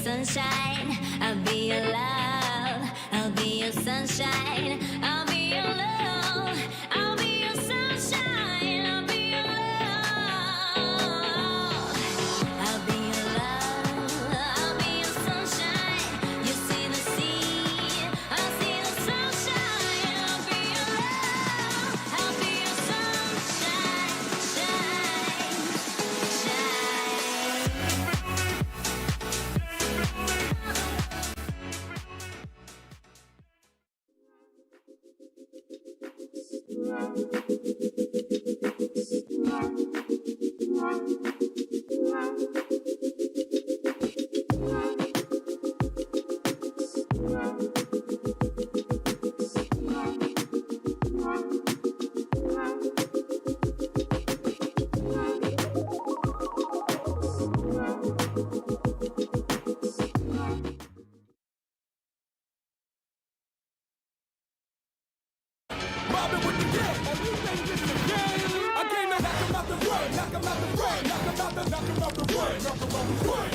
sunshine, I'll be your love, I'll be your sunshine, I'll be your love, I'll be your sunshine, I'll be your love, I'll be your love, I'll be your sunshine. You see the sea, I'll see the sunshine, I'll be your love, I'll be your sunshine, shine, shine. Mobbing with the gang. Oh, you think this is a game? I came to knock 'em out the wood, knock 'em out the wood, knock 'em out the wood, knock 'em out the wood, knock 'em out the wood,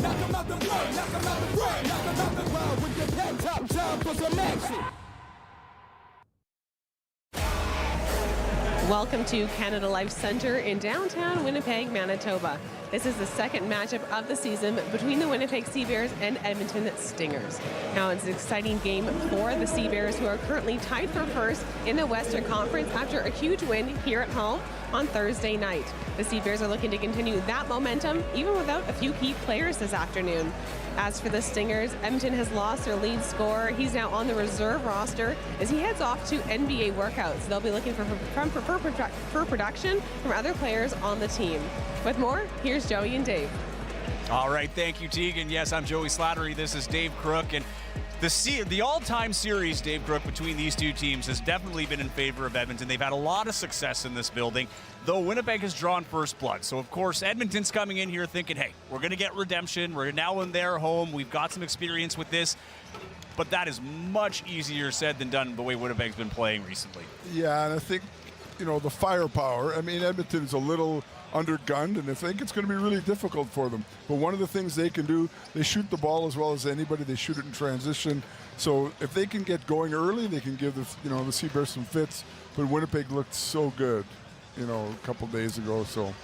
knock 'em out the wood, knock 'em out the wood, knock 'em out the wood with your pet top time for some action. Welcome to Canada Life Centre in downtown Winnipeg, Manitoba. This is the second matchup of the season between the Winnipeg CEBLs and Edmonton Stingers. Now it's an exciting game for the CEBLs, who are currently tied for first in the Western Conference after a huge win here at home on Thursday night. The CEBLs are looking to continue that momentum even without a few key players this afternoon. As for the Stingers, Edmonton has lost their lead scorer. He's now on the reserve roster as he heads off to NBA workouts. They'll be looking for production from other players on the team. With more, here's Joey and Dave. All right, thank you, Tegan. Yes, I'm Joey Slattery. This is Dave Crook. And the all-time series, Dave Crook, between these two teams has definitely been in favor of Edmonton. They've had a lot of success in this building, though Winnipeg has drawn first blood. So, of course, Edmonton's coming in here thinking, hey, we're going to get redemption. We're now in their home. We've got some experience with this. But that is much easier said than done the way Winnipeg's been playing recently. Yeah, and I think, the firepower. I mean, Edmonton's a little undergunned, and I think it's going to be really difficult for them. But one of the things they can do, they shoot the ball as well as anybody. They shoot it in transition. So if they can get going early, they can give the CEBLs some fits. But Winnipeg looked so good, a couple days ago. So.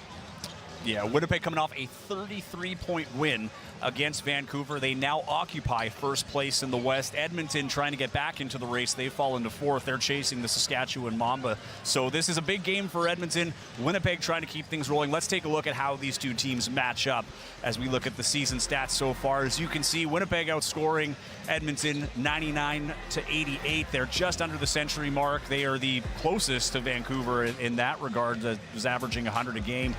Yeah, Winnipeg coming off a 33-point win against Vancouver. They now occupy first place in the West. Edmonton trying to get back into the race. They've fallen to fourth. They're chasing the Saskatchewan Mamba. So this is a big game for Edmonton. Winnipeg trying to keep things rolling. Let's take a look at how these two teams match up as we look at the season stats so far. As you can see, Winnipeg outscoring Edmonton 99-88. They're just under the century mark. They are the closest to Vancouver in that regard. Was averaging 100 a game.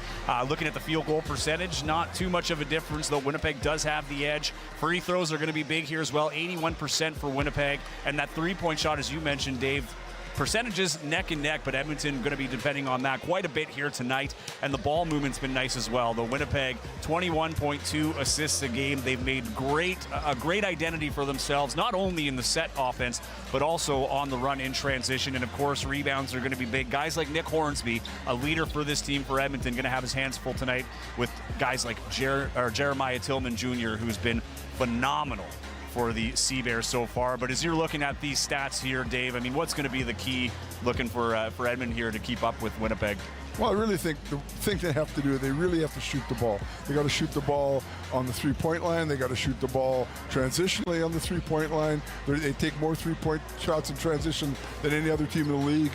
Looking at the field goal percentage, not too much of a difference, though Winnipeg does have the edge. Free throws are going to be big here as well, 81% for Winnipeg. And that three-point shot, as you mentioned, Dave, percentages neck and neck, but Edmonton going to be depending on that quite a bit here tonight. And the ball movement's been nice as well. The Winnipeg 21.2 assists a game. They've made a great identity for themselves, not only in the set offense, but also on the run in transition. And of course, rebounds are going to be big. Guys like Nick Hornsby, a leader for this team for Edmonton, going to have his hands full tonight with guys like Jeremiah Tillman Jr., who's been phenomenal for the CEBLs so far. But as you're looking at these stats here, Dave, I mean, what's going to be the key looking for Edmonton here to keep up with Winnipeg? Well, I really think the thing they have to do, they really have to shoot the ball. They got to shoot the ball on the three-point line. They got to shoot the ball transitionally on the three-point line. They take more three-point shots in transition than any other team in the league.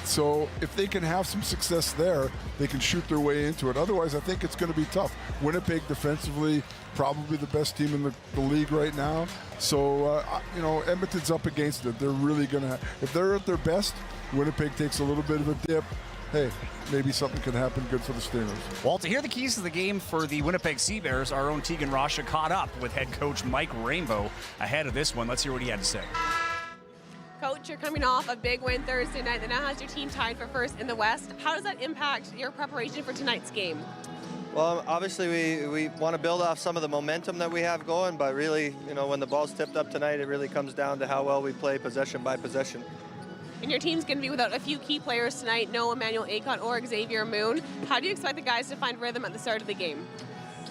So if they can have some success there, they can shoot their way into it. Otherwise, I think it's going to be tough. Winnipeg defensively, probably the best team in the league right now. So, Edmonton's up against it. They're really going to, if they're at their best, Winnipeg takes a little bit of a dip. Hey, maybe something can happen good for the Stingers. Well, to hear the keys to the game for the Winnipeg CEBLs, our own Tegan Rasha caught up with head coach Mike Rainbow ahead of this one. Let's hear what he had to say. Coach, you're coming off a big win Thursday night that now has your team tied for first in the West. How does that impact your preparation for tonight's game? Well, obviously we want to build off some of the momentum that we have going, but really, when the ball's tipped up tonight, it really comes down to how well we play possession by possession. And your team's going to be without a few key players tonight, no Emmanuel Acott or Xavier Moon. How do you expect the guys to find rhythm at the start of the game?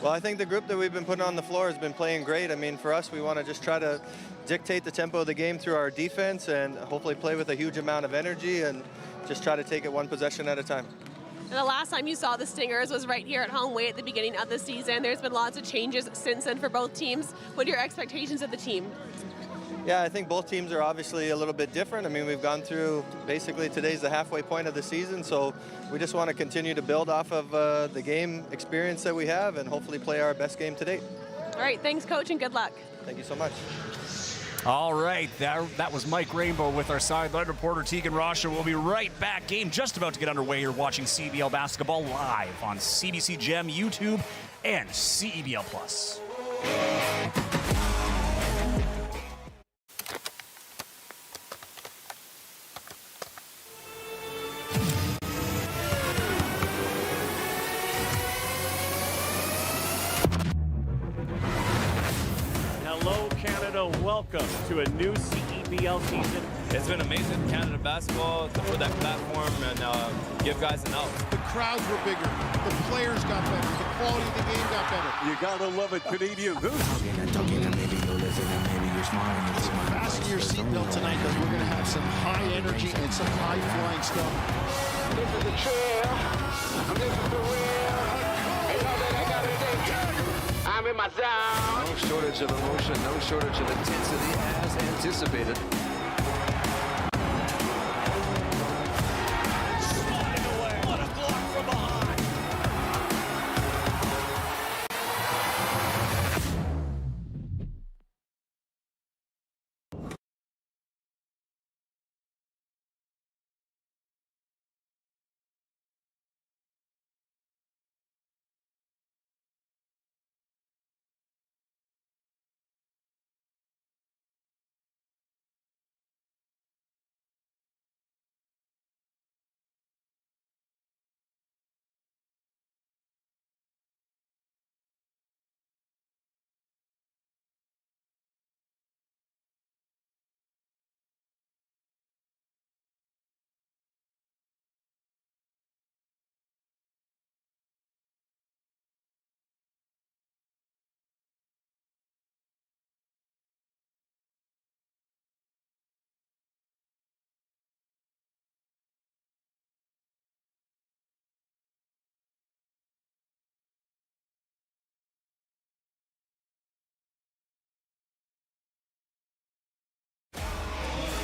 Well, I think the group that we've been putting on the floor has been playing great. I mean, for us, we want to just try to dictate the tempo of the game through our defense and hopefully play with a huge amount of energy and just try to take it one possession at a time. And the last time you saw the Stingers was right here at home, way at the beginning of the season. There's been lots of changes since then for both teams. What are your expectations of the team? Yeah, I think both teams are obviously a little bit different. I mean, we've gone through, basically today's the halfway point of the season, so we just want to continue to build off of the game experience that we have and hopefully play our best game to date. All right, thanks, Coach, and good luck. Thank you so much. All right, that was Mike Rainbow with our sideline reporter Tegan Rasha. We'll be right back. Game just about to get underway. You're watching CEBL basketball live on CBC Gem, YouTube, and CEBL Plus. Welcome to a new CEBL season. It's been amazing, Canada basketball, to put that platform and give guys an out. The crowds were bigger, the players got better, the quality of the game got better. You gotta love it, Canadian Goose. Fasten your seatbelt tonight because we're going to have some high energy and some high flying stuff. the trail. I'm living for real. Ain't all that I gotta do. I'm in my zone. No shortage of emotion, no shortage of intensity as anticipated. Sliding away. What a block from behind.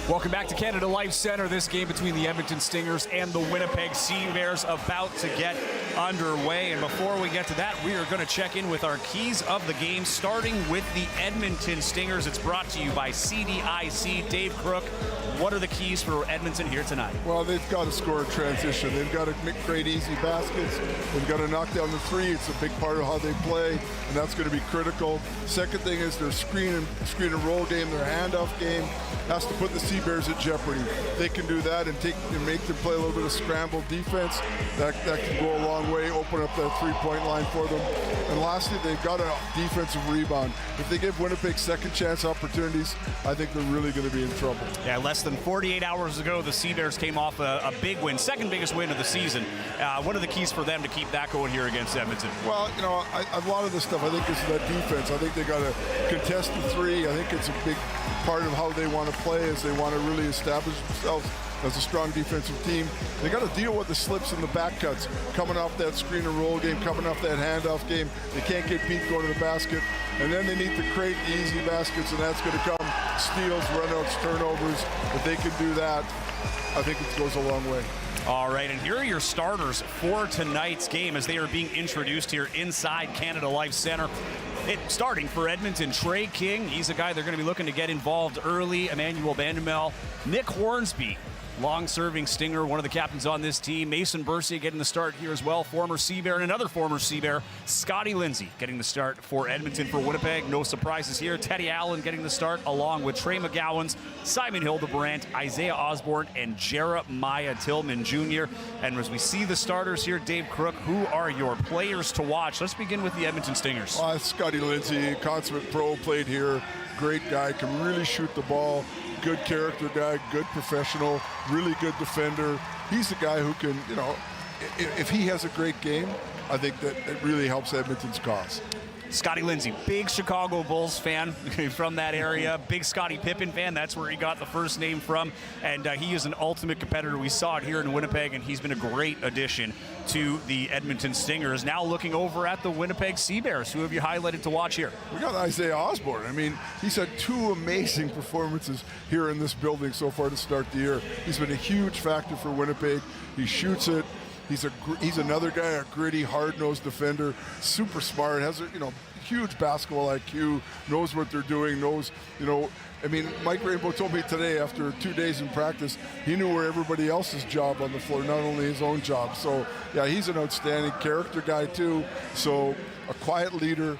Welcome back to Canada Life Centre. This game between the Edmonton Stingers and the Winnipeg Sea Bears about to get underway. And before we get to that, we are going to check in with our keys of the game, starting with the Edmonton Stingers. It's brought to you by CDIC. Dave Crook, what are the keys for Edmonton here tonight? Well, they've got to score in transition. They've got to create easy baskets. They've got to knock down the three. It's a big part of how they play, and that's going to be critical. Second thing is their screen and roll game, their handoff game has to put the Sea Bears at jeopardy. They can do that and make them play a little bit of scramble defense. That can go a long way, open up that three-point line for them. And lastly, they've got a defensive rebound. If they give Winnipeg second chance opportunities, I think they're really going to be in trouble. Yeah, less than 48 hours ago, the Sea Bears came off a big win, second biggest win of the season. What are the keys for them to keep that going here against Edmonton? Well, you know, a lot of this stuff I think is that defense. I think they got to contest the three. I think it's a big part of how they want to play, as they want to really establish themselves as a strong defensive team. They got to deal with the slips and the back cuts coming off that screen and roll game, coming off that handoff game. They can't get beat going to the basket, and then they need to create the easy baskets, and that's going to come steals, runouts, turnovers. If they can do that, I think it goes a long way. All right, and here are your starters for tonight's game as they are being introduced here inside Canada Life Centre. Starting for Edmonton, Trey King. He's a guy they're going to be looking to get involved early. Emmanuel Bandemel. Nick Hornsby, long-serving Stinger, one of the captains on this team. Mason Bercier getting the start here as well, former Sea Bear, and another former Sea Bear, Scotty Lindsay, getting the start for Edmonton. For Winnipeg, no surprises here. Teddy Allen getting the start, along with Trey McGowans, Simon Hildebrand, Isaiah Osborne, and Jeremiah Tillman Jr. And as we see the starters here, Dave Crook, who are your players to watch? Let's begin with the Edmonton Stingers. Scotty Lindsay, consummate pro, played here. Great guy, can really shoot the ball. Good character guy, good professional, really good defender. He's the guy who can, you know, if he has a great game, I think that it really helps Edmonton's cause. Scotty Lindsay, big Chicago Bulls fan from that area, big Scottie Pippen fan. That's where he got the first name from, and he is an ultimate competitor. We saw it here in Winnipeg, and he's been a great addition to the Edmonton Stingers. Now looking over at the Winnipeg Sea Bears. Who have you highlighted to watch here? We got Isaiah Osborne. I mean, he's had two amazing performances here in this building so far to start the year. He's been a huge factor for Winnipeg. He shoots it. He's another guy, a gritty, hard-nosed defender, super smart, has a, you know, huge basketball IQ, knows what they're doing, knows, you know, I mean, Mike Rainbow told me today after 2 days in practice, he knew where everybody else's job on the floor, not only his own job. So, yeah, he's an outstanding character guy too. So, a quiet leader,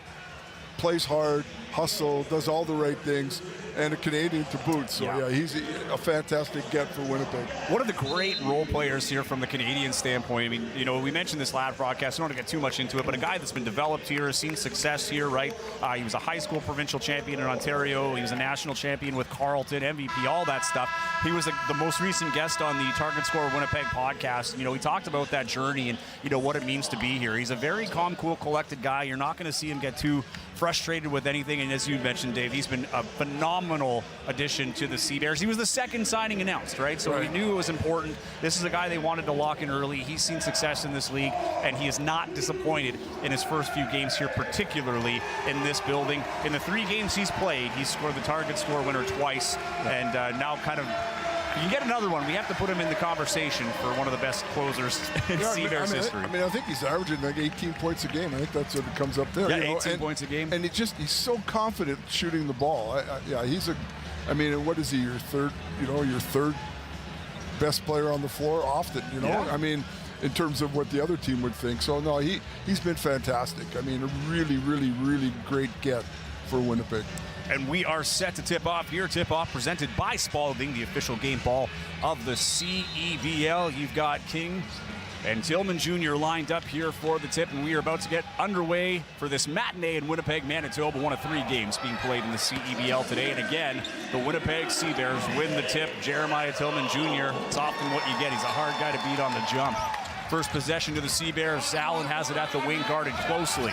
plays hard, hustle, does all the right things, and a Canadian to boot. So, yeah, he's a fantastic get for Winnipeg. One of the great role players here from the Canadian standpoint. I mean, you know, we mentioned this last broadcast. I don't want to get too much into it, but a guy that's been developed here, has seen success here, right? He was a high school provincial champion in Ontario. He was a national champion with Carleton, MVP, all that stuff. He was the most recent guest on the Target Score Winnipeg podcast. You know, we talked about that journey and, you know, what it means to be here. He's a very calm, cool, collected guy. You're not going to see him get too frustrated with anything. thing, and as you mentioned, Dave, he's been a phenomenal addition to the CBears. He was the second signing announced, right? So we knew it was important. This is a guy they wanted to lock in early. He's seen success in this league, and he is not disappointed in his first few games here, particularly in this building. In the 3 games he's played, he's scored the target score winner twice, and now kind of you can get another one. We have to put him in the conversation for one of the best closers in CBears history. I think he's averaging like 18 points a game. I think that's what it comes up there. Yeah, 18 points a game. And he's so confident shooting the ball. What is he, your third best player on the floor often, Yeah. I mean, in terms of what the other team would think. So, no, he's been fantastic. I mean, a really, really, really great get for Winnipeg. And we are set to tip off here. Tip off presented by Spalding, the official game ball of the CEBL. You've got King and Tillman Jr. lined up here for the tip, and we are about to get underway for this matinee in Winnipeg, Manitoba. One of 3 games being played in the CEBL today. And again, the Winnipeg CBears win the tip. Jeremiah Tillman Jr. It's often what you get. He's a hard guy to beat on the jump. First possession to the CBears. Allen has it at the wing, guarded closely.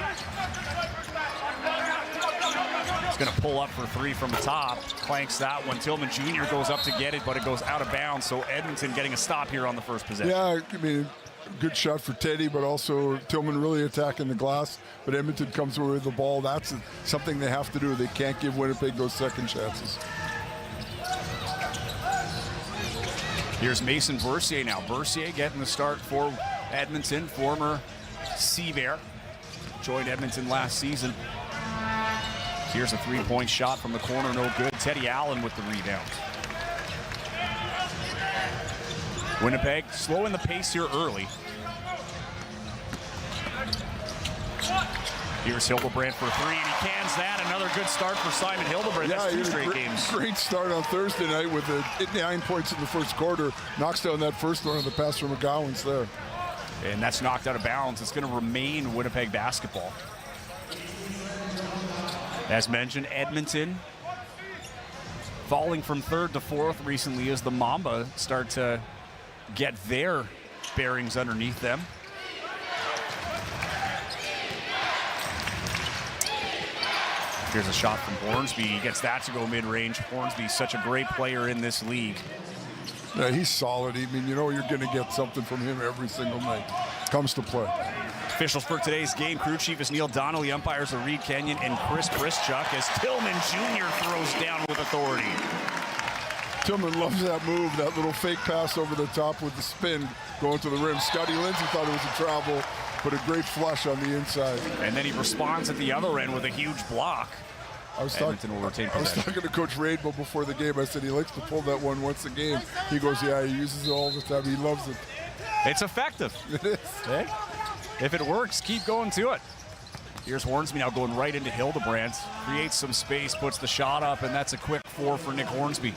He's going to pull up for 3 from the top. Clanks that one. Tillman Jr. goes up to get it, but it goes out of bounds. So Edmonton getting a stop here on the first possession. Yeah, I mean, good shot for Teddy, but also Tillman really attacking the glass. But Edmonton comes away with the ball. That's something they have to do. They can't give Winnipeg those second chances. Here's Mason Bercier now. Bercier getting the start for Edmonton, former CBear. Joined Edmonton last season. Here's a 3-point shot from the corner, no good. Teddy Allen with the rebound. Winnipeg slowing the pace here early. Here's Hildebrand for 3, and he cans that. Another good start for Simon Hildebrand. That's 2 straight games. Great start on Thursday night with 9 points in the first quarter. Knocks down that first one on the pass from McGowan's there. And that's knocked out of bounds. It's going to remain Winnipeg basketball. As mentioned, Edmonton falling from 3rd to 4th recently as the Mamba start to get their bearings underneath them. Here's a shot from Hornsby. He gets that to go mid-range. Hornsby's such a great player in this league. Yeah, he's solid. I mean, you're going to get something from him every single night. Comes to play. Officials for today's game, crew chief is Neil Donnelly, umpires are Reed Kenyon and Chris Brischuk as Tillman Jr. throws down with authority. Tillman loves that move, that little fake pass over the top with the spin going to the rim. Scotty Lindsay thought it was a travel, but a great flush on the inside. And then he responds at the other end with a huge block. Edmonton will retain possession. I was talking to Coach Raidwell before the game. I said he likes to pull that one once a game. He goes, yeah, he uses it all the time. He loves it. It's effective. It is. Hey, if it works, keep going to it. Here's Hornsby now going right into Hildebrand. Creates some space, puts the shot up, and that's a quick 4 for Nick Hornsby.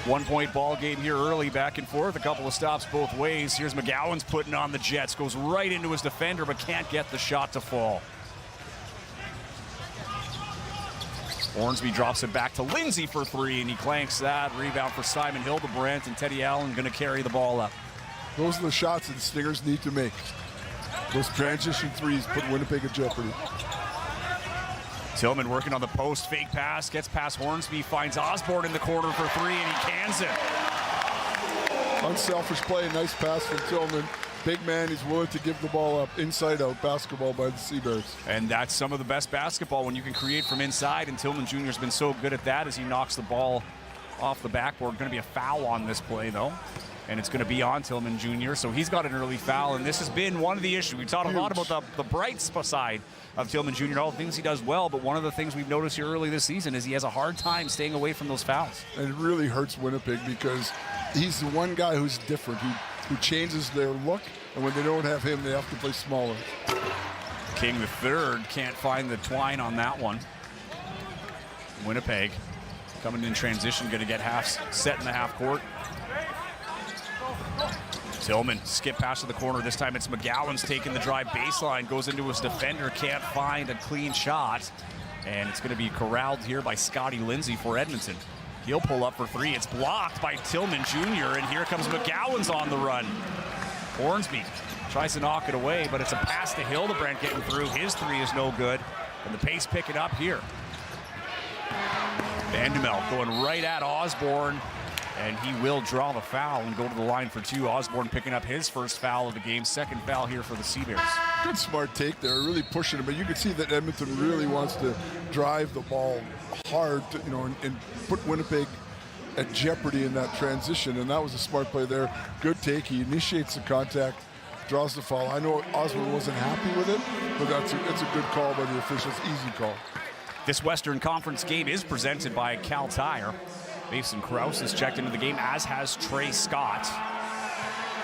1-point ball game here early, back and forth. A couple of stops both ways. Here's McGowan's putting on the Jets. Goes right into his defender, but can't get the shot to fall. Hornsby drops it back to Lindsay for 3, and he clanks that. Rebound for Simon Hildebrand, and Teddy Allen going to carry the ball up. Those are the shots that the Stingers need to make. Those transition threes put Winnipeg at jeopardy. Tillman working on the post, fake pass, gets past Hornsby, finds Osborne in the corner for 3, and he cans it. Unselfish play, nice pass from Tillman. Big man, he's willing to give the ball up. Inside out basketball by the CBears. And that's some of the best basketball when you can create from inside, and Tillman Jr. has been so good at that as he knocks the ball off the backboard. Going to be a foul on this play, though. And it's going to be on Tillman Jr., so he's got an early foul, and this has been one of the issues. We've talked a lot about the bright side of Tillman Jr., all the things he does well, but one of the things we've noticed here early this season is he has a hard time staying away from those fouls. And it really hurts Winnipeg because he's the one guy who's different, who changes their look, and when they don't have him, they have to play smaller. King the third can't find the twine on that one. Winnipeg coming in transition, going to get half set in the half court. Tillman skip pass to the corner. This time it's McGowan's taking the drive baseline, goes into his defender, can't find a clean shot. And it's going to be corralled here by Scotty Lindsay for Edmonton. He'll pull up for 3. It's blocked by Tillman Jr., and here comes McGowan's on the run. Hornsby tries to knock it away, but it's a pass to Hildebrand getting through. His 3 is no good. And the pace picking up here. Vandemel going right at Osborne, and he will draw the foul and go to the line for two. Osborne picking up his first foul of the game, second foul here for the Seabears. Good smart take there, really pushing it, but you can see that Edmonton really wants to drive the ball hard, to, and put Winnipeg at jeopardy in that transition, and that was a smart play there. Good take. He initiates the contact, draws the foul. I know Osborne wasn't happy with it, but it's a good call by the officials. Easy call. This Western Conference game is presented by Cal Tire. Mason Krause has checked into the game, as has Trey Scott.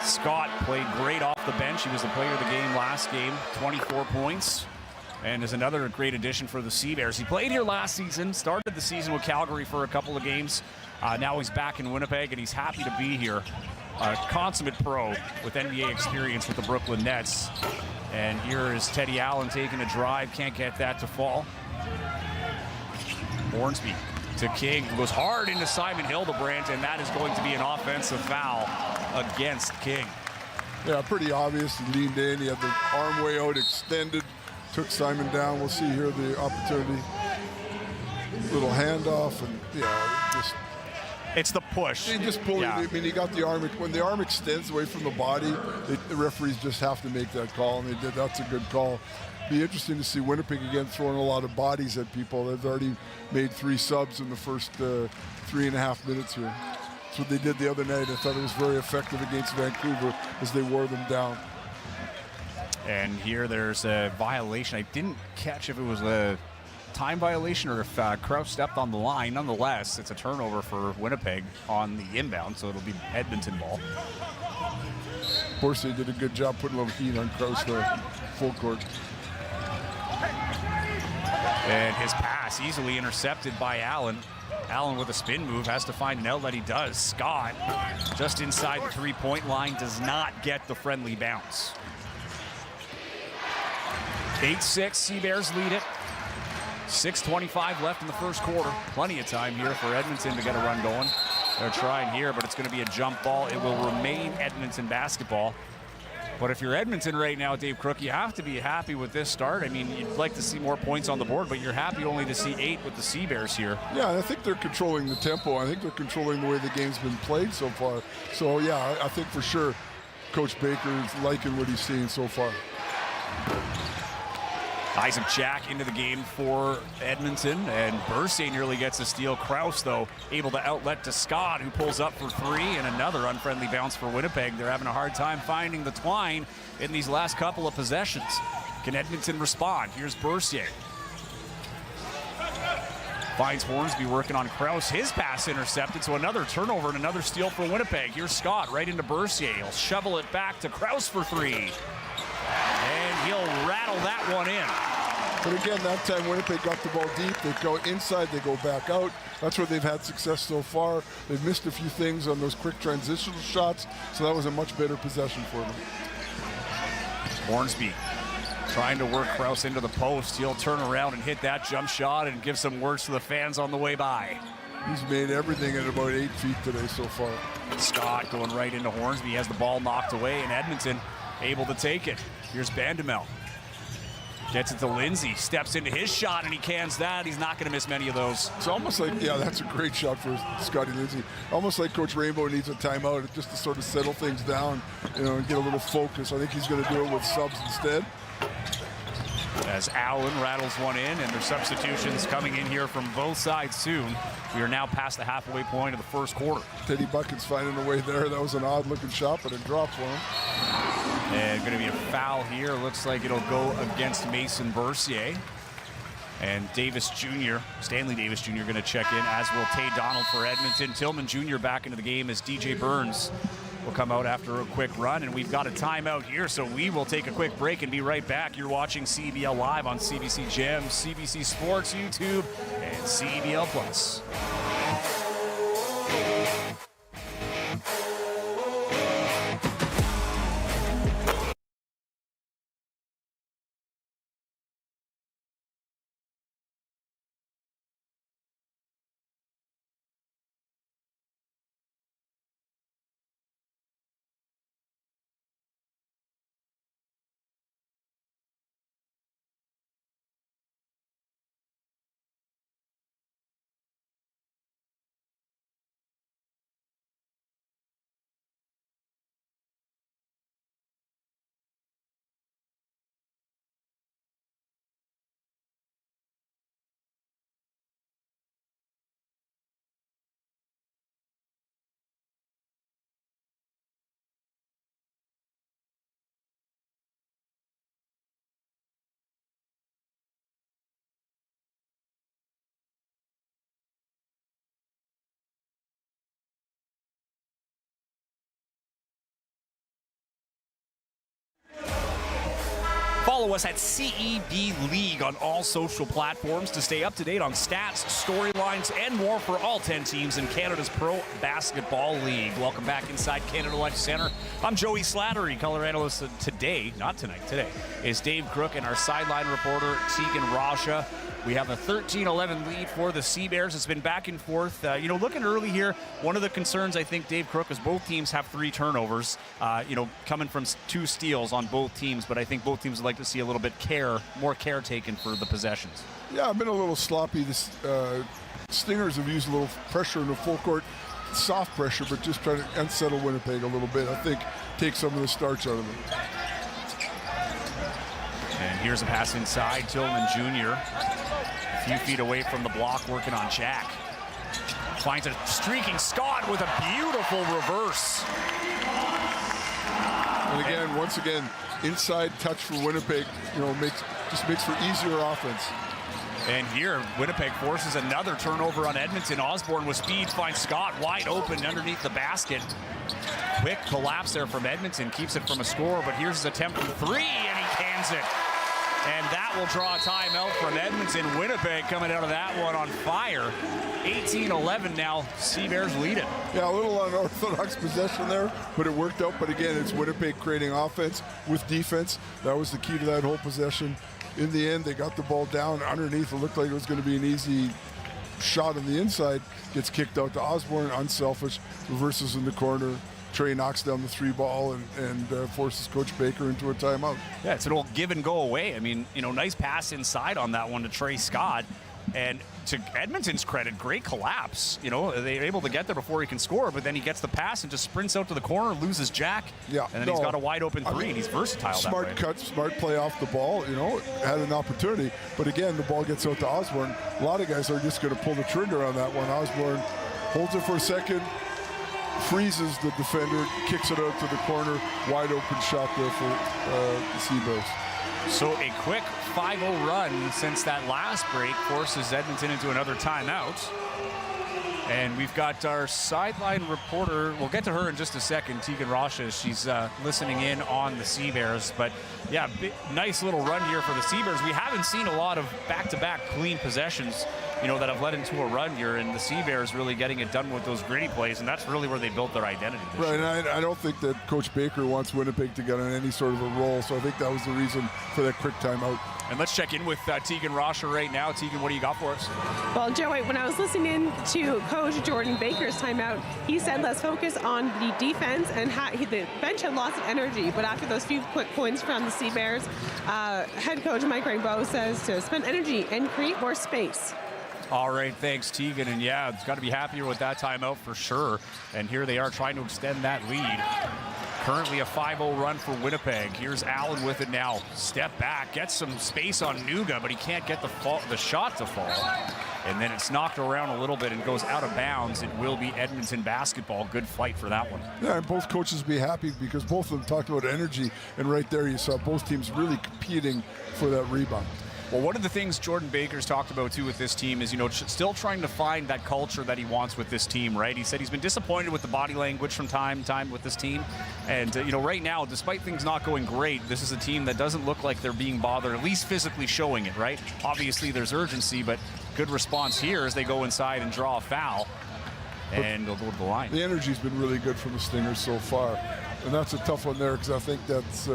Scott played great off the bench. He was the player of the game last game, 24 points, and is another great addition for the Seabears. He played here last season, started the season with Calgary for a couple of games. Now he's back in Winnipeg, and he's happy to be here. A consummate pro with NBA experience with the Brooklyn Nets. And here is Teddy Allen taking a drive, can't get that to fall. Hornsby to King, who goes hard into Simon Hildebrandt, and that is going to be an offensive foul against King. Yeah, pretty obvious. He leaned in, he had the arm way out, extended, took Simon down. We'll see here the opportunity. Little handoff, and just... It's the push. He just pulled yeah. it. I mean, he got the arm. When the arm extends away from the body, the referees just have to make that call, and they did. That's a good call. Be interesting to see Winnipeg again throwing a lot of bodies at people. They've already made 3 subs in the first 3.5 minutes here. That's what they did the other night. I thought it was very effective against Vancouver as they wore them down. And here there's a violation. I didn't catch if it was a time violation or if Krause stepped on the line. Nonetheless, it's a turnover for Winnipeg on the inbound, so it'll be Edmonton ball. Of course, they did a good job putting a little heat on Krause there, full court. And his pass easily intercepted by Allen. Allen with a spin move has to find an outlet. He does. Scott just inside the 3-point line does not get the friendly bounce. 8-6, Seabears lead it. 6:25 left in the first quarter. Plenty of time here for Edmonton to get a run going. They're trying here, but it's going to be a jump ball. It will remain Edmonton basketball. But if you're Edmonton right now, Dave Crook, you have to be happy with this start. I mean, you'd like to see more points on the board, but you're happy only to see 8 with the Seabears here. Yeah, I think they're controlling the tempo. I think they're controlling the way the game's been played so far. So, yeah, I think for sure Coach Baker is liking what he's seeing so far. Isaac Jack into the game for Edmonton, and Bercier nearly gets a steal. Krause, though, able to outlet to Scott, who pulls up for 3, and another unfriendly bounce for Winnipeg. They're having a hard time finding the twine in these last couple of possessions. Can Edmonton respond? Here's Bercier. Finds Hornsby working on Krause. His pass intercepted, so another turnover and another steal for Winnipeg. Here's Scott right into Bercier. He'll shovel it back to Krause for 3. And he'll rattle that one in. But again, that time Winnipeg got the ball deep. They go inside, they go back out. That's where they've had success so far. They've missed a few things on those quick transitional shots, so that was a much better possession for them. Hornsby trying to work Krause into the post. He'll turn around and hit that jump shot and give some words to the fans on the way by. He's made everything at about 8 feet today so far. Scott going right into Hornsby. He has the ball knocked away, and Edmonton able to take it. Here's Vandemel. Gets it to Lindsay, steps into his shot, and he cans that. He's not going to miss many of those. It's almost like, yeah, that's a great shot for Scotty Lindsay. Almost like Coach Rainbow needs a timeout just to sort of settle things down, and get a little focus. I think he's going to do it with subs instead. As Allen rattles one in, and there's substitutions coming in here from both sides soon. We are now past the halfway point of the first quarter. Teddy Bucket's finding a way there. That was an odd-looking shot, but it dropped for him. And going to be a foul here. Looks like it'll go against Mason Bercier. And Davis Jr., Stanley Davis Jr. going to check in, as will Tay Donald for Edmonton. Tillman Jr. back into the game as DJ Burns will come out after a quick run. And we've got a timeout here, so we will take a quick break and be right back. You're watching CEBL Live on CBC Gem, CBC Sports, YouTube, and CEBL Plus. Follow us at CEB League on all social platforms to stay up to date on stats, storylines, and more for all 10 teams in Canada's Pro Basketball League. Welcome back inside Canada Life Center. I'm Joey Slattery. Color analyst today, not tonight, today, is Dave Crook, and our sideline reporter, Tegan Rasha. We have a 13-11 lead for the CEBLs. It's been back and forth. Looking early here, one of the concerns, I think, Dave Crook, is both teams have 3 turnovers, coming from 2 steals on both teams. But I think both teams would like to see a little bit more care taken for the possessions. Yeah, I've been a little sloppy. Stingers have used a little pressure in the full court, soft pressure, but just trying to unsettle Winnipeg a little bit. I think take some of the starch out of them. And here's a pass inside. Tillman Jr. a few feet away from the block, working on Jack. Finds a streaking Scott with a beautiful reverse. And again, once again, inside touch for Winnipeg, makes for easier offense. And here, Winnipeg forces another turnover on Edmonton. Osborne with speed finds Scott wide open underneath the basket. Quick collapse there from Edmonton, keeps it from a score, but here's his attempt from 3, and he cans it. And that will draw a timeout from Edmonton. Winnipeg coming out of that one on fire. 18-11 now, CEBLs lead it. Yeah, a little unorthodox possession there, but it worked out. But again, it's Winnipeg creating offense with defense. That was the key to that whole possession. In the end, they got the ball down underneath. It looked like it was going to be an easy shot on the inside. Gets kicked out to Osborne, unselfish, reverses in the corner. Trey knocks down the 3 ball and forces Coach Baker into a timeout. Yeah, it's an old give and go away. I mean, nice pass inside on that one to Trey Scott. And to Edmonton's credit, great collapse. They're able to get there before he can score, but then he gets the pass and just sprints out to the corner, loses Jack. Yeah, and then he's got a wide open 3, and he's versatile. Smart cut, smart play off the ball. Had an opportunity, but again, the ball gets out to Osborne. A lot of guys are just going to pull the trigger on that one. Osborne holds it for a second, freezes the defender, kicks it out to the corner, wide open shot there for the CEBLs. So a quick 5-0 run since that last break forces Edmonton into another timeout. And we've got our sideline reporter. We'll get to her in just a second, Tegan Rasha. She's listening in on the CEBLs. But yeah, nice little run here for the CEBLs. We haven't seen a lot of back-to-back clean possessions, that have led into a run here, and the CEBLs really getting it done with those gritty plays, and that's really where they built their identity this year. And I don't think that Coach Baker wants Winnipeg to get on any sort of a roll, so I think that was the reason for that quick timeout. And let's check in with Tegan Rasha right now. Tegan, what do you got for us? Well, Joey, when I was listening in to Coach Jordan Baker's timeout, he said let's focus on the defense, and the bench had lots of energy, but after those few quick points from the CEBLs, head coach Mike Rainbow says to spend energy and create more space. All right, thanks, Tegan. And yeah, it's got to be happier with that timeout for sure. And here they are trying to extend that lead. Currently a 5-0 run for Winnipeg. Here's Allen with it now. Step back, gets some space on Nuga, but he can't get the shot to fall. And then it's knocked around a little bit and goes out of bounds. It will be Edmonton basketball. Good fight for that one. Yeah, and both coaches be happy because both of them talked about energy. And right there you saw both teams really competing for that rebound. Well, one of the things Jordan Baker's talked about, too, with this team is, still trying to find that culture that he wants with this team, right? He said he's been disappointed with the body language from time to time with this team. And, right now, despite things not going great, this is a team that doesn't look like they're being bothered, at least physically showing it, right? Obviously, there's urgency, but good response here as they go inside and draw a foul. And they'll go to the line. The energy's been really good from the Stingers so far. And that's a tough one there because I think that's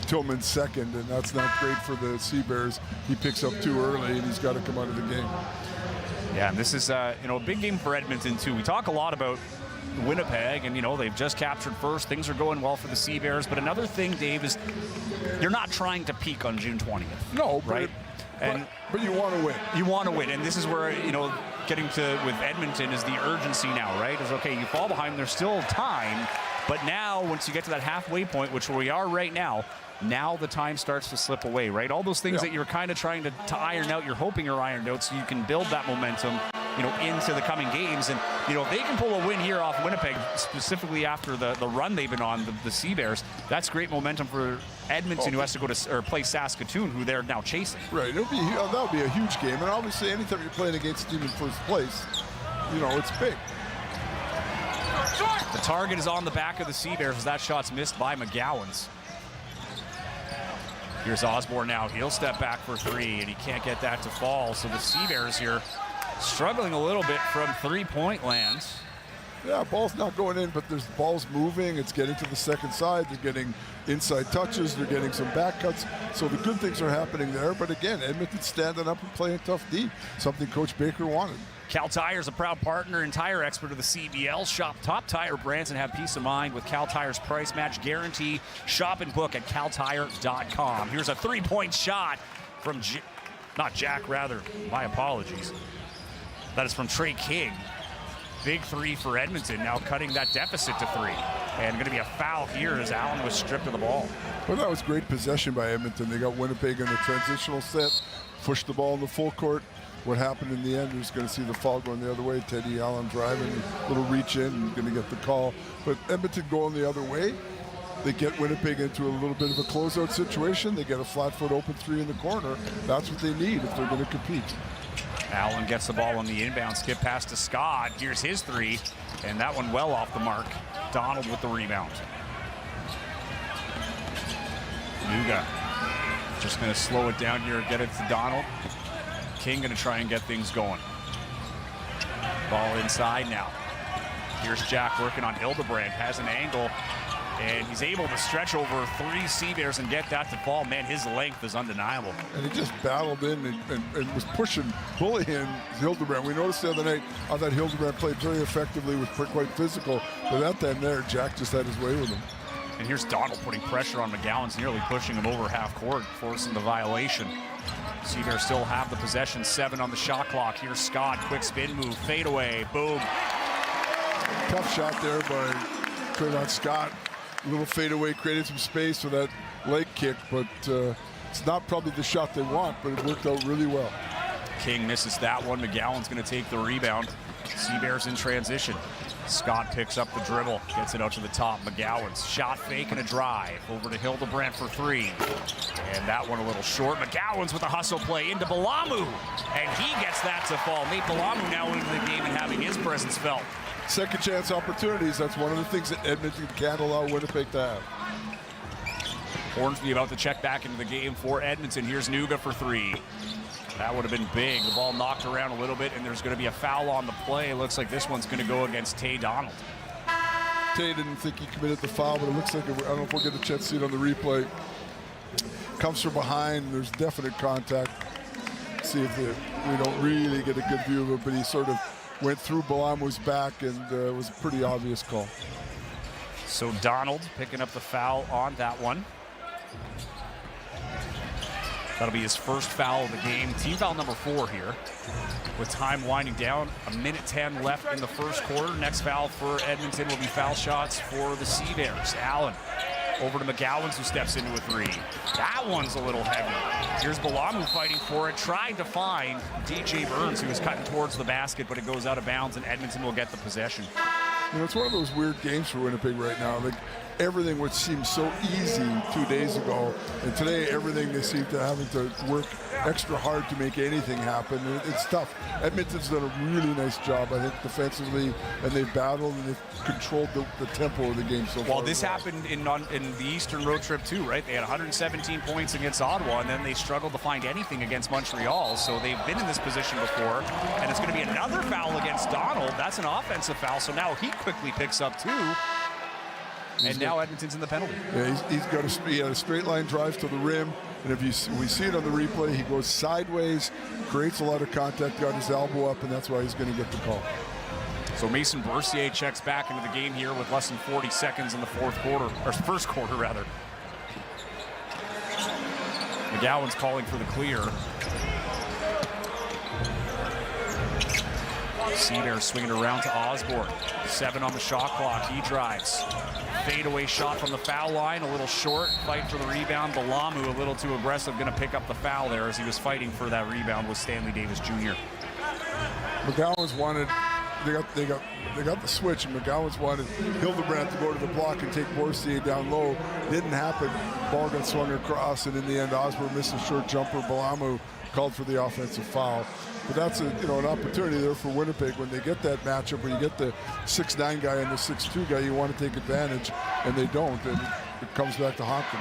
Tillman's second, and that's not great for the CEBLs. He picks up too early, and he's got to come out of the game. Yeah, and this is a big game for Edmonton too. We talk a lot about Winnipeg, and they've just captured first. Things are going well for the CEBLs, but another thing, Dave, is you're not trying to peak on June 20th. No, right? But you want to win. You want to win, and this is where getting to with Edmonton is the urgency now, right? Is okay, you fall behind, there's still time, but now once you get to that halfway point, which we are right now the time starts to slip away, right? All those things that you're kind of trying to iron out, you're hoping are ironed out so you can build that momentum, into the coming games. And, if they can pull a win here off Winnipeg, specifically after the run they've been on, the CEBLs, that's great momentum for Edmonton, who has to go to or play Saskatoon, who they're now chasing. Right. That'll be a huge game. And obviously, anytime you're playing against a team in first place, it's big. The target is on the back of the CEBLs as that shot's missed by McGowan's. Here's Osborne now. He'll step back for three, and he can't get that to fall. So the Sea Bears here struggling a little bit from three-point land. Yeah, ball's not going in, but there's balls moving. It's getting to the second side. They're getting inside touches. They're getting some back cuts. So the good things are happening there. But again, Edmonton standing up and playing tough D, something Coach Baker wanted. Cal Tire's a proud partner and tire expert of the CEBL. Shop top tire brands and have peace of mind with Cal Tire's price match guarantee. Shop and book at caltire.com. Here's a three-point shot from my apologies. That is from Trey King. Big three for Edmonton, now cutting that deficit to three. And going to be a foul here as Allen was stripped of the ball. Well, that was great possession by Edmonton. They got Winnipeg in the transitional set, pushed the ball in the full court. What happened in the end, you're just going to see the foul going the other way. Teddy Allen driving, a little reach in, and going to get the call. But Edmonton going the other way. They get Winnipeg into a little bit of a closeout situation. They get a flat foot open three in the corner. That's what they need if they're going to compete. Allen gets the ball on the inbound, skip pass to Scott. Here's his three, and that one well off the mark. Donald with the rebound. Nuga just going to slow it down here, get it to Donald. King going to try and get things going. Ball inside now. Here's Jack working on Hildebrand, has an angle, and he's able to stretch over three Sea Bears and get that to fall. Man, his length is undeniable. And he just battled in and was pushing, bullying Hildebrand. We noticed the other night how that Hildebrand played very effectively, was quite physical. But at that there, Jack just had his way with him. And here's Donald putting pressure on McGowan's, nearly pushing him over half court, forcing the violation. Sea Bears still have the possession, 7 on the shot clock. Here's Scott, quick spin move, fade away, boom. Tough shot there by Trayvon Scott. A little fadeaway, created some space for that leg kick, but it's not probably the shot they want, but it worked out really well. King misses that one. McGowan's going to take the rebound. Sea Bears in transition. Scott picks up the dribble, gets it out to the top. McGowan's shot fake and a drive. Over to Hildebrand for three. And that one a little short. McGowan's with a hustle play into Balamu. And he gets that to fall. Nate Balamu now into the game and having his presence felt. Second chance opportunities, that's one of the things that Edmonton can't allow Winnipeg to have. Hornsby about to check back into the game for Edmonton. Here's Nuga for three. That would have been big. The ball knocked around a little bit, and there's going to be a foul on the play. It looks like this one's going to go against Tay Donald. Tay didn't think he committed the foul, but it looks like, I don't know if we'll get a chance to see it on the replay. Comes from behind, there's definite contact. See if we don't really get a good view of it, but he sort of went through Balamu's back, and it was a pretty obvious call. So Donald picking up the foul on that one. That'll be his first foul of the game. Team foul number 4 here. With time winding down, 1:10 left in the first quarter. Next foul for Edmonton will be foul shots for the Sea Bears. Allen over to McGowan's, who steps into a three. That one's a little heavy. Here's Balamu fighting for it, trying to find DJ Burns, who is cutting towards the basket, but it goes out of bounds, and Edmonton will get the possession. You know, it's one of those weird games for Winnipeg right now. Like, everything which seemed so easy 2 days ago, and today everything they seem to having to work extra hard to make anything happen. It's tough. Edmonton's done a really nice job, I think, defensively, and they've battled and they've controlled the tempo of the game so far. Well, this happened in the Eastern road trip too, right? They had 117 points against Ottawa, and then they struggled to find anything against Montreal. So they've been in this position before, and it's going to be another foul against Donald. That's an offensive foul, so now he quickly picks up 2. And now Edmonton's in the penalty. Yeah, he had a straight line drive to the rim, and if we see it on the replay, he goes sideways, creates a lot of contact, got his elbow up, and that's why he's going to get the call. So Mason Bercier checks back into the game here with less than 40 seconds in the first quarter rather. McGowan's calling for the clear. Sea swinging around to Osborne. 7 on the shot clock. He drives. Fadeaway shot from the foul line, a little short. Fight for the rebound. Balamu a little too aggressive, going to pick up the foul there as he was fighting for that rebound with Stanley Davis Jr. McGowan's wanted. They got the switch, and McGowan's wanted Hildebrand to go to the block and take Borsier down low. Didn't happen. Ball got swung across, and in the end, Osborne missed a short jumper. Balamu called for the offensive foul. But that's an opportunity there for Winnipeg when they get that matchup, when you get the 6'9" guy and the 6'2" guy, you want to take advantage, and they don't, and it comes back to haunt them.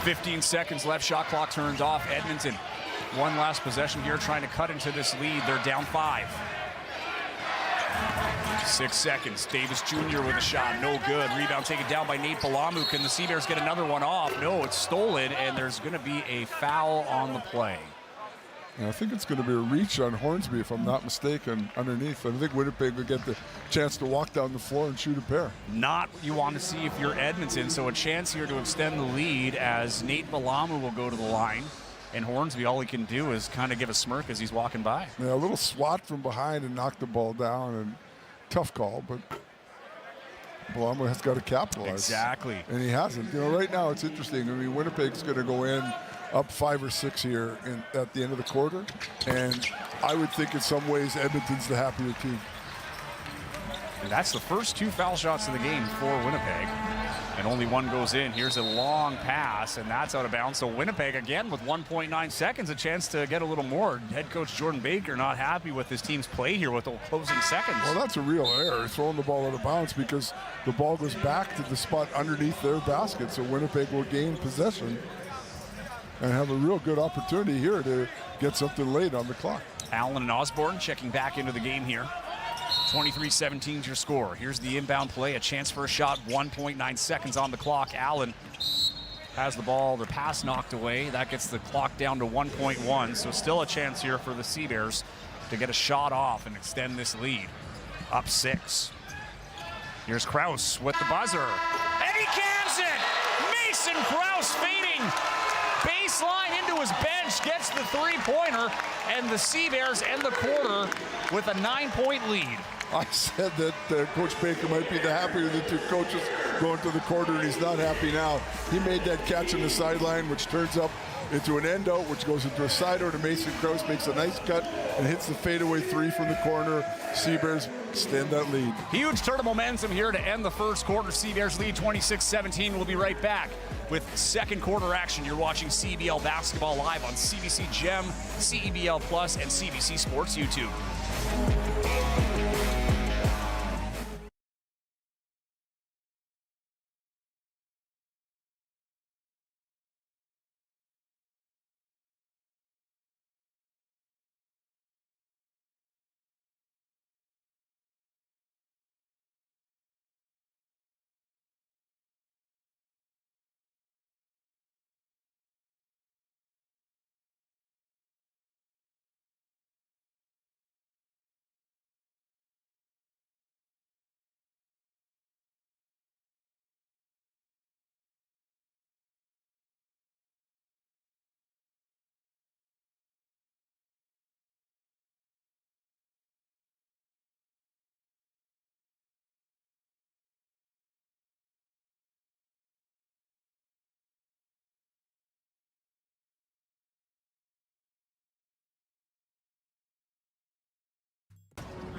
15 seconds left. Shot clock turns off. Edmonton, one last possession here, trying to cut into this lead. They're down 5. 6 seconds. Davis Jr. with a shot. No good. Rebound taken down by Nate Balamu. Can the Sea Bears get another one off? No, it's stolen, and there's going to be a foul on the play. And I think it's going to be a reach on Hornsby, if I'm not mistaken, underneath. I think Winnipeg would get the chance to walk down the floor and shoot a pair. Not what you want to see if you're Edmonton, so a chance here to extend the lead as Nate Balamu will go to the line. And Hornsby, all he can do is kind of give a smirk as he's walking by. Yeah, a little swat from behind and knock the ball down, and tough call, but Balamu has got to capitalize. Exactly. And he hasn't. You know, right now it's interesting. I mean, Winnipeg's going to go in up 5 or 6 here at the end of the quarter, and I would think in some ways Edmonton's the happier team. And that's the first 2 foul shots of the game for Winnipeg. And only one goes in. Here's a long pass, and that's out of bounds. So Winnipeg, again, with 1.9 seconds, a chance to get a little more. Head coach Jordan Baker not happy with his team's play here with the closing seconds. Well, that's a real error, throwing the ball out of bounds, because the ball goes back to the spot underneath their basket. So Winnipeg will gain possession and have a real good opportunity here to get something late on the clock. Allen and Osborne checking back into the game here. 23-17 is your score. Here's the inbound play, a chance for a shot, 1.9 seconds on the clock. Allen has the ball, the pass knocked away. That gets the clock down to 1.1, so still a chance here for the Sea Bears to get a shot off and extend this lead. Up 6. Here's Krause with the buzzer, and he cans it! Mason Krause fading baseline into his bench, gets the 3-pointer, and the Sea Bears end the quarter with a 9-point lead. I said that Coach Baker might be the happier of the 2 coaches going to the quarter, and he's not happy now. He made that catch on the sideline, which turns up into an end out, which goes into a side out to Mason Krause, makes a nice cut, and hits the fadeaway 3 from the corner. Sea Bears extend that lead. Huge turn of momentum here to end the first quarter. Sea Bears lead 26-17. We'll be right back with second quarter action. You're watching CEBL Basketball live on CBC Gem, CEBL Plus, and CBC Sports YouTube.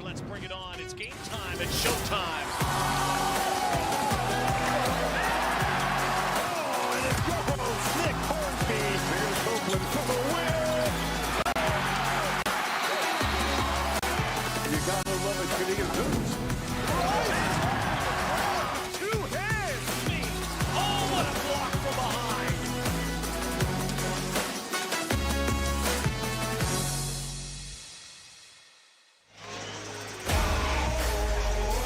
Let's bring it on. It's game time. It's showtime. Oh, and it goes. Nick Hornsby. Here's Oakland for the win. You gotta love it. Canadian boots. Two hands. Oh, what a block from behind.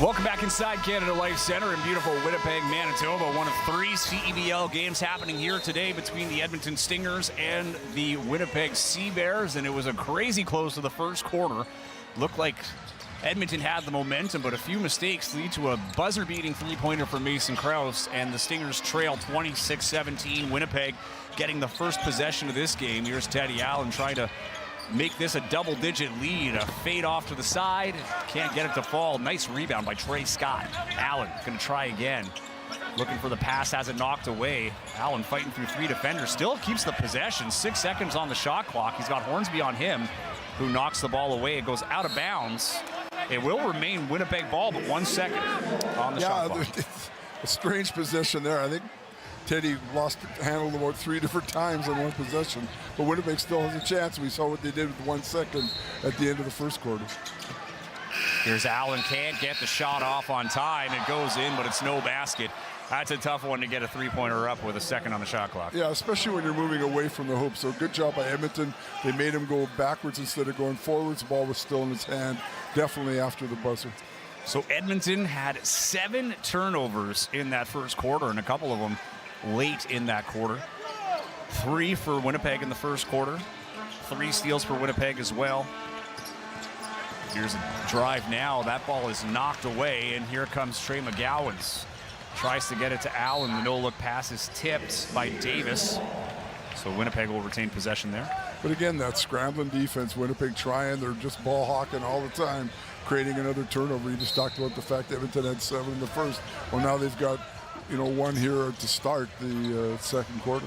Welcome back inside Canada Life Center in beautiful Winnipeg, Manitoba. One of 3 CEBL games happening here today between the Edmonton Stingers and the Winnipeg Sea Bears, and it was a crazy close to the first quarter. Looked like Edmonton had the momentum, but a few mistakes lead to a buzzer-beating 3-pointer from Mason Krause, and the Stingers trail 26-17. Winnipeg getting the first possession of this game. Here's Teddy Allen trying to make this a double-digit lead. A fade off to the side. Can't get it to fall. Nice rebound by Trey Scott. Allen going to try again. Looking for the pass, has it knocked away. Allen fighting through 3 defenders. Still keeps the possession. 6 seconds on the shot clock. He's got Hornsby on him, who knocks the ball away. It goes out of bounds. It will remain Winnipeg ball, but 1 second on the shot clock. A strange possession there. I think Teddy handled about 3 different times on one possession, but Winnipeg still has a chance. We saw what they did with 1 second at the end of the first quarter. Here's Allen, can't get the shot off on time. It goes in, but it's no basket. That's a tough one to get a three-pointer up with a second on the shot clock. Yeah, especially when you're moving away from the hoop. So good job by Edmonton. They made him go backwards instead of going forwards. The ball was still in his hand, definitely after the buzzer. So Edmonton had 7 turnovers in that first quarter, and a couple of them late in that quarter. 3 for Winnipeg in the first quarter. 3 steals for Winnipeg as well. Here's a drive now. That ball is knocked away, and here comes Trey McGowan's. Tries to get it to Allen. The no-look pass is tipped by Davis. So Winnipeg will retain possession there. But again, that scrambling defense, Winnipeg trying, they're just ball hawking all the time, creating another turnover. You just talked about the fact that Edmonton had 7 in the first. Well, now they've got, 1 here to start the second quarter.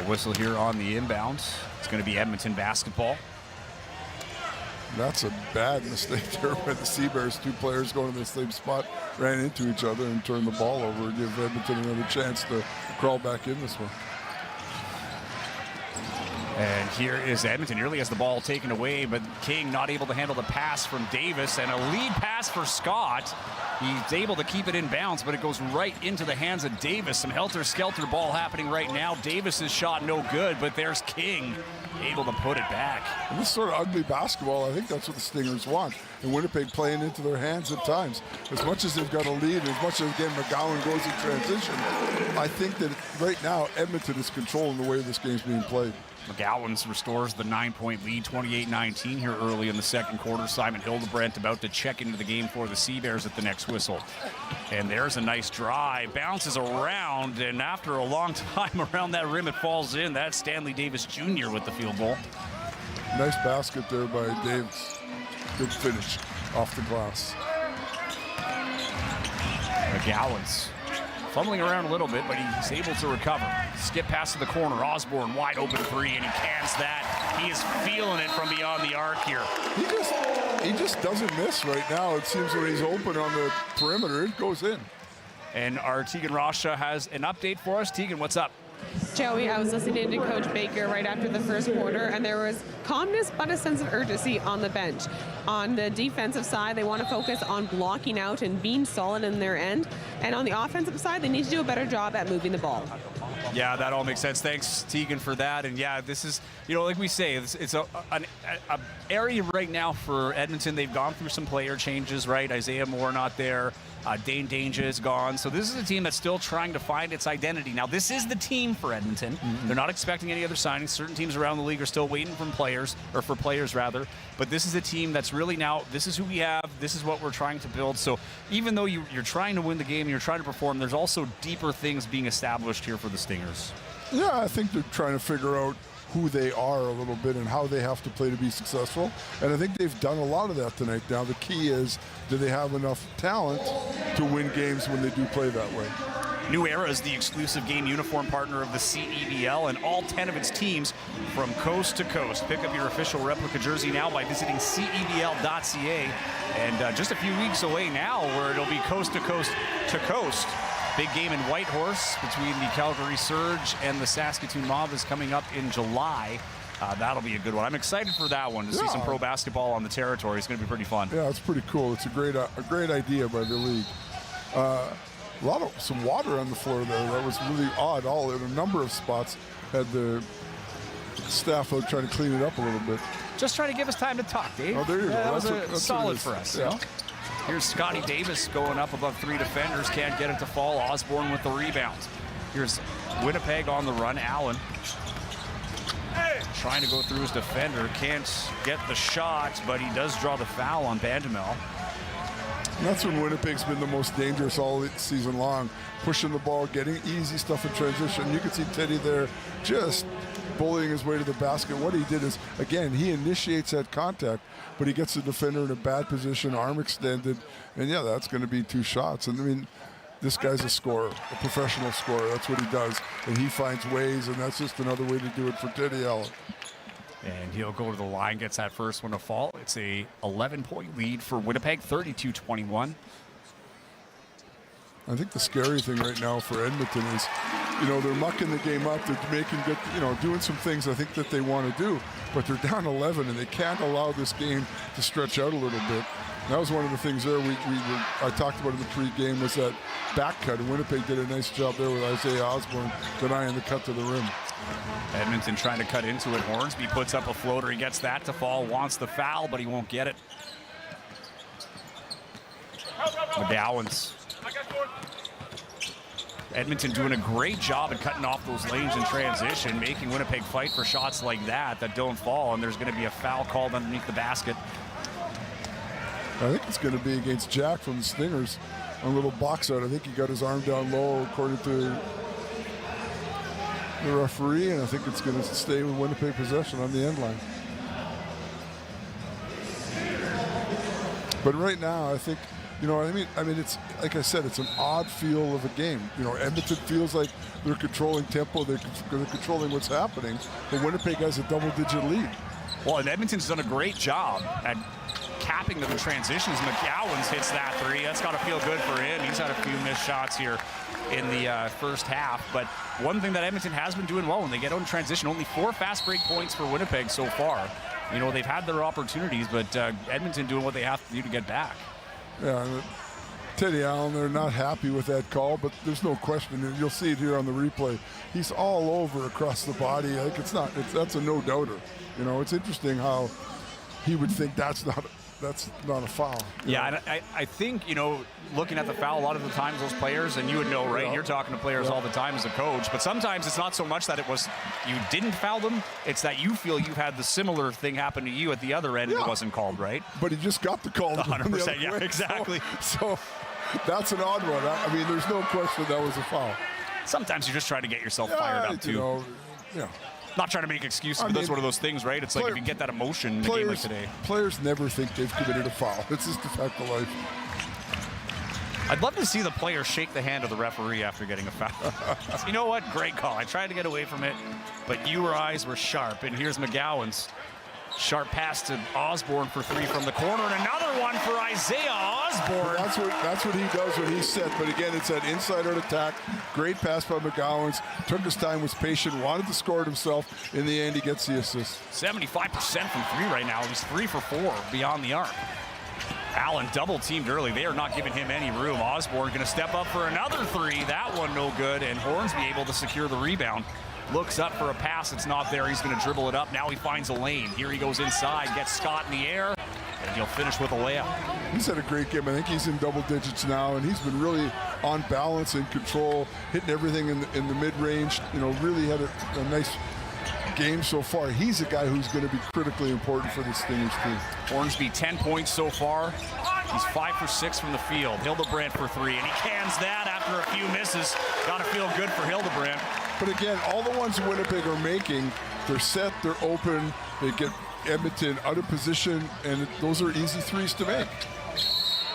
Whistle here on the inbound. It's going to be Edmonton basketball. That's a bad mistake there by the CEBLs. 2 players going to the same spot, ran into each other and turned the ball over and give Edmonton another chance to crawl back in this one. And here is Edmonton. Nearly has the ball taken away, but King not able to handle the pass from Davis, and a lead pass for Scott. He's able to keep it in bounds, but it goes right into the hands of Davis. Some helter-skelter ball happening right now. Davis's shot no good, but there's King able to put it back. And this sort of ugly basketball, I think that's what the Stingers want. And Winnipeg playing into their hands at times. As much as they've got a lead, as much as, again, McGowan goes in transition, I think that right now Edmonton is controlling the way this game's being played. McGowan's restores the 9-point lead, 28-19 here early in the second quarter. Simon Hildebrandt about to check into the game for the Sea-Bears at the next whistle. And there's a nice drive. Bounces around, and after a long time around that rim, it falls in. That's Stanley Davis Jr. with the field goal. Nice basket there by Davis. Good finish off the glass. McGowan's fumbling around a little bit, but he's able to recover. Skip pass to the corner. Osborne wide open 3, and he cans that. He is feeling it from beyond the arc here. He just doesn't miss right now. It seems when he's open on the perimeter, it goes in. And our Tegan Rasha has an update for us. Tegan, what's up? Joey, I was listening to Coach Baker right after the first quarter, and there was calmness but a sense of urgency on the bench. On the defensive side, they want to focus on blocking out and being solid in their end. And on the offensive side, they need to do a better job at moving the ball. Yeah, that all makes sense. Thanks, Tegan, for that. And yeah, this is, like we say, it's an area right now for Edmonton. They've gone through some player changes, right? Isaiah Moore not there. Dane Danger is gone. So this is a team that's still trying to find its identity. Now, this is the team for Edmonton. They're not expecting any other signings. Certain teams around the league are still waiting for players rather. But this is a team that's really now, this is who we have. This is what we're trying to build. So even though you're trying to win the game, you're trying to perform, there's also deeper things being established here for the Stingers. Yeah, I think they're trying to figure out who they are a little bit and how they have to play to be successful. And I think they've done a lot of that tonight. Now the key is, do they have enough talent to win games when they do play that way? New Era is the exclusive game uniform partner of the CEBL and all 10 of its teams from coast to coast. Pick up your official replica jersey now by visiting CEBL.ca. And just a few weeks away now where it'll be coast to coast to coast. Big game in Whitehorse between the Calgary Surge and the Saskatoon Mob is coming up in July. That'll be a good one. I'm excited for that one to see some pro basketball on the territory. It's going to be pretty fun. Yeah, it's pretty cool. It's a great idea by the league. Some water on the floor there. That was really odd. All in a number of spots had the staff out trying to clean it up a little bit. Just trying to give us time to talk, Dave. Oh, there you go. That was that's solid for us. Yeah. Here's Scotty Davis going up above 3 defenders. Can't get it to fall. Osborne with the rebound. Here's Winnipeg on the run. Allen trying to go through his defender. Can't get the shot, but he does draw the foul on Bandamel. And that's when Winnipeg's been the most dangerous all season long. Pushing the ball, getting easy stuff in transition. You can see Teddy there just bullying his way to the basket. What he did is, again, he initiates that contact, but he gets the defender in a bad position, arm extended, and yeah, that's going to be 2 shots. And I mean, this guy's a scorer, a professional scorer. That's what he does, and he finds ways, and that's just another way to do it for Teddy Allen. And he'll go to the line, gets that first one to fall. It's a 11-point lead for Winnipeg, 32-21. I think the scary thing right now for Edmonton is, they're mucking the game up. They're making good, doing some things I think that they want to do, but they're down 11 and they can't allow this game to stretch out a little bit. That was one of the things there I talked about in the pregame was that back cut, and Winnipeg did a nice job there with Isaiah Osborne denying the cut to the rim. Edmonton trying to cut into it. Hornsby puts up a floater. He gets that to fall, wants the foul, but he won't get it. McGowan's. Edmonton doing a great job at cutting off those lanes in transition, making Winnipeg fight for shots like that don't fall, and there's going to be a foul called underneath the basket. I think it's going to be against Jack from the Stingers. A little box out. I think he got his arm down low according to the referee, and I think it's going to stay with Winnipeg possession on the end line. But right now, I think, you know, I mean, it's like I said, it's an odd feel of a game. You know, Edmonton feels like they're controlling tempo, they're controlling what's happening, but Winnipeg has a double-digit lead. Well, and Edmonton's done a great job at capping them in transitions. McGowan's hits that three. That's got to feel good for him. He's had a few missed shots here in the first half. But one thing that Edmonton has been doing well when they get out in transition, only 4 fast break points for Winnipeg so far. You know, they've had their opportunities, but Edmonton doing what they have to do to get back. Yeah, Teddy Allen, they're not happy with that call, but there's no question, and you'll see it here on the replay. He's all over across the body. Like that's a no-doubter. You know, it's interesting how he would think that's not a foul. Yeah, and I think, you know, looking at the foul, a lot of the times those players, and you would know, right? You're talking to players all the time as a coach, but sometimes it's not so much that it was you didn't foul them, it's that you feel you've had the similar thing happen to you at the other end and it wasn't called, right? But he just got the call. 100%, yeah, exactly. So that's an odd one. I mean, there's no question that was a foul. Sometimes you just try to get yourself fired up, too. You know, yeah. Not trying to make excuses, but that's one of those things, right? It's like if you get that emotion in a game like today. Players never think they've committed a foul. It's just a fact of life. I'd love to see the player shake the hand of the referee after getting a foul. So you know what? Great call. I tried to get away from it, but your eyes were sharp. And here's McGowan's sharp pass to Osborne for 3 from the corner, and another one for Isaiah Osborne. That's what he does when he's set. But again, it's that inside-out attack. Great pass by McGowan's. Took his time, was patient, wanted to score it himself. In the end, he gets the assist. 75% from 3 right now. He's 3 for 4 beyond the arc. Allen double teamed early. They are not giving him any room. Osborne going to step up for another 3. That one no good, and Hornsby able to secure the rebound. Looks up for a pass. It's not there. He's going to dribble it up. Now he finds a lane. Here he goes inside, gets Scott in the air, and he'll finish with a layup. He's had a great game. I think he's in double digits now, and he's been really on balance and control, hitting everything in the mid-range. You know, really had a nice game so far. He's a guy who's going to be critically important for the Stingers team. Hornsby 10 points so far. He's 5 for 6 from the field. Hildebrandt for 3, and he cans that after a few misses. Got to feel good for Hildebrandt. But again, all the ones Winnipeg are making, they're set, they're open, they get Edmonton out of position, and those are easy 3s to make.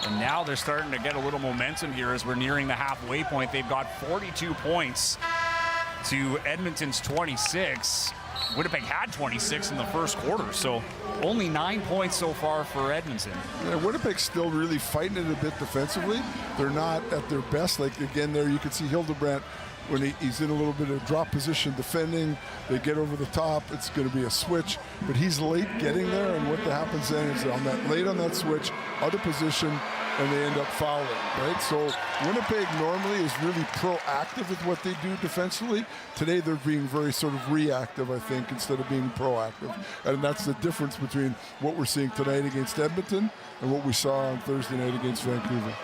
And now they're starting to get a little momentum here as we're nearing the halfway point. They've got 42 points to Edmonton's 26. Winnipeg had 26 in the first quarter, so only 9 points so far for Edmonton. Yeah, Winnipeg's still really fighting it a bit defensively. They're not at their best. Like, again, there you can see Hildebrandt when he's in a little bit of drop position defending. They get over the top. It's going to be a switch, but he's late getting there, and what happens then is late on that switch, out of position, and they end up fouling, right? So Winnipeg normally is really proactive with what they do defensively. Today they're being very sort of reactive, I think, instead of being proactive. And that's the difference between what we're seeing tonight against Edmonton and what we saw on Thursday night against Vancouver.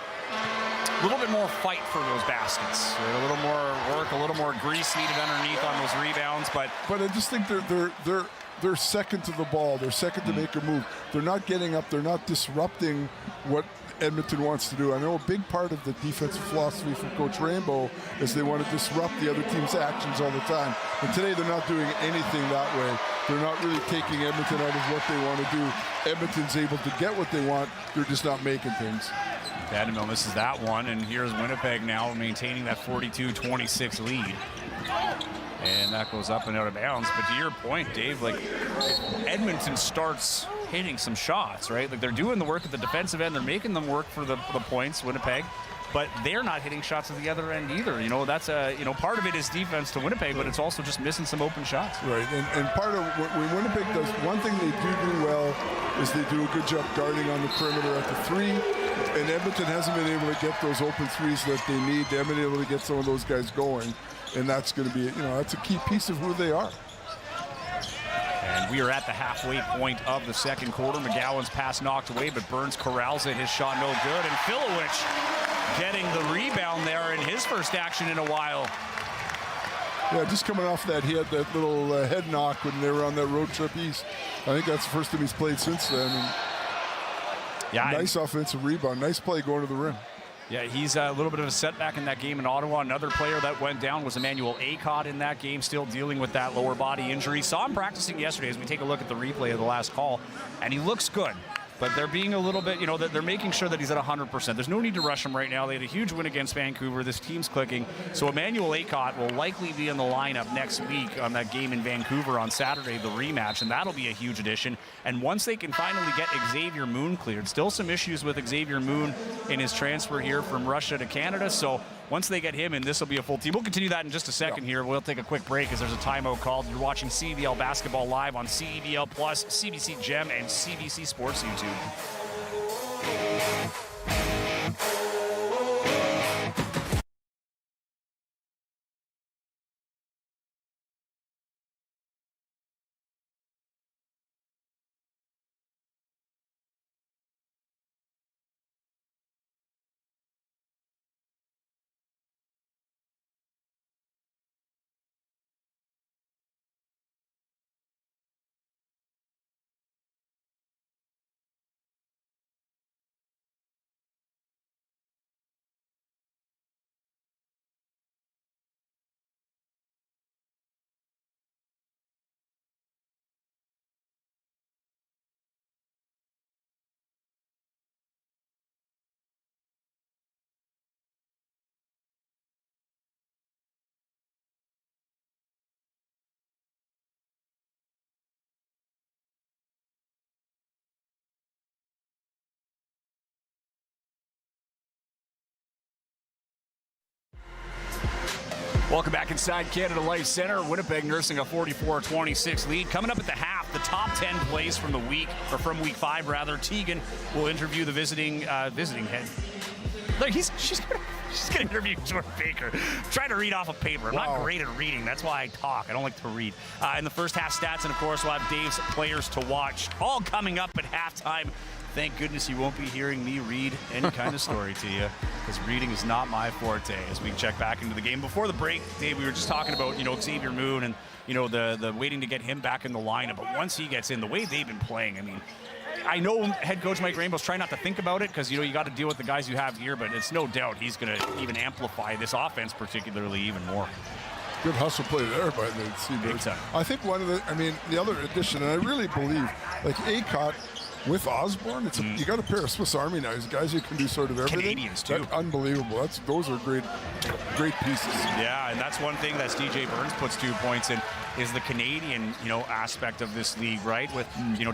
A little bit more fight for those baskets. Right? A little more work, a little more grease needed underneath on those rebounds. But I just think they're second to the ball. They're second to make a move. They're not getting up. They're not disrupting what Edmonton wants to do. I know a big part of the defensive philosophy from Coach Rainbow is they want to disrupt the other team's actions all the time. And today they're not doing anything that way. They're not really taking Edmonton out of what they want to do. Edmonton's able to get what they want. They're just not making things. Vanderbilt misses that one, and here's Winnipeg now maintaining that 42-26 lead. And that goes up and out of bounds. But to your point, Dave, like, Edmonton starts hitting some shots, right? Like, they're doing the work at the defensive end. They're making them work for the points, Winnipeg. but they're not hitting shots at the other end either. You know, that's part of it is defense to Winnipeg, but it's also just missing some open shots. Right, and part of what Winnipeg does, one thing they do well is they do a good job guarding on the perimeter at the three, and Edmonton hasn't been able to get those open threes that they need. They haven't been able to get some of those guys going, and that's going to be, that's a key piece of who they are. And we are at the halfway point of the second quarter. McGowan's pass knocked away, but Burns corrals it. His shot no good. And Filowich getting the rebound there in his first action in a while. Yeah, just coming off that, he had that little head knock when they were on that road trip east. I think that's the first time he's played since then. And yeah, nice offensive rebound. Nice play going to the rim. Yeah, he's a little bit of a setback in that game in Ottawa. Another player that went down was Emmanuel Acott in that game, still dealing with that lower body injury. Saw him practicing yesterday as we take a look at the replay of the last call, and he looks good. But they're being a little bit, they're making sure that he's at 100%. There's no need to rush him right now. They had a huge win against Vancouver. This team's clicking. So Emmanuel Acott will likely be in the lineup next week on that game in Vancouver on Saturday, the rematch, and that'll be a huge addition. And once they can finally get Xavier Moon cleared, still some issues with Xavier Moon in his transfer here from Russia to Canada. So once they get him in, this will be a full team. We'll continue that in just a second here. We'll take a quick break as there's a timeout called. You're watching CEBL basketball live on CEBL Plus, CBC Gem, and CBC Sports YouTube. Welcome back inside Canada Life Center. Winnipeg nursing a 44-26 lead. Coming up at the half, the top 10 plays from the week, or from week 5 rather. Tegan will interview the visiting head. Look, she's gonna interview Jordan Baker. I'm trying to read off a paper. I'm not great at reading. That's why I talk. I don't like to read. In the first half stats, and of course we'll have Dave's players to watch. All coming up at halftime. Thank goodness you won't be hearing me read any kind of story to you, because reading is not my forte. As we check back into the game before the break, Dave, we were just talking about Xavier Moon and the waiting to get him back in the lineup. But once he gets in, the way they've been playing, I mean, I know head coach Mike Rainbow's trying not to think about it because you got to deal with the guys you have here, but it's no doubt he's going to even amplify this offense particularly even more. Good hustle play there by the CEBL. I think the other addition, and I really believe, like Acott with Osborne, you got a pair of Swiss Army knives, guys who can do sort of everything. Canadians too. Unbelievable. Those are great pieces. Yeah, and that's one thing that DJ Burns puts 2 points in is the Canadian, aspect of this league, right? With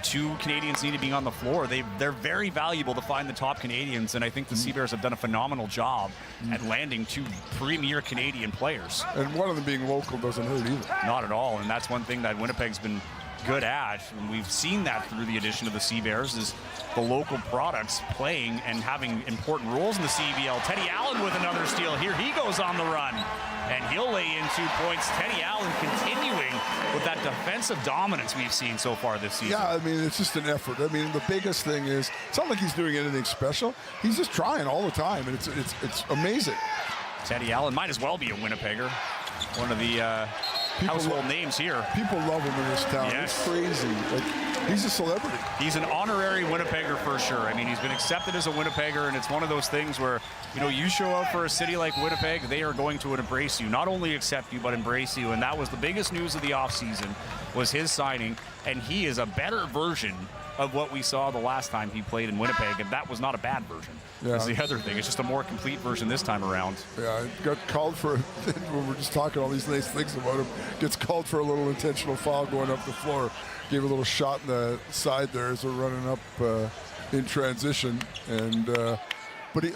2 Canadians needed being on the floor, they're very valuable to find the top Canadians, and I think the Seabears have done a phenomenal job at landing 2 premier Canadian players. And one of them being local doesn't hurt either. Not at all, and that's one thing that Winnipeg's been good at, and we've seen that through the addition of the Seabears, is the local products playing and having important roles in the CEBL. Teddy Allen with another steal. Here he goes on the run, and he'll lay in 2 points. Teddy Allen continuing with that defensive dominance we've seen so far this season. Yeah, I mean, it's just an effort. I mean, the biggest thing is, it's not like he's doing anything special. He's just trying all the time, and it's amazing. Teddy Allen might as well be a Winnipegger. One of the household names here. People love him in this town. Yes. It's crazy. He's a celebrity. He's an honorary Winnipegger for sure. I mean, he's been accepted as a Winnipegger, and it's one of those things where, you show up for a city like Winnipeg, they are going to embrace you. Not only accept you, but embrace you. And that was the biggest news of the offseason, was his signing. And he is a better version of what we saw the last time he played in Winnipeg, and that was not a bad version. Yeah. That's the other thing. It's just a more complete version this time around. Yeah, it got called for, when we're just talking all these nice things about him, gets called for a little intentional foul going up the floor. Gave a little shot in the side there as they're running up in transition. And But it's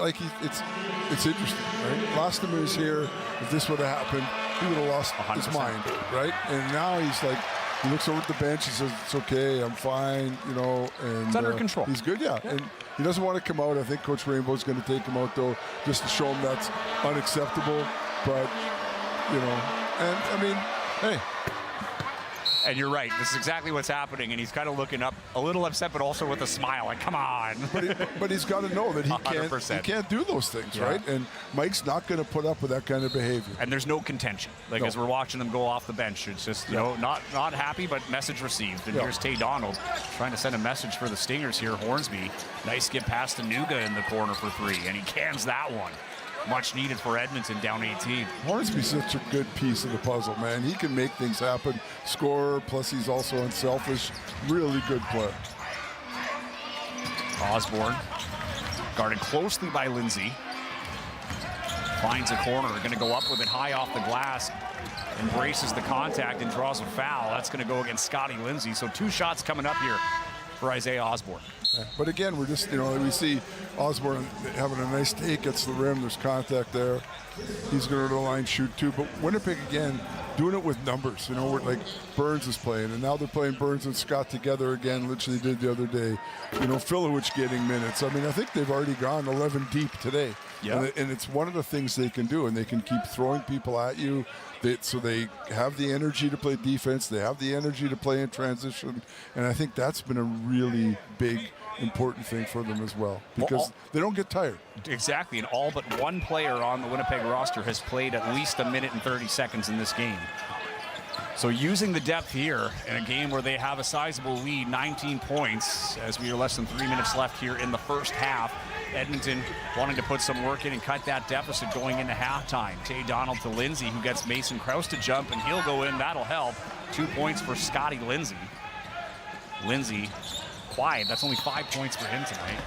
interesting, right? Last time he was here, if this would have happened, he would have lost 100%. his mind, right? And now he's like, he looks over at the bench, he says, it's okay, I'm fine, you know. And It's under control. He's good, yeah. And he doesn't want to come out. I think Coach Rainbow's going to take him out, though, just to show him that's unacceptable. But, you know, and, I mean, hey. And you're right. This is exactly what's happening. And he's kind of looking up a little upset, but also with a smile. Like, come on. But he's got to know that he 100%. can't do those things, Yeah. right? And Mike's not going to put up with that kind of behavior. And there's no contention. Like, No. as we're watching them go off the bench, it's just, you know, not happy, but message received. And Yeah. here's Tay Donald trying to send a message for the Stingers here. Hornsby, nice get past to Nuga in the corner for 3. And he cans that one. Much needed for Edmonton, down 18. Hornsby's such a good piece of the puzzle, man. He can make things happen. Scorer, plus he's also unselfish. Really good player. Osborne, guarded closely by Lindsay. Finds a corner, going to go up with it high off the glass. Embraces the contact and draws a foul. That's going to go against Scotty Lindsay. So 2 shots coming up here for Isaiah Osborne. But again, we're just, you know, we see Osborne having a nice take, gets the rim, there's contact there. He's going to go to the line, shoot too. But Winnipeg, again, doing it with numbers. You know, like Burns is playing, and now they're playing Burns and Scott together again, which they did the other day. You know, Filowich getting minutes. I mean, I think they've already gone 11 deep today. Yeah. And it's one of the things they can do, and they can keep throwing people at you. So they have the energy to play defense. They have the energy to play in transition. And I think that's been a really big, important thing for them as well, because they don't get tired. Exactly, and all but one player on the Winnipeg roster has played at least 1 minute and 30 seconds in this game. So using the depth here in a game where they have a sizable lead, 19 points, as we are less than 3 minutes left here in the first half. Edmonton wanting to put some work in and cut that deficit going into halftime. Tay Donald to Lindsay, who gets Mason Krause to jump, and he'll go in. That'll help. 2 points for Scotty Lindsay. Lindsay, quiet. That's only 5 points for him tonight.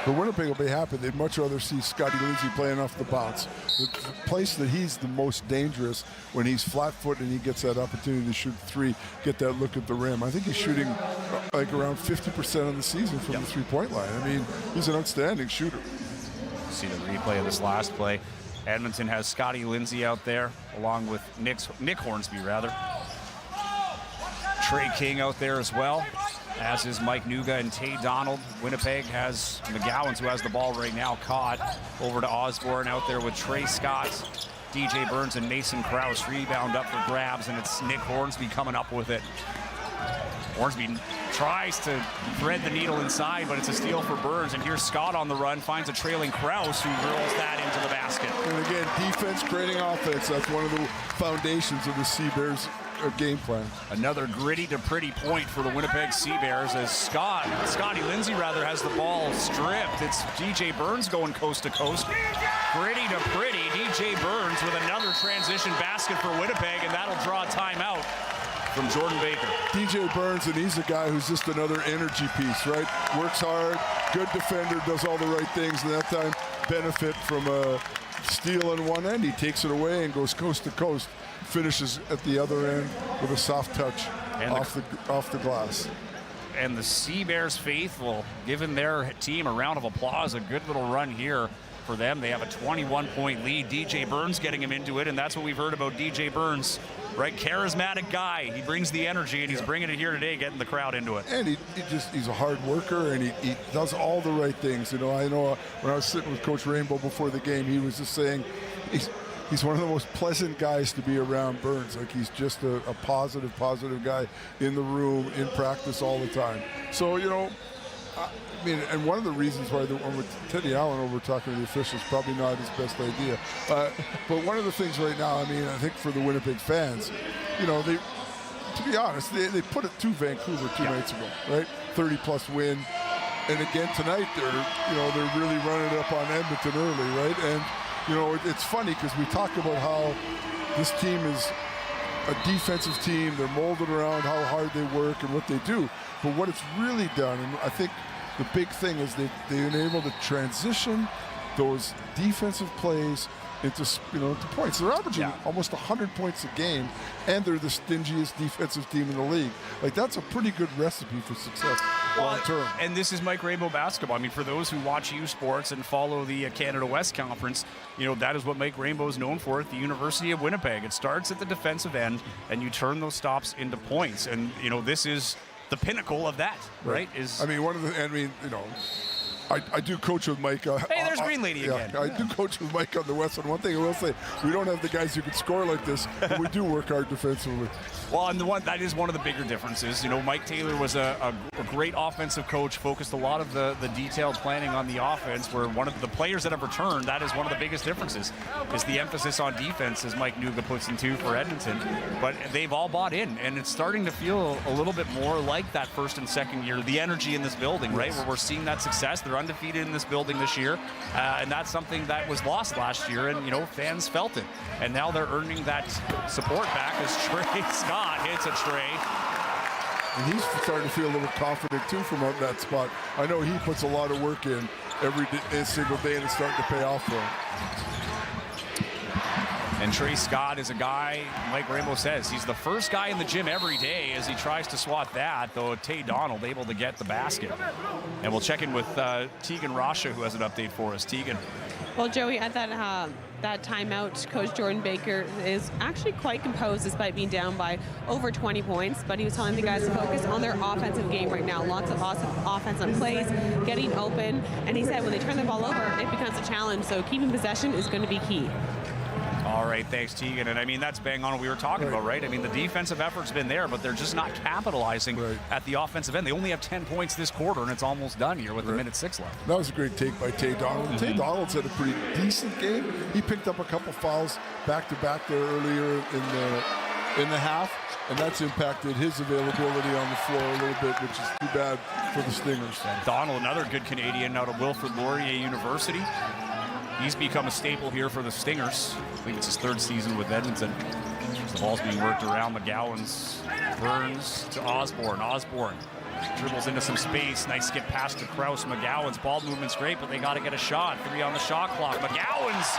But Winnipeg will be happy. They'd much rather see Scotty Lindsay playing off the bounce. The place that he's the most dangerous when he's flat-footed and he gets that opportunity to shoot 3, get that look at the rim. I think he's shooting like around 50% of the season from the three-point line. I mean, he's an outstanding shooter. See the replay of this last play. Edmonton has Scotty Lindsay out there, along with Nick Hornsby, rather. Trey King out there as well, as is Mike Nuga and Tay Donald. Winnipeg has McGowans, who has the ball right now, caught. Over to Osborne out there with Trey Scott, DJ Burns, and Mason Krause. Rebound up for grabs, and it's Nick Hornsby coming up with it. Hornsby tries to thread the needle inside, but it's a steal for Burns. And here's Scott on the run, finds a trailing Krause, who drills that into the basket. And again, defense creating offense. That's one of the foundations of the CEBL's game plan. Another gritty to pretty point for the Winnipeg Sea-Bears as Scotty Lindsay has the ball stripped. It's DJ Burns going coast to coast. Gritty to pretty, DJ Burns with another transition basket for Winnipeg, and that'll draw a timeout from Jordan Baker. DJ Burns, and he's a guy who's just another energy piece, right? Works hard, good defender, does all the right things, and that time benefit from a steal on one end. He takes it away and goes coast to coast. Finishes at the other end with a soft touch and off the glass. And the Sea-Bears faithful giving their team a round of applause. A good little run here for them. They have a 21-point lead. DJ Burns getting him into it, and that's what we've heard about DJ Burns. Right, charismatic guy. He brings the energy, and he's bringing it here today, getting the crowd into it. And he's a hard worker, and he does all the right things. You know, I know when I was sitting with Coach Rainbow before the game, he was just saying he's one of the most pleasant guys to be around, Burns. Like, he's just a positive guy in the room, in practice all the time. So, you know, I mean, and one of the reasons why the one with Teddy Allen over talking to the officials, probably not his best idea. But one of the things right now, I mean, I think for the Winnipeg fans, you know, to be honest, they put it to Vancouver 2 nights ago, right? 30-plus win. And again tonight, they're really running it up on Edmonton early, right? And you know, it's funny because we talk about how this team is a defensive team. They're molded around how hard they work and what they do. But what it's really done, and I think the big thing is they've been able to transition those defensive plays into points. They're averaging almost 100 points a game, and they're the stingiest defensive team in the league. Like, that's a pretty good recipe for success long term. And this is Mike Rainbow basketball. I mean, for those who watch U Sports and follow the Canada West Conference, that is what Mike Rainbow is known for at the University of Winnipeg. It starts at the defensive end, and you turn those stops into points. And this is the pinnacle of that, right? I do coach with Mike. Hey, there's Green Lady again. I do coach with Mike on the West. And one thing I will say, we don't have the guys who can score like this, but we do work hard defensively. Well, and that is one of the bigger differences. Mike Taylor was a great offensive coach, focused a lot of the detailed planning on the offense, where one of the players that have returned, that is one of the biggest differences, is the emphasis on defense, as Mike Nuga puts into for Edmonton. But they've all bought in, and it's starting to feel a little bit more like that first and second year, the energy in this building, right, where we're seeing that success. They're undefeated in this building this year, and that's something that was lost last year, and fans felt it. And now they're earning that support back as Trey Scott hits a tray. And he's starting to feel a little confident too from out that spot. I know he puts a lot of work in every single day, and it's starting to pay off for him. And Trey Scott is a guy, Mike Rainbow says, he's the first guy in the gym every day as he tries to swat that, though Tay Donald able to get the basket. And we'll check in with Tegan Rasha, who has an update for us. Tegan. Well, Joey, at that timeout, Coach Jordan Baker is actually quite composed despite being down by over 20 points, but he was telling the guys to focus on their offensive game right now. Lots of awesome offensive plays, getting open, and he said when they turn the ball over, it becomes a challenge, so keeping possession is going to be key. All right, thanks, Tegan. And I mean, that's bang on what we were talking about, right? I mean, the defensive effort's been there, but they're just not capitalizing at the offensive end. They only have 10 points this quarter, and it's almost done here with a minute 6 left. That was a great take by Tay Donald. Tay Donald's had a pretty decent game. He picked up a couple fouls back-to-back there earlier in the half, and that's impacted his availability on the floor a little bit, which is too bad for the Stingers. And Donald, another good Canadian out of Wilfrid Laurier University. He's become a staple here for the Stingers. I think it's his 3rd season with Edmonton. The ball's being worked around. McGowan's Burns to Osborne. Osborne dribbles into some space. Nice skip pass to Krause. McGowan's ball movement's great, but they got to get a shot. 3 on the shot clock. McGowan's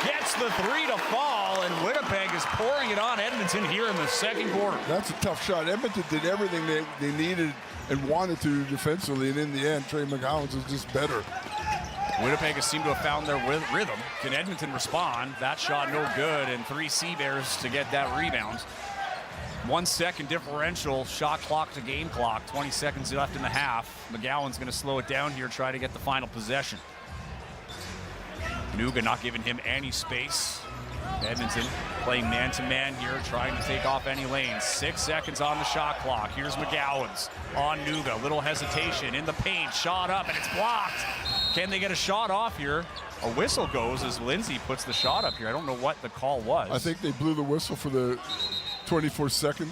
gets the 3 to fall, and Winnipeg is pouring it on Edmonton here in the second quarter. That's a tough shot. Edmonton did everything they needed and wanted to defensively, and in the end, Trey McGowan's is just better. Winnipeg has seemed to have found their rhythm. Can Edmonton respond? That shot no good, and 3 Sea-Bears to get that rebound. 1 second differential, shot clock to game clock. 20 seconds left in the half. McGowan's going to slow it down here, try to get the final possession. Nuga not giving him any space. Edmonton playing man-to-man here, trying to take off any lanes. 6 seconds on the shot clock. Here's McGowan's on Nuga. Little hesitation in the paint. Shot up, and it's blocked. Can they get a shot off here? A whistle goes as Lindsay puts the shot up here. I don't know what the call was. I think they blew the whistle for the 24th second.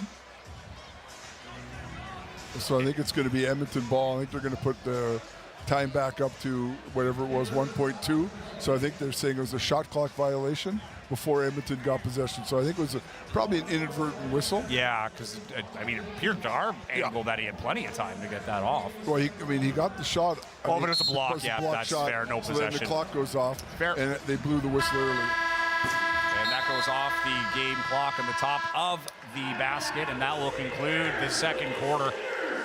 So I think it's going to be Edmonton ball. I think they're going to put the time back up to whatever it was, 1.2. So I think they're saying it was a shot clock violation before Edmonton got possession. So I think it was probably an inadvertent whistle. Yeah, because, I mean, it appeared to our angle that he had plenty of time to get that off. Well, he got the shot. But it's a block. Yeah, that's shot, fair. No possession. So then the clock goes off, and they blew the whistle early. And that goes off the game clock on the top of the basket, and that will conclude the second quarter.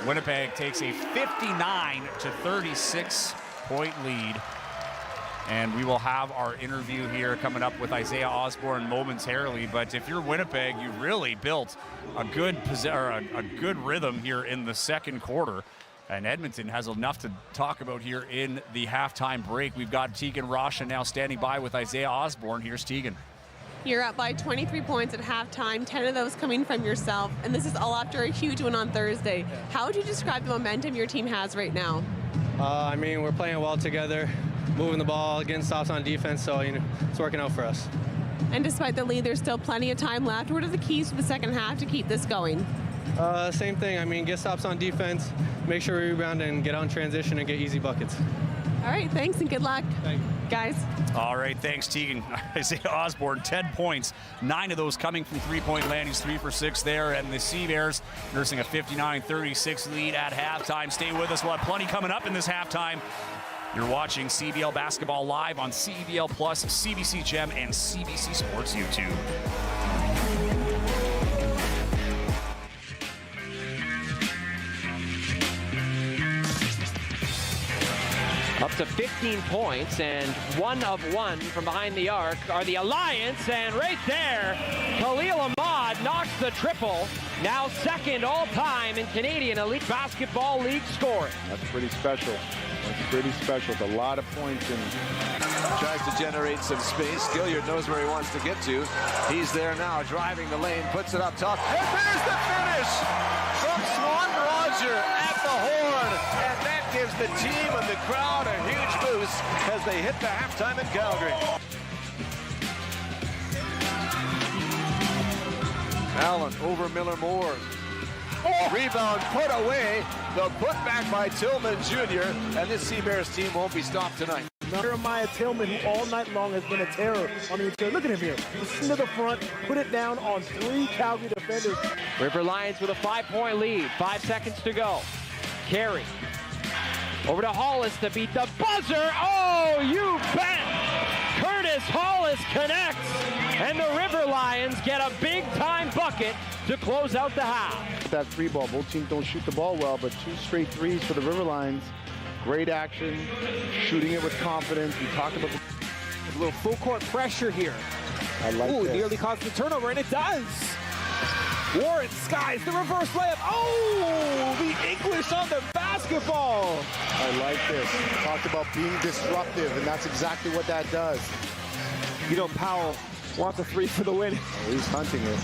Winnipeg takes a 59 to 36 point lead. And we will have our interview here coming up with Isaiah Osborne momentarily. But if you're Winnipeg, you really built a good rhythm here in the second quarter. And Edmonton has enough to talk about here in the halftime break. We've got Tegan Rasha now standing by with Isaiah Osborne. Here's Tegan. You're up by 23 points at halftime, 10 of those coming from yourself, and this is all after a huge win on Thursday. How would you describe the momentum your team has right now? I mean, we're playing well together, moving the ball, getting stops on defense, so it's working out for us. And despite the lead, there's still plenty of time left. What are the keys for the second half to keep this going? Same thing. I mean, get stops on defense, make sure we rebound and get on transition and get easy buckets. All right, thanks and good luck, guys. All right, thanks, Tegan. Isaiah Osborne, 10 points, 9 of those coming from three-point land. He's 3 for 6 there, and the Sea-Bears nursing a 59-36 lead at halftime. Stay with us. We'll have plenty coming up in this halftime. You're watching CEBL Basketball live on CEBL Plus, CBC Gem, and CBC Sports YouTube. Up to 15 points, and 1 of 1 from behind the arc are the Alliance, and right there, Khalil Ahmad knocks the triple, now second all-time in Canadian Elite Basketball League scoring. That's pretty special. That's pretty special. It's a lot of points. And tries to generate some space. Gilliard knows where he wants to get to. He's there now, driving the lane, puts it up top. And there's the finish from Swan Roger at the horn. And that gives the team and the crowd a huge boost as they hit the halftime in Calgary. Allen over Miller-Moore. Oh. Rebound put away. The putback by Tillman Jr. And this Seabears team won't be stopped tonight. Jeremiah Tillman, who all night long has been a terror on the interior. Look at him here. Into the front, put it down on 3 Calgary defenders. River Lions with a 5-point lead. 5 seconds to go. Carey. Over to Hollis to beat the buzzer. Oh, you bet! Curtis Hollis connects, and the River Lions get a big-time bucket to close out the half. that free ball, both teams don't shoot the ball well, but 2 straight threes for the River Lions. Great action, shooting it with confidence. We talked about a little full court pressure here. I like Ooh, this. nearly caused the turnover, and it does. Warren skies the reverse layup. Oh, the English on the basketball. I like this. Talked about being disruptive, and that's exactly what that does. You know, Powell wants a 3 for the win. Oh, he's hunting it.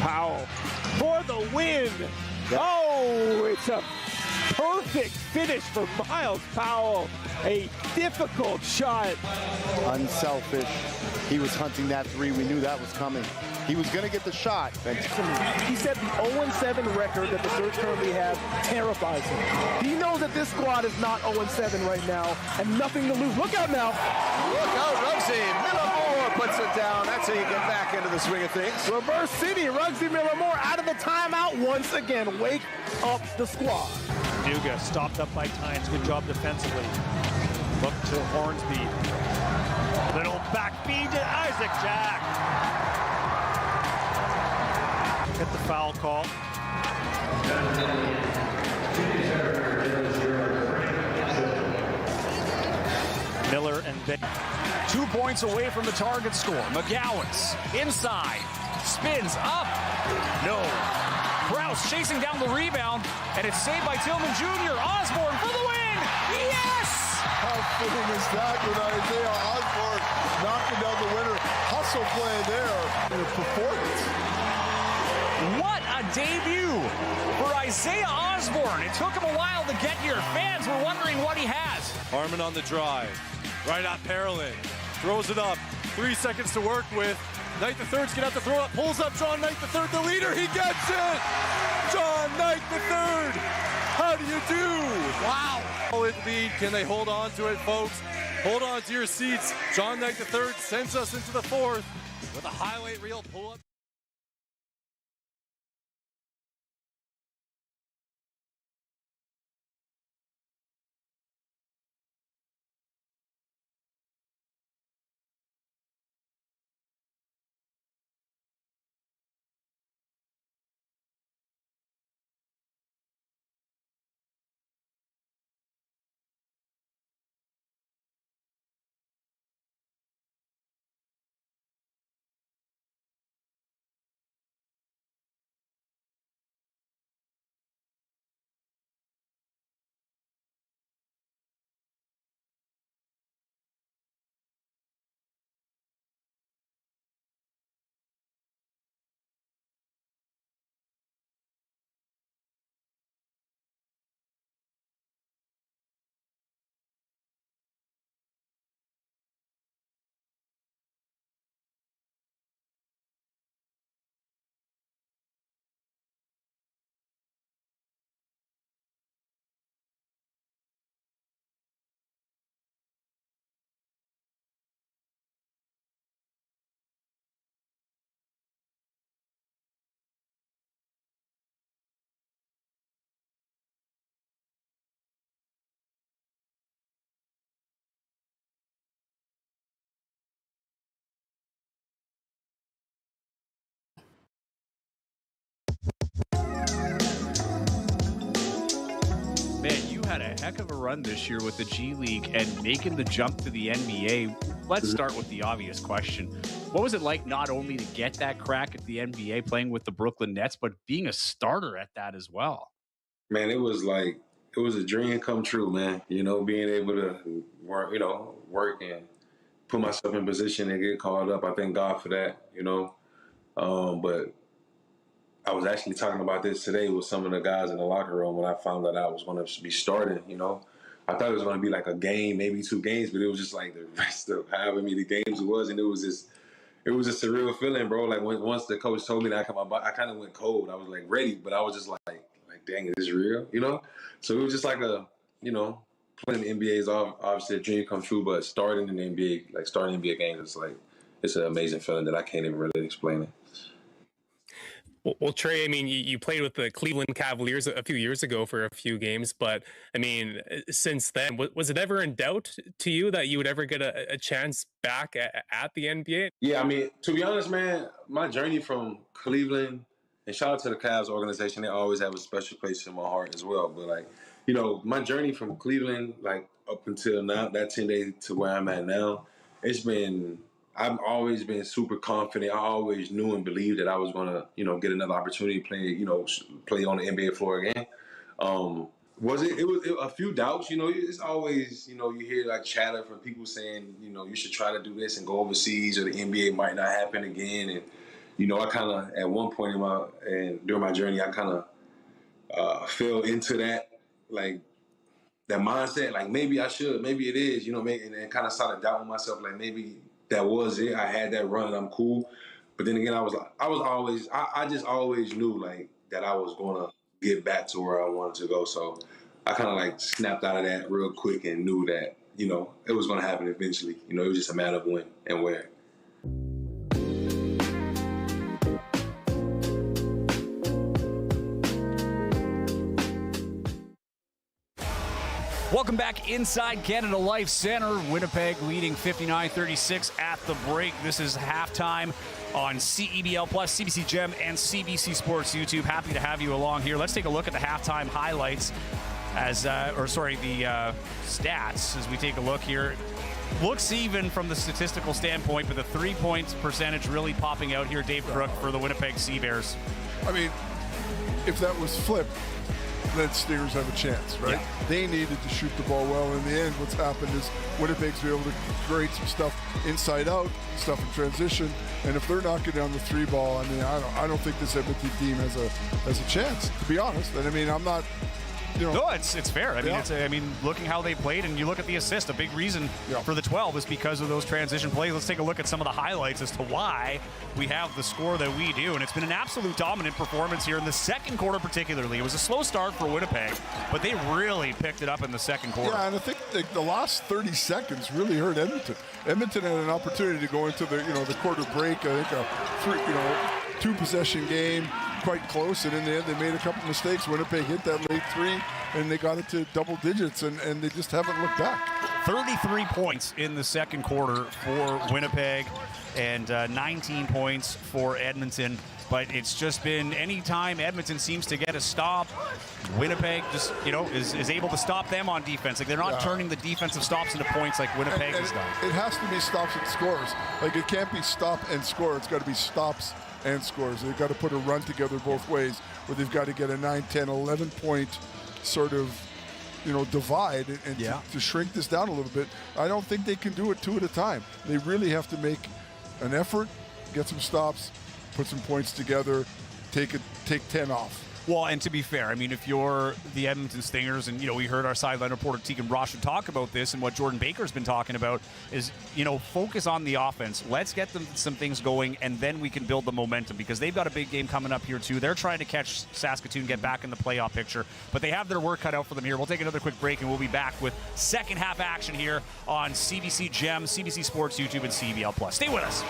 Powell for the win. Yep. Oh, it's a perfect finish for Miles Powell. A difficult shot. Unselfish. He was hunting that 3. We knew that was coming. He was going to get the shot. He said the 0-7 record that the Surge currently have terrifies him. He knows that this squad is not 0-7 right now and nothing to lose. Look out now. Look out, Ruggsy. Miller-Moore puts it down. That's how you get back into the swing of things. Reverse City. Ruggsy Miller-Moore out of the timeout once again. Wake up the squad. Duga stopped up by Tynes. Good job defensively. Look to Hornsby. Little back feed to Isaac Jack. Get the foul call. Miller and Ben. 2 points away from the target score. McGowan's inside. Spins up. No. Krause chasing down the rebound, and it's saved by Tillman Jr. Osborne for the win. Yes! How fitting is that with Isaiah Osborne knocking down the winner? Hustle play there. And a performance. What a debut for Isaiah Osborne. It took him a while to get here. Fans were wondering what he has. Harmon on the drive. Right at Parolin. Throws it up. 3 seconds to work with. Knight the third's gonna have to throw it up. Pulls up John Knight the third, the leader. He gets it. John Knight the third. How do you do? Wow. Lead. Can they hold on to it, folks? Hold on to your seats. John Knight the third sends us into the 4th with a highlight reel pull-up. heck of a run this year with the G League and making the jump to the NBA. Let's start with the obvious question. What was it like not only to get that crack at the NBA playing with the Brooklyn Nets, but being a starter at that as well? Man, it was a dream come true, man. You know, being able to work and put myself in position and get called up. I thank God for that, you know. But I was actually talking about this today with some of the guys in the locker room when I found that I was going to be starting, you know. I thought it was going to be like a game, maybe 2 games, but it was just like the rest of however many games it was. And it was a surreal feeling, bro. Like once the coach told me that I kind of went cold. I was like ready, but I was just like, dang, is this real? You know? So it was just like playing the NBA is obviously a dream come true, but starting in the NBA, like starting NBA games, it's an amazing feeling that I can't even really explain it. Well, Trey, I mean, you played with the Cleveland Cavaliers a few years ago for a few games, but I mean, since then, was it ever in doubt to you that you would ever get a chance back at the NBA? Yeah, I mean, to be honest, man, my journey from Cleveland, and shout out to the Cavs organization, they always have a special place in my heart as well. But my journey from Cleveland, up until now, that 10 days to where I'm at now, I've always been super confident. I always knew and believed that I was gonna, get another opportunity to play on the NBA floor again. It was a few doubts, it's always, you hear chatter from people saying, you should try to do this and go overseas or the NBA might not happen again. And, I kind of, at one point during my journey, I kind of fell into that mindset, maybe I should, maybe it is, and kind of started doubting myself, maybe that was it. I had that run and I'm cool. But then again, I just always knew that I was going to get back to where I wanted to go. So I kind of snapped out of that real quick and knew that, it was going to happen eventually. It was just a matter of when and where. Welcome back inside Canada Life Center. Winnipeg leading 59-36 at the break. This is halftime on CEBL Plus, CBC Gem, and CBC Sports YouTube. Happy to have you along here. Let's take a look at the halftime highlights the stats as we take a look here. Looks even from the statistical standpoint, but the 3-point percentage really popping out here. Dave Crook for the Winnipeg CEBLs. I mean, if that was flipped, then Stingers have a chance, right? Yeah. They needed to shoot the ball well. In the end, what's happened is Winnipeg's been able to create some stuff inside out, stuff in transition, and if they're knocking down the 3 ball, I mean, I don't think this Edmonton team has a chance, to be honest. And I mean, I'm not. No, it's fair. I mean, looking how they played, and you look at the assist. A big reason for the 12 is because of those transition plays. Let's take a look at some of the highlights as to why we have the score that we do. And it's been an absolute dominant performance here in the second quarter, particularly. It was a slow start for Winnipeg, but they really picked it up in the second quarter. Yeah, and I think the last 30 seconds really hurt Edmonton. Edmonton had an opportunity to go into the quarter break. I think a 2-possession game. Quite close, and in the end they made a couple mistakes. Winnipeg hit that late 3 and they got it to double digits, and they just haven't looked back. 33 points in the second quarter for Winnipeg and 19 points for Edmonton. But it's just been anytime Edmonton seems to get a stop, Winnipeg just, is able to stop them on defense. They're not turning the defensive stops into points like Winnipeg has done. It has to be stops and scores. It can't be stop and score. It's got to be stops and scores. They've got to put a run together both ways, where they've got to get a 9, 10, 11 point sort of, divide and to shrink this down a little bit. I don't think they can do it 2 at a time. They really have to make an effort, get some stops, put some points together, take 10 off. Well, and to be fair, I mean, if you're the Edmonton Stingers, and, we heard our sideline reporter Tegan Brosher talk about this, and what Jordan Baker's been talking about is, focus on the offense. Let's get them some things going, and then we can build the momentum, because they've got a big game coming up here, too. They're trying to catch Saskatoon, get back in the playoff picture, but they have their work cut out for them here. We'll take another quick break, and we'll be back with second half action here on CBC Gem, CBC Sports YouTube, and CEBL Plus. Stay with us.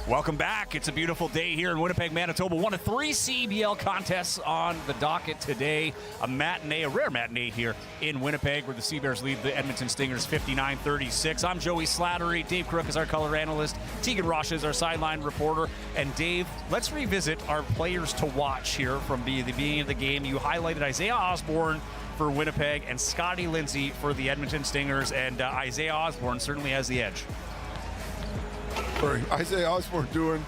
Welcome back. It's a beautiful day here in Winnipeg, Manitoba. One of 3 CEBL contests on the docket today. A rare matinee here in Winnipeg where the Sea Bears lead the Edmonton Stingers 59-36. I'm Joey Slattery. Dave Crook is our color analyst. Tegan Rocha is our sideline reporter. And Dave, let's revisit our players to watch here from the beginning of the game. You highlighted Isaiah Osborne for Winnipeg and Scotty Lindsay for the Edmonton Stingers. And Isaiah Osborne certainly has the edge. Isaiah Osborne doing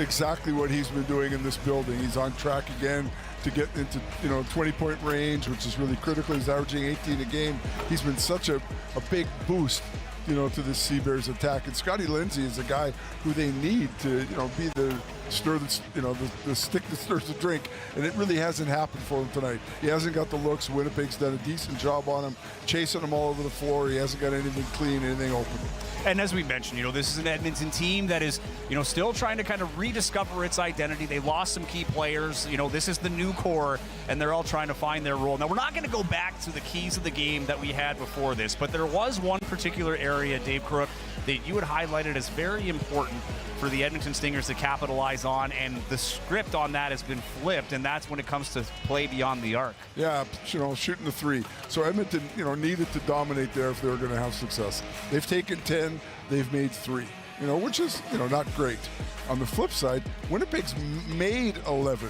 exactly what he's been doing in this building. He's on track again to get into 20-point range, which is really critical. He's averaging 18 a game. He's been such a big boost to the Sea Bears attack. And Scotty Lindsay is a guy who they need to be the the stick that stirs the drink, and it really hasn't happened for him tonight. He hasn't got the looks. Winnipeg's done a decent job on him, chasing him all over the floor. He hasn't got anything clean, anything open. And as we mentioned, this is an Edmonton team that is, still trying to kind of rediscover its identity. They lost some key players. This is the new core, and they're all trying to find their role. Now, we're not going to go back to the keys of the game that we had before this, but there was one particular area, Dave Crook, that you had highlighted as very important for the Edmonton Stingers to capitalize on, and the script on that has been flipped, and that's when it comes to play beyond the arc. Yeah, shooting the 3. So Edmonton, needed to dominate there if they were going to have success. They've taken 10, they've made 3, which is, not great. On the flip side, Winnipeg's made 11.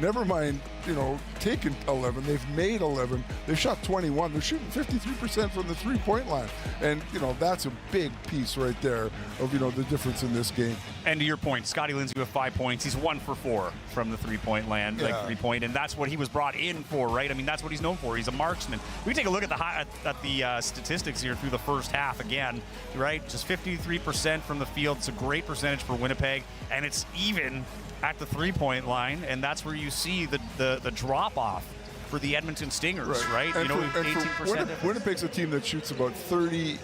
Never mind, taken 11. They've made 11. They've shot 21. They're shooting 53% from the 3-point line. And, that's a big piece right there of, the difference in this game. And to your point, Scotty Lindsay with 5 points. He's 1 for 4 from the 3-point land, yeah. 3-point. And that's what he was brought in for, right? I mean, that's what he's known for. He's a marksman. We take a look at the statistics here through the first half again, right? Just 53% from the field. It's a great percentage for Winnipeg. And it's even at the 3-point line, and that's where you see the drop-off for the Edmonton Stingers, right? And 18%. Winnipeg's a team that shoots about 38%,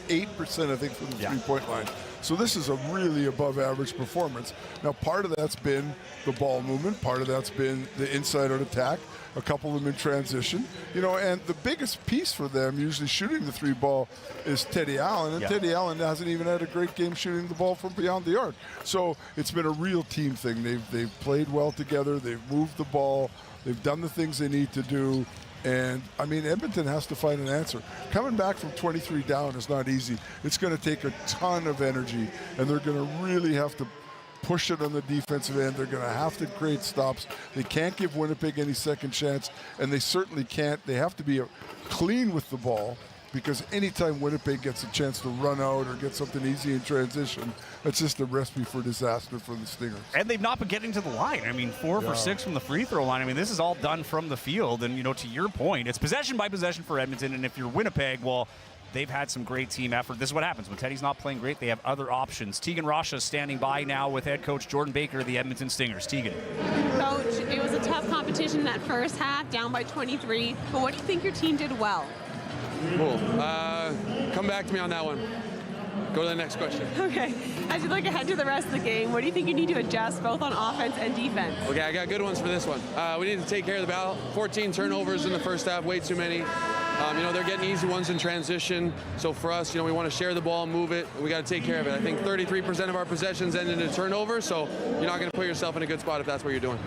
I think, from the 3-point line. So this is a really above-average performance. Now, part of that's been the ball movement. Part of that's been the inside-out attack. A couple of them in transition. And the biggest piece for them, usually shooting the 3 ball, is Teddy Allen. And Teddy Allen hasn't even had a great game shooting the ball from beyond the arc. So it's been a real team thing. They've played well together. They've moved the ball. They've done the things they need to do. And, I mean, Edmonton has to find an answer. Coming back from 23 down is not easy. It's going to take a ton of energy, and they're going to really have to push it on the defensive end. They're going to have to create stops. They can't give Winnipeg any second chance, and they certainly can't. They have to be clean with the ball, because anytime Winnipeg gets a chance to run out or get something easy in transition, that's just a recipe for disaster for the Stingers. And they've not been getting to the line. I mean, 4 for 6 from the free throw line. I mean, this is all done from the field. And, to your point, it's possession by possession for Edmonton. And if you're Winnipeg, well, they've had some great team effort. This is what happens when Teddy's not playing great. They have other options. Tegan Rocha is standing by now with head coach Jordan Baker of the Edmonton Stingers. Tegan. Coach, it was a tough competition that first half, down by 23. But what do you think your team did well? Cool. Come back to me on that one. Go to the next question. Okay. As you look ahead to the rest of the game, what do you think you need to adjust both on offense and defense? Okay, I got good ones for this one. We need to take care of the ball. 14 turnovers in the first half, way too many. They're getting easy ones in transition. So for us, we want to share the ball, move it. We got to take care of it. I think 33% of our possessions end in a turnover, so you're not going to put yourself in a good spot if that's what you're doing.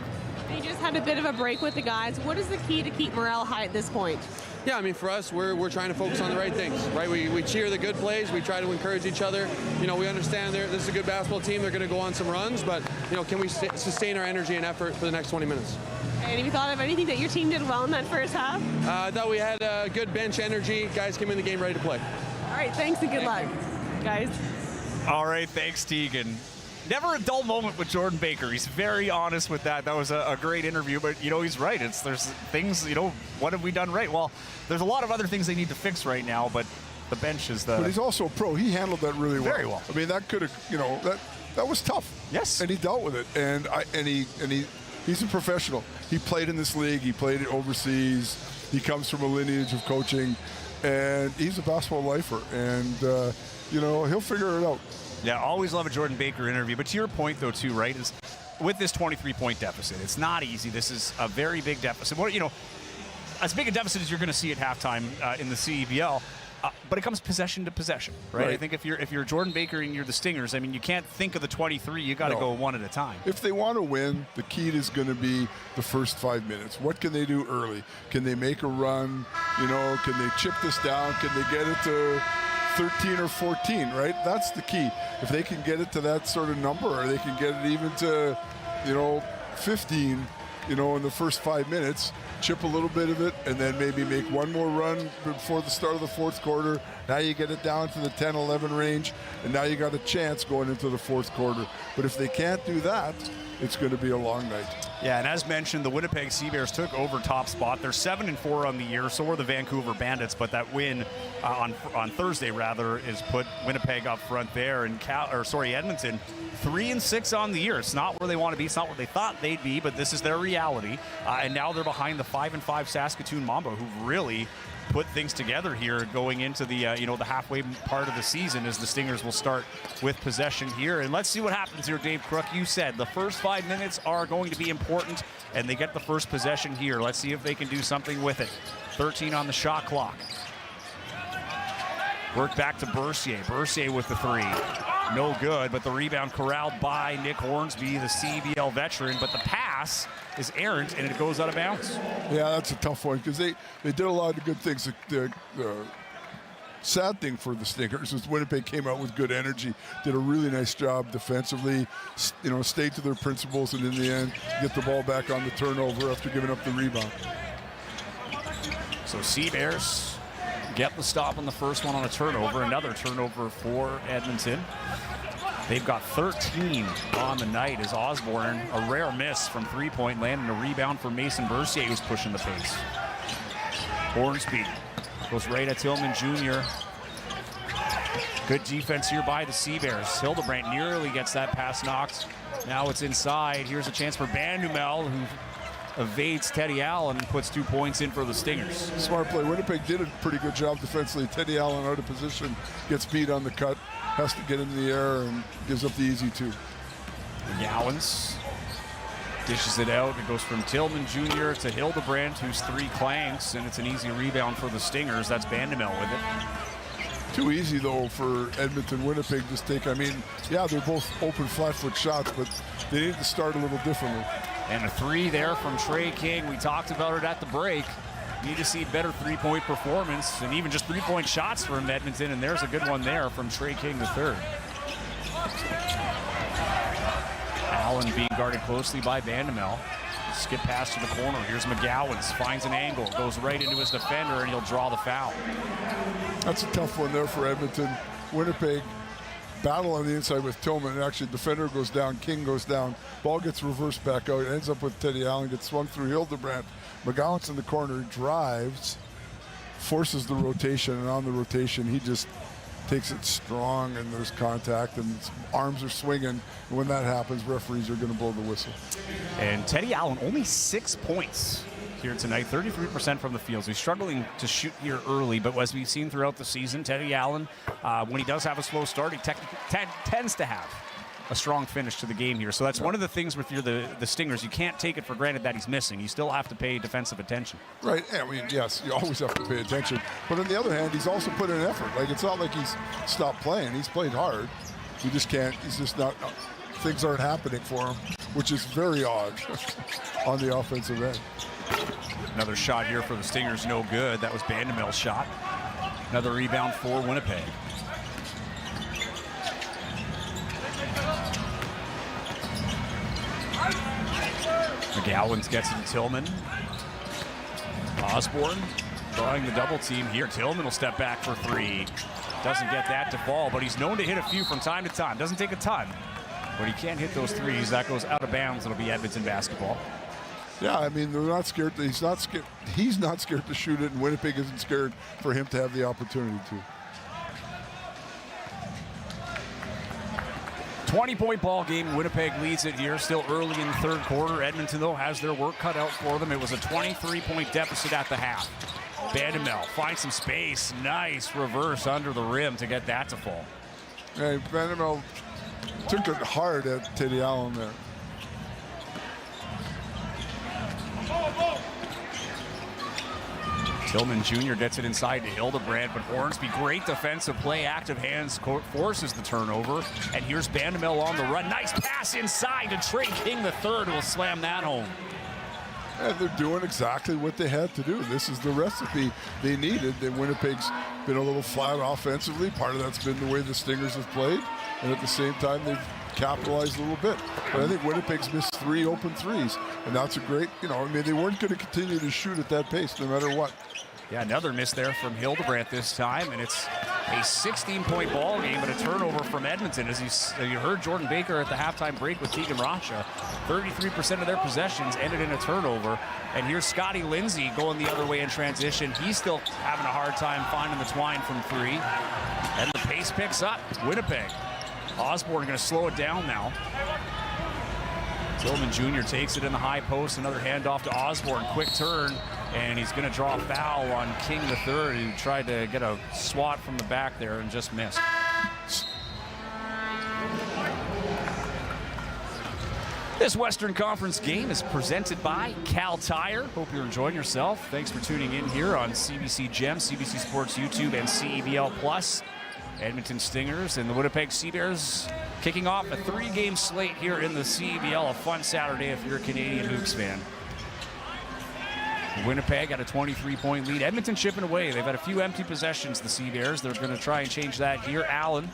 You just had a bit of a break with the guys. What is the key to keep morale high at this point? Yeah, I mean, for us, we're trying to focus on the right things, right? We cheer the good plays. We try to encourage each other. We understand this is a good basketball team. They're going to go on some runs, but, can we sustain our energy and effort for the next 20 minutes? And have you thought of anything that your team did well in that first half? I thought we had good bench energy. Guys came in the game ready to play. All right, thanks and good luck, guys. All right, thanks, Tegan. Never a dull moment with Jordan Baker. He's very honest with that. That was a great interview, but, he's right. There's things, what have we done right? Well, there's a lot of other things they need to fix right now, but the bench is the... But he's also a pro. He handled that really well. Very well. I mean, that could have, that was tough. Yes. And he dealt with it. And he's a professional. He played in this league. He played it overseas. He comes from a lineage of coaching, and he's a basketball lifer. And, he'll figure it out. Yeah, always love a Jordan Baker interview. But to your point, though, too, right, is with this 23-point deficit, it's not easy. This is a very big deficit. As big a deficit as you're going to see at halftime in the CEBL. But it comes possession to possession, right? I think if you're Jordan Baker and you're the Stingers, I mean, you can't think of the 23. You got to go one at a time. If they want to win, the key is going to be the first 5 minutes. What can they do early? Can they make a run? You know, can they chip this down? Can they get it to 13 or 14, right? That's the key. If they can get it to that sort of number, or they can get it even to, 15, in the first 5 minutes, chip a little bit of it, and then maybe make one more run before the start of the fourth quarter. Now you get it down to the 10-11 range, and now you got a chance going into the fourth quarter. But if they can't do that, it's going to be a long night. Yeah, and as mentioned, the Winnipeg CEBLs took over top spot. They're 7-4 on the year, so are the Vancouver Bandits, but that win on Thursday, rather, is put Winnipeg up front there. And Edmonton, 3-6 on the year. It's not where they want to be. It's not where they thought they'd be, but this is their reality. And now they're behind the 5-5 Saskatoon Mamba, who really put things together here going into the the halfway part of the season, as the Stingers will start with possession here. And let's see what happens here, Dave Crook. You said the first 5 minutes are going to be important, and they get the first possession here. Let's see if they can do something with it. 13 on the shot clock. Work back to Bercier. Bercier with the three. No good, but the rebound corralled by Nick Hornsby, the CEBL veteran. But the pass is errant, and it goes out of bounds. Yeah, that's a tough one, because they did a lot of good things. The sad thing for the Stingers is Winnipeg came out with good energy, did a really nice job defensively, stayed to their principles, and in the end, get the ball back on the turnover after giving up the rebound. So CEBLs get the stop on the first one on a turnover. Another turnover for Edmonton. They've got 13 on the night as Osborne, a rare miss from three-point land, and a rebound for Mason Bercier, who's pushing the pace. Hornsby goes right at Tillman Jr. Good defense here by the CEBLs. Hildebrandt nearly gets that pass knocked. Now it's inside. Here's a chance for Bandumel, who evades Teddy Allen and puts 2 points in for the Stingers. Smart play. Winnipeg did a pretty good job defensively. Teddy Allen out of position, gets beat on the cut, has to get in the air, and gives up the easy two. Gallons dishes it out. It goes from Tillman Jr. to Hildebrandt, who's three clanks, and it's an easy rebound for the Stingers. That's Bandumel with it. Too easy, though, for Edmonton. Winnipeg just take, yeah, they're both open flat-foot shots, but they need to start a little differently. And a three there from Trey King. We talked about it at the break. Need to see better three-point performance and even just three-point shots from Edmonton, and there's a good one there from Trey King III. Allen being guarded closely by Bandumel. Skip pass to the corner. Here's McGowans, finds an angle, goes right into his defender, and he'll draw the foul. That's a tough one there for Edmonton. Winnipeg battle on the inside with Tillman. Actually, defender goes down, King goes down. Ball gets reversed back out. It ends up with Teddy Allen, gets swung through Hildebrandt. McGowans in the corner, drives, forces the rotation, and on the rotation, he just takes it strong, and there's contact, and his arms are swinging. And when that happens, referees are going to blow the whistle. And Teddy Allen, only 6 points here tonight, 33% from the field. He's struggling to shoot here early, but as we've seen throughout the season, Teddy Allen, when he does have a slow start, he tends to have a strong finish to the game here. So that's one of the things with the Stingers. You can't take it for granted that he's missing. You still have to pay defensive attention. Right. Yes, you always have to pay attention. But on the other hand, he's also put in effort. Like, it's not like he's stopped playing. He's played hard. He just can't. He's just not. Things aren't happening for him, which is very odd on the offensive end. Another shot here for the Stingers, no good. That was Bandumel's shot. Another rebound for Winnipeg. McGowans gets it to Tillman. Osborne drawing the double team here. Tillman will step back for three. Doesn't get that to fall, but he's known to hit a few from time to time. Doesn't take a ton, but he can't hit those threes. That goes out of bounds. It'll be Edmonton basketball. Yeah, they're not scared. He's not scared. He's not scared to shoot it, and Winnipeg isn't scared for him to have the opportunity to. 20-point ball game. Winnipeg leads it here. Still early in the third quarter. Edmonton, though, has their work cut out for them. It was a 23-point deficit at the half. Bandumel finds some space. Nice reverse under the rim to get that to fall. Hey, Bandumel took it hard at Teddy Allen there. Tillman Jr. gets it inside to Hildebrandt, but Hornsby, great defensive play, active hands, forces the turnover. And here's Bandamel on the run. Nice pass inside to Trey King III, will slam that home. And they're doing exactly what they had to do. This is the recipe they needed. And Winnipeg's been a little flat offensively. Part of that's been the way the Stingers have played. And at the same time, they've capitalized a little bit. But I think Winnipeg's missed 3 open threes. And that's a great, they weren't going to continue to shoot at that pace no matter what. Yeah, another miss there from Hildebrandt this time, and it's a 16-point ball game, but a turnover from Edmonton. As you heard Jordan Baker at the halftime break with Tegan Rocha, 33% of their possessions ended in a turnover. And here's Scotty Lindsay going the other way in transition. He's still having a hard time finding the twine from 3. And the pace picks up. Winnipeg. Osborne going to slow it down now. Tillman Jr. takes it in the high post. Another handoff to Osborne. Quick turn. And he's going to draw a foul on King III, who tried to get a swat from the back there and just missed. This Western Conference game is presented by Cal Tire. Hope you're enjoying yourself. Thanks for tuning in here on CBC Gem, CBC Sports YouTube, and CEBL Plus. Edmonton Stingers and the Winnipeg CEBLs kicking off a 3-game slate here in the CEBL. A fun Saturday if you're a Canadian Hoops fan. Winnipeg got a 23-point lead. Edmonton chipping away. They've had a few empty possessions, the Seabears. They're going to try and change that here. Allen,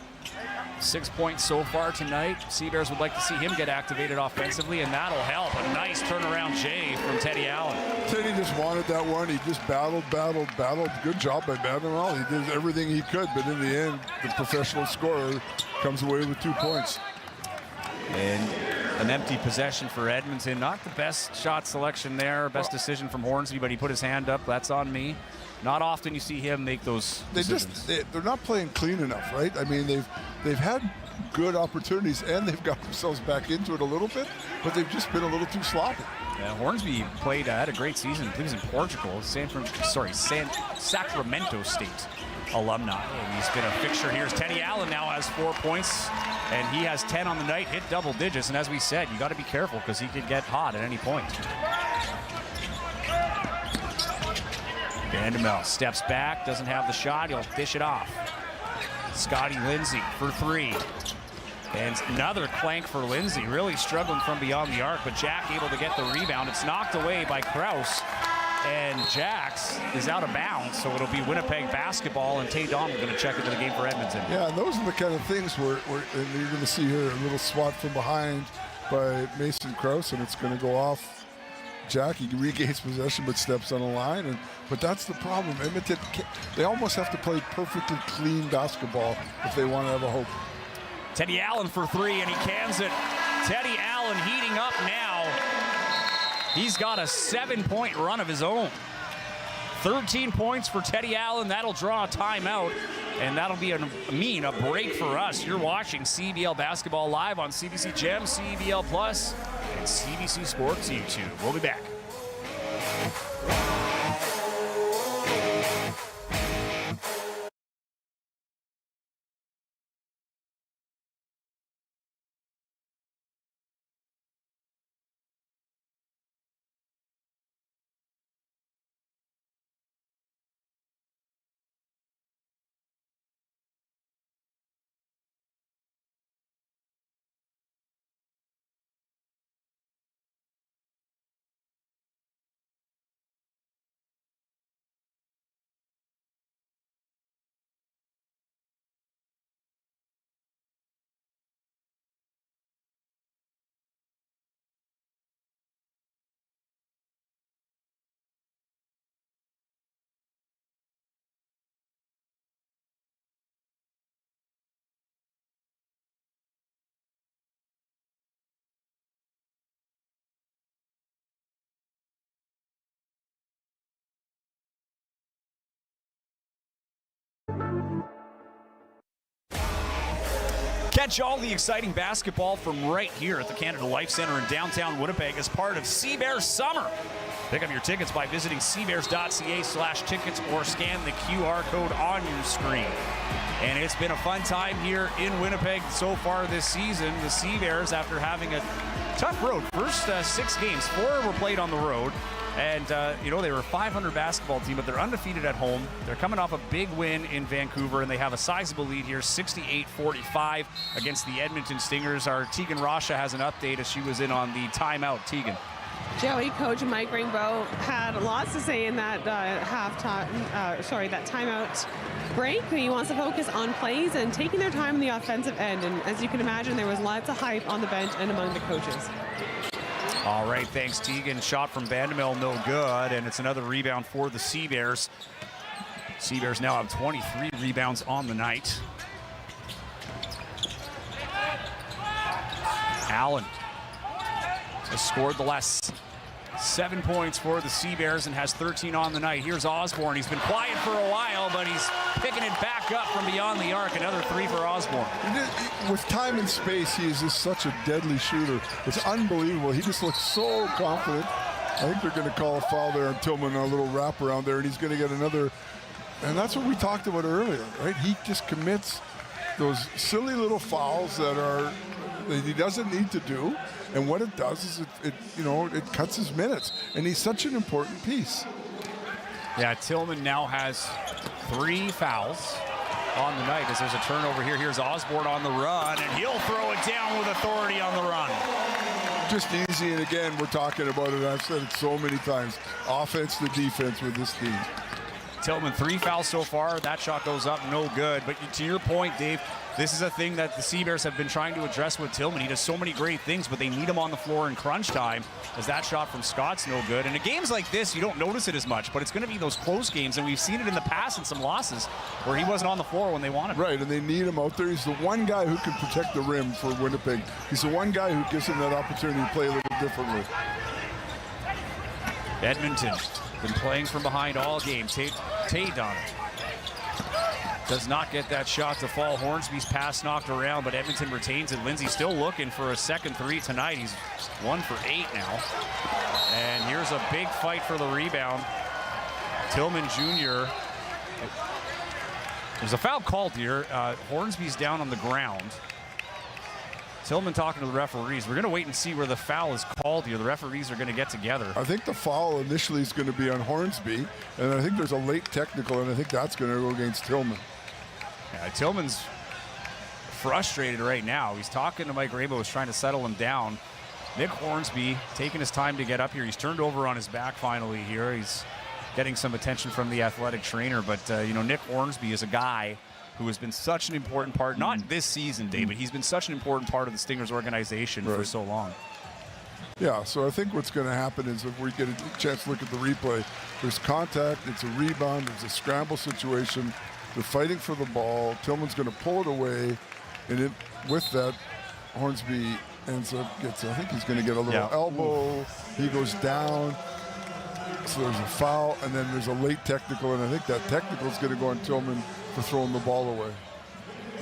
6 points so far tonight. Seabears would like to see him get activated offensively, and that'll help. A nice turnaround J from Teddy Allen. Teddy just wanted that one. He just battled. Good job by Bandamel. He did everything he could, but in the end, the professional scorer comes away with 2 points. And an empty possession for Edmonton. Not the best shot selection there. Best decision from Hornsby, but he put his hand up. That's on me. Not often you see him make those decisions. They're not playing clean enough, right? I mean, they've had good opportunities and they've got themselves back into it a little bit, but they've just been a little too sloppy. Yeah, Hornsby had a great season. I think he was in Portugal. Sacramento State alumni, and he's been a fixture here. Teddy Allen now has 4 points, and he has 10 on the night, hit double digits. And as we said, you got to be careful because he could get hot at any point. Bandamel steps back, doesn't have the shot. He'll dish it off. Scotty Lindsay for 3. And another clank for Lindsay, really struggling from beyond the arc, but Jack able to get the rebound. It's knocked away by Krause, and Jax is out of bounds, so it'll be Winnipeg basketball, and Tay Donald going to check into the game for Edmonton. Yeah, and those are the kind of things where and you're going to see here a little swat from behind by Mason Krause, and it's going to go off. Jack, he regains possession but steps on a line, but that's the problem. Edmonton, they almost have to play perfectly clean basketball if they want to have a hope. Teddy Allen for 3, and he cans it. Teddy Allen heating up now. He's got a 7-point run of his own. 13 points for Teddy Allen. That'll draw a timeout, and that'll be a break for us. You're watching CEBL Basketball live on CBC Gem, CEBL Plus, and CBC Sports YouTube. We'll be back. Catch all the exciting basketball from right here at the Canada Life Center in downtown Winnipeg as part of CBears Summer. Pick up your tickets by visiting cbears.ca/tickets or scan the QR code on your screen. And it's been a fun time here in Winnipeg so far this season. The CBears, after having a tough road, first 6 games, 4 were played on the road. And, they were a 500 basketball team, but they're undefeated at home. They're coming off a big win in Vancouver, and they have a sizable lead here, 68-45 against the Edmonton Stingers. Our Tegan Rasha has an update as she was in on the timeout. Tegan. Joey, Coach Mike Rainbow had lots to say in that that timeout break. He wants to focus on plays and taking their time in the offensive end. And as you can imagine, there was lots of hype on the bench and among the coaches. All right, thanks, Tegan. Shot from Bandamel, no good, and it's another rebound for the CBears. CBears now have 23 rebounds on the night. Allen has scored the last 7 points for the CBears and has 13 on the night. Here's Osborne. He's been quiet for a while, but he's picking it back up from beyond the arc. Another 3 for Osborne. With time and space, he is just such a deadly shooter. It's unbelievable. He just looks so confident. I think they're going to call a foul there on Tillman, a little wrap around there, and he's going to get another. And that's what we talked about earlier, right? He just commits those silly little fouls that he doesn't need to do. And what it does is it cuts his minutes. And he's such an important piece. Yeah, Tillman now has 3 fouls on the night as there's a turnover here. Here's Osborne on the run, and he'll throw it down with authority on the run. Just easy, and again, we're talking about it. I've said it so many times. Offense to defense with this team. Tillman, 3 fouls so far. That shot goes up, no good. But to your point, Dave, this is a thing that the CBears have been trying to address with Tillman. He does so many great things, but they need him on the floor in crunch time, as that shot from Scott's no good. And in games like this, you don't notice it as much, but it's going to be those close games, and we've seen it in the past in some losses where he wasn't on the floor when they wanted him. Right, and they need him out there. He's the one guy who can protect the rim for Winnipeg. He's the one guy who gives him that opportunity to play a little differently. Edmonton been playing from behind all game. Tate on it. Does not get that shot to fall. Hornsby's pass knocked around, but Edmonton retains it. Lindsay still looking for a second 3 tonight. He's 1 for 8 now. And here's a big fight for the rebound. Tillman Jr. There's a foul called here. Hornsby's down on the ground. Tillman talking to the referees. We're going to wait and see where the foul is called here. The referees are going to get together. I think the foul initially is going to be on Hornsby, and I think there's a late technical, and I think that's going to go against Tillman. Yeah, Tillman's frustrated right now. He's talking to Mike Rainbow, who's trying to settle him down. Nick Hornsby taking his time to get up here. He's turned over on his back finally here. He's getting some attention from the athletic trainer, but Nick Hornsby is a guy who has been such an important part, not this season, David. He's been such an important part of the Stingers organization for so long. Yeah, so I think what's going to happen is if we get a chance to look at the replay, there's contact, it's a rebound, it's a scramble situation. They're fighting for the ball. Tillman's going to pull it away, and with that, Hornsby ends up I think he's going to get a little elbow. He goes down. So there's a foul, and then there's a late technical, and I think that technical is going to go on Tillman for throwing the ball away.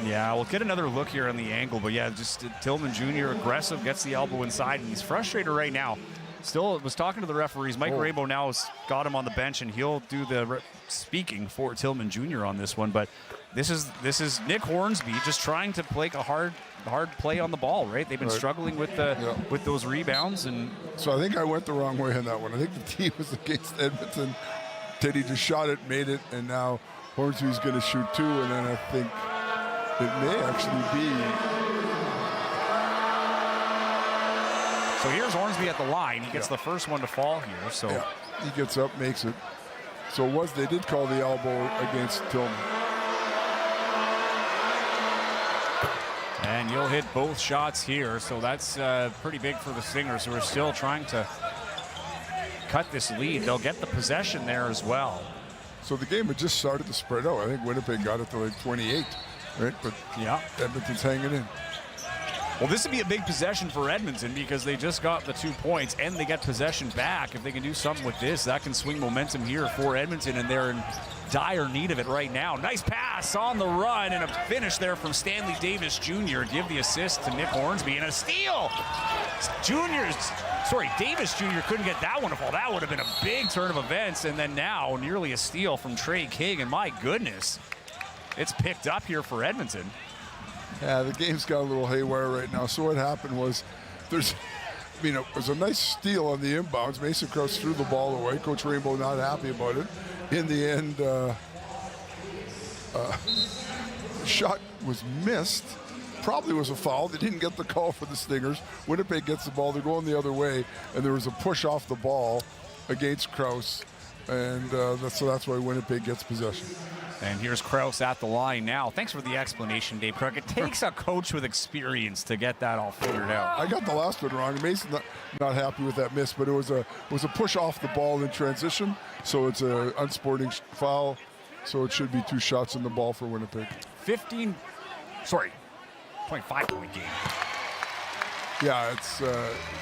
Yeah, we'll get another look here on the angle, but yeah, just Tillman Jr. aggressive, gets the elbow inside, and he's frustrated right now. Still was talking to the referees. Mike Rainbow now has got him on the bench, and he'll do the speaking for Tillman Jr. on this one. But this is Nick Hornsby just trying to play a hard play on the ball, right? They've been struggling with with those rebounds, and so I think I went the wrong way on that one. I think the team was against Edmonton. Teddy just shot it, made it, and now Hornsby's going to shoot 2, and then I think it may actually be. So here's Hornsby at the line. He gets the first one to fall here. So he gets up, makes it. So they did call the elbow against Tillman. And you'll hit both shots here. So that's pretty big for the Stingers, who are still trying to cut this lead. They'll get the possession there as well. So the game had just started to spread out. I think Winnipeg got it to like 28, right? But Edmonton's hanging in. Well, this would be a big possession for Edmonton because they just got the 2 points and they get possession back. If they can do something with this, that can swing momentum here for Edmonton, and they're in dire need of it right now. Nice pass on the run and a finish there from Stanley Davis Jr. Give the assist to Nick Hornsby, and a steal. Davis Jr. couldn't get that one to fall. That would have been a big turn of events, and then now nearly a steal from Trey King, and my goodness, it's picked up here for Edmonton. Yeah, the game's got a little haywire right now. So what happened was mean, it was a nice steal on the inbounds. Mason Krause threw the ball away. Coach Rainbow not happy about it. In the end, shot was missed. Probably was a foul. They didn't get the call for the Stingers. Winnipeg gets the ball. They're going the other way, and there was a push off the ball against Krause, and so that's why Winnipeg gets possession. And here's Krause at the line now. Thanks for the explanation, Dave Crook. It takes a coach with experience to get that all figured out. I got the last one wrong. Mason not happy with that miss, but it was a push off the ball in transition, so it's an unsporting foul. So it should be 2 shots in the ball for Winnipeg. 25-point game. Yeah, it's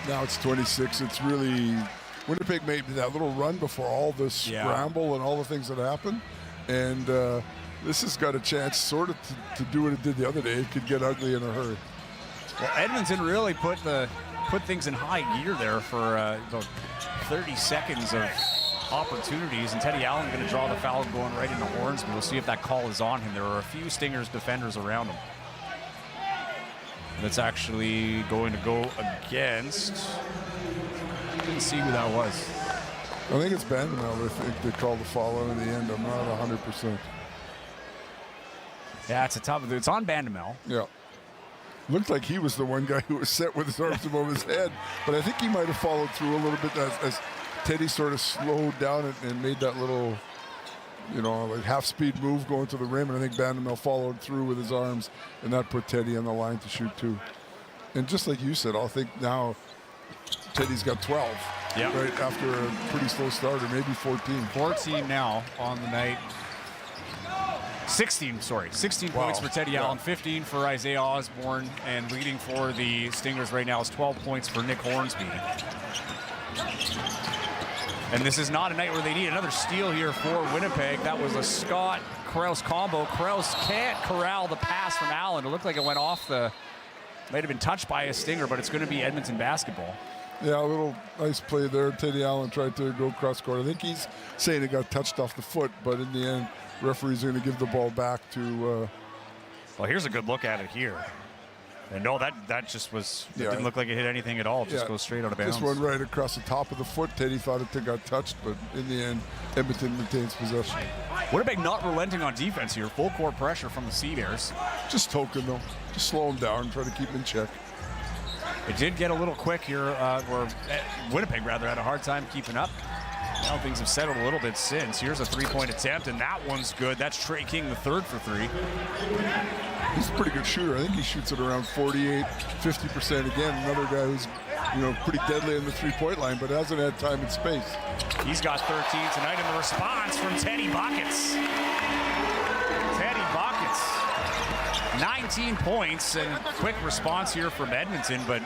now it's 26. It's really Winnipeg made that little run before all this scramble and all the things that happened, and this has got a chance sort of to do what it did the other day. It could get ugly in a hurry. Well, Edmonton really put things in high gear there for about 30 seconds of opportunities, and Teddy Allen going to draw the foul going right into Hornsby. We'll see if that call is on him. There are a few Stingers defenders around him. That's actually going to go against. Didn't see who that was. I think it's Bandamel. I think they called the foul out in the end. I'm not 100%. Yeah, it's a tough. It's on Bandamel. Yeah. Looked like he was the one guy who was set with his arms above his head, but I think he might have followed through a little bit as Teddy sort of slowed down and made that little, like half-speed move going to the rim, and I think Bandamel followed through with his arms, and that put Teddy on the line to shoot 2. And just like you said, I think now Teddy's got 12. Yeah. Right after a pretty slow start, or maybe 14. 14 now on the night. 16 points for Teddy Allen, 15 for Isaiah Osborne, and leading for the Stingers right now is 12 points for Nick Hornsby. And this is not a night where they need another steal here for Winnipeg. That was a Scott-Krause combo. Krause can't corral the pass from Allen. It looked like it went off might have been touched by a Stinger, but it's going to be Edmonton basketball. Yeah, a little nice play there. Teddy Allen tried to go cross-court. I think he's saying it got touched off the foot, but in the end, referees are going to give the ball back to... Well, here's a good look at it here. And no, that just was, it didn't look like it hit anything at all. It just goes straight out of bounds. Just went right across the top of the foot. Teddy thought it got touched, but in the end, Edmonton retains possession. Winnipeg not relenting on defense here. Full court pressure from the Sea Bears. Just token, though. Just slow them down and try to keep them in check. It did get a little quick here, or Winnipeg, rather, had a hard time keeping up. Now things have settled a little bit since. Here's a 3-point attempt, and that one's good. That's Trey King, the third for 3. He's a pretty good shooter. I think he shoots at around 48, 50%. Again, another guy who's, pretty deadly in the 3-point line, but hasn't had time and space. He's got 13 tonight, and the response from Teddy Buckets. Teddy Buckets. 19 points, and quick response here from Edmonton, but,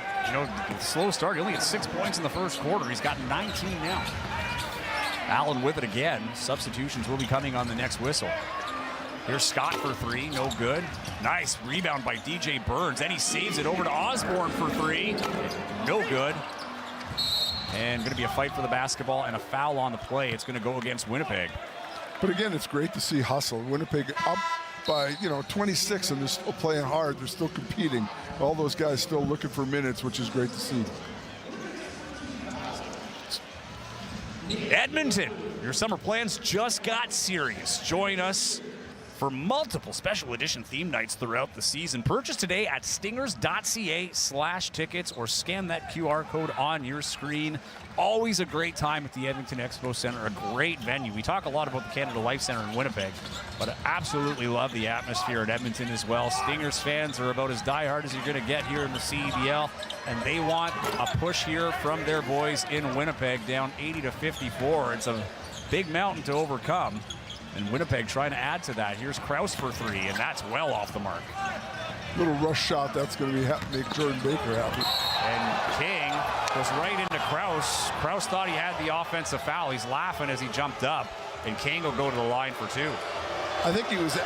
slow start. He only had 6 points in the first quarter. He's got 19 now. Allen with it again. Substitutions will be coming on the next whistle. Here's Scott for 3, no good. Nice rebound by DJ Burns. Then he saves it over to Osborne for 3, no good. And going to be a fight for the basketball and a foul on the play. It's going to go against Winnipeg. But again, it's great to see hustle. Winnipeg up by 26, and they're still playing hard. They're still competing. All those guys still looking for minutes, which is great to see. Edmonton, your summer plans just got serious. Join us for multiple special edition theme nights throughout the season. Purchase today at stingers.ca/tickets or scan that QR code on your screen. Always a great time at the Edmonton Expo Center, a great venue. We talk a lot about the Canada Life Center in Winnipeg, but I absolutely love the atmosphere at Edmonton as well. Stingers fans are about as diehard as you're going to get here in the CEBL, and they want a push here from their boys in Winnipeg, down 80-54. It's a big mountain to overcome, and Winnipeg trying to add to that. Here's Krause for 3, and that's well off the mark. Little rush shot, that's going to make Jordan Baker happy. And King goes right into Krause. Krause thought he had the offensive foul. He's laughing as he jumped up, and King will go to the line for 2. I think his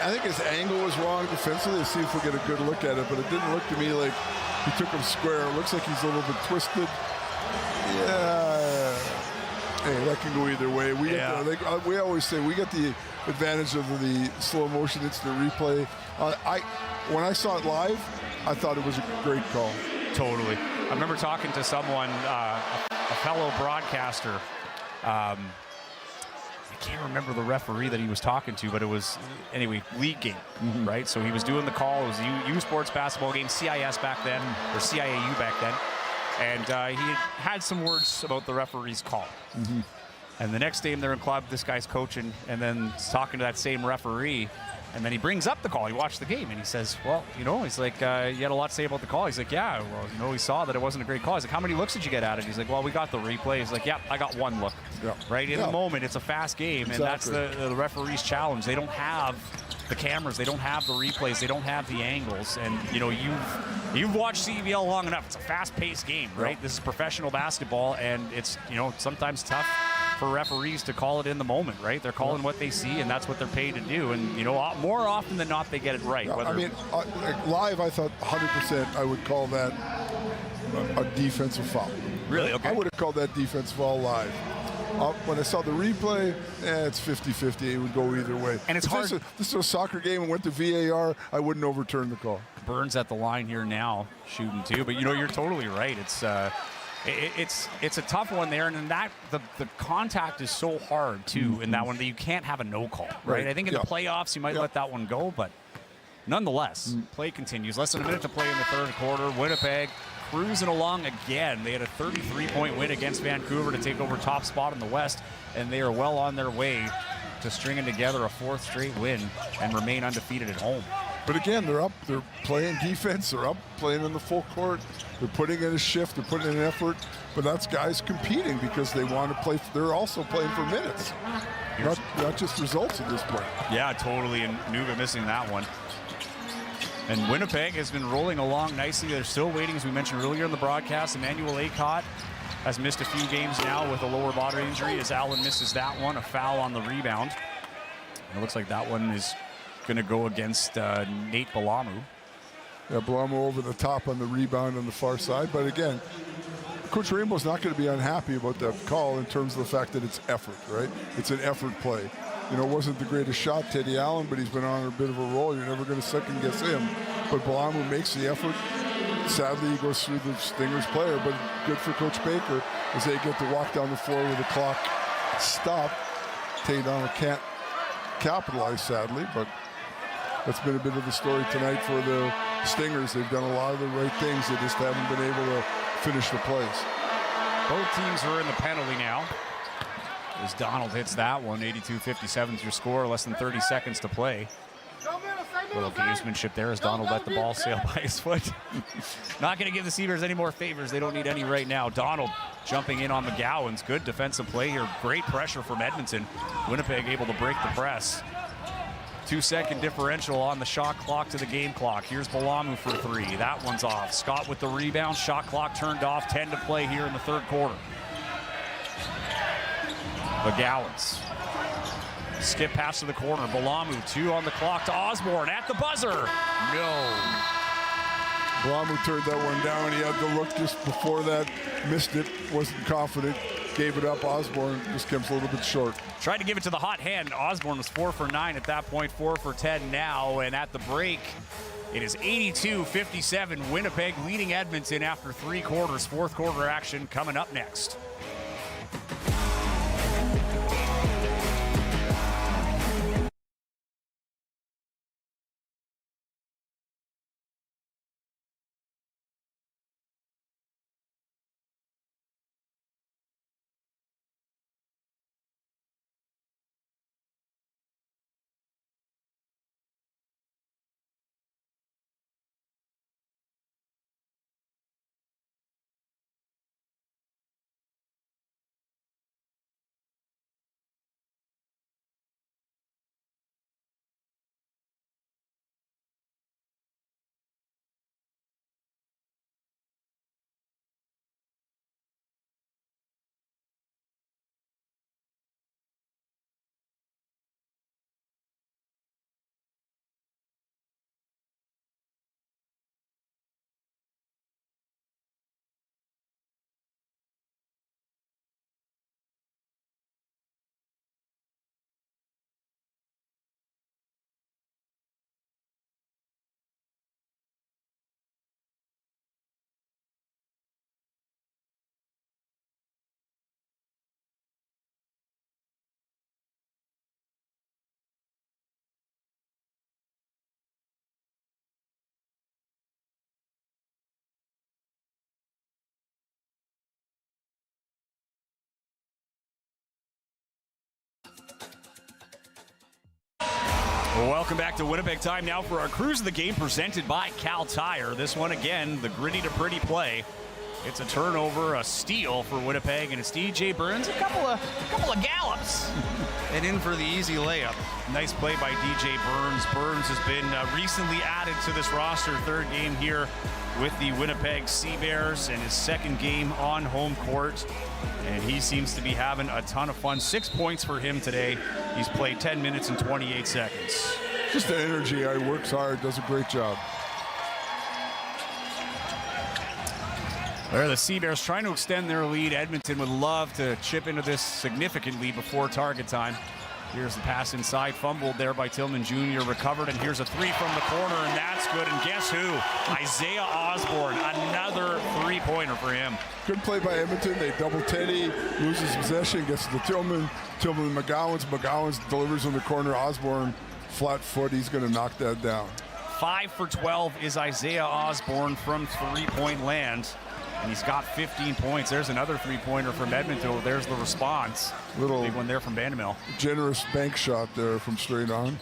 angle was wrong defensively. Let's see if we get a good look at it, but it didn't look to me like he took him square. It looks like he's a little bit twisted. Yeah. Hey, that can go either way. We always say we get the advantage of the slow motion instant replay. When I saw it live, I thought it was a great call. Totally. I remember talking to someone, a fellow broadcaster. I can't remember the referee that he was talking to, but it was, anyway, league game, right? So he was doing the call. It was a U Sports basketball game, CIS back then, or CIAU back then. And he had some words about the referee's call. And the next game they're in club, this guy's coaching and then talking to that same referee. And then he brings up the call. He watched the game and he says, well, you know, he's like, you had a lot to say about the call. He's like, yeah, well, you know, we saw that it wasn't a great call. He's like, how many looks did you get at it? He's like, well, we got the replay. He's like, yeah, I got one look. Right? In the moment, it's a fast game. And that's the referee's challenge. They don't have the cameras. They don't have the replays. They don't have the angles. And, you know, you've watched CEBL long enough. It's a fast-paced game, right? This is professional basketball, and it's, you know, sometimes tough for referees to call it in the moment, right? They're calling what they see, and that's what they're paid to do. And, you know, more often than not, they get it right. I mean, like live, I thought 100% I would call that a defensive foul. Really? Okay. I would have called that defensive foul live. When I saw the replay, it's 50-50. It would go either way. And it's hard. This is a soccer game and went to VAR, I wouldn't overturn the call. Burns at the line here now, shooting too. But, you know, you're totally right. It's a tough one there, and that the contact is so hard too in that one that you can't have a no call, right? I think in the playoffs you might let that one go, but nonetheless, play continues. Less than a minute to play in the third quarter. Winnipeg cruising along again. They had a 33-point win against Vancouver to take over top spot in the West, and they are well on their way to stringing together a fourth straight win and remain undefeated at home. But again, they're up. They're playing defense. They're up, playing in the full court. They're putting in a shift. They're putting in an effort. But that's guys competing because they want to play. They're also playing for minutes, not just results at this point. Yeah, totally. And Nuga missing that one. And Winnipeg has been rolling along nicely. They're still waiting, as we mentioned earlier in the broadcast. Emmanuel Acott has missed a few games now with a lower body injury as Allen misses that one. A foul on the rebound. And it looks like that one is going to go against Nate Balamu. Yeah, Balamu over the top on the rebound on the far side. But again, Coach Rainbow's not going to be unhappy about that call in terms of the fact that it's effort, right? It's an effort play. You know, it wasn't the greatest shot, Teddy Allen, but he's been on a bit of a roll. You're never going to second guess him. But Balamu makes the effort. Sadly, he goes through the Stingers player, but good for Coach Baker as they get to walk down the floor with the clock stopped. Tate Donald can't capitalize, sadly, but that's been a bit of the story tonight for the Stingers. They've done a lot of the right things. They just haven't been able to finish the plays. Both teams are in the penalty now. As Donald hits that one, 82-57 is your score, less than 30 seconds to play. Little gamesmanship there as Donald let the ball sail by his foot. Not going to give the Seabirds any more favors. They don't need any right now. Donald jumping in on McGowan's. Good defensive play here. Great pressure from Edmonton. Winnipeg able to break the press. 2-second differential on the shot clock to the game clock. Here's Balamu for three. That one's off. Scott with the rebound. Shot clock turned off. 10 to play here in the third quarter. McGowan's. Skip pass to the corner. Balamu, 2 on the clock to Osborne at the buzzer. No. Balamu turned that one down. He had the look just before that. Missed it. Wasn't confident. Gave it up. Osborne just comes a little bit short. Tried to give it to the hot hand. Osborne was 4 for 9 at that point. 4 for 10 now. And at the break, it is 82-57. Winnipeg leading Edmonton after 3 quarters. Fourth quarter action coming up next. Well, welcome back to Winnipeg. Time now for our Cruise of the Game presented by Cal Tire. This one again, the gritty to pretty play. It's a turnover, a steal for Winnipeg, and it's DJ Burns. A couple of gallops, and in for the easy layup. Nice play by DJ Burns. Burns has been recently added to this roster, third game here with the Winnipeg CEBL, and his second game on home court. And he seems to be having a ton of fun. 6 points for him today. He's played 10 minutes and 28 seconds. Just the energy. He works hard, does a great job. There, the CEBL trying to extend their lead. Edmonton would love to chip into this significantly before target time. Here's the pass inside, fumbled there by Tillman Jr., recovered, and here's a three from the corner, and that's good. And guess who? Isaiah Osborne, another three-pointer for him. Good play by Edmonton. They double Teddy, loses possession, gets to Tillman. Tillman McGowan's delivers in the corner. Osborne, flat foot, he's going to knock that down. 5 for 12 is Isaiah Osborne from three-point land. And he's got 15 points. There's another three-pointer from Edmonton. There's the response. Little big one there from Vandermill. Generous bank shot there from straight on.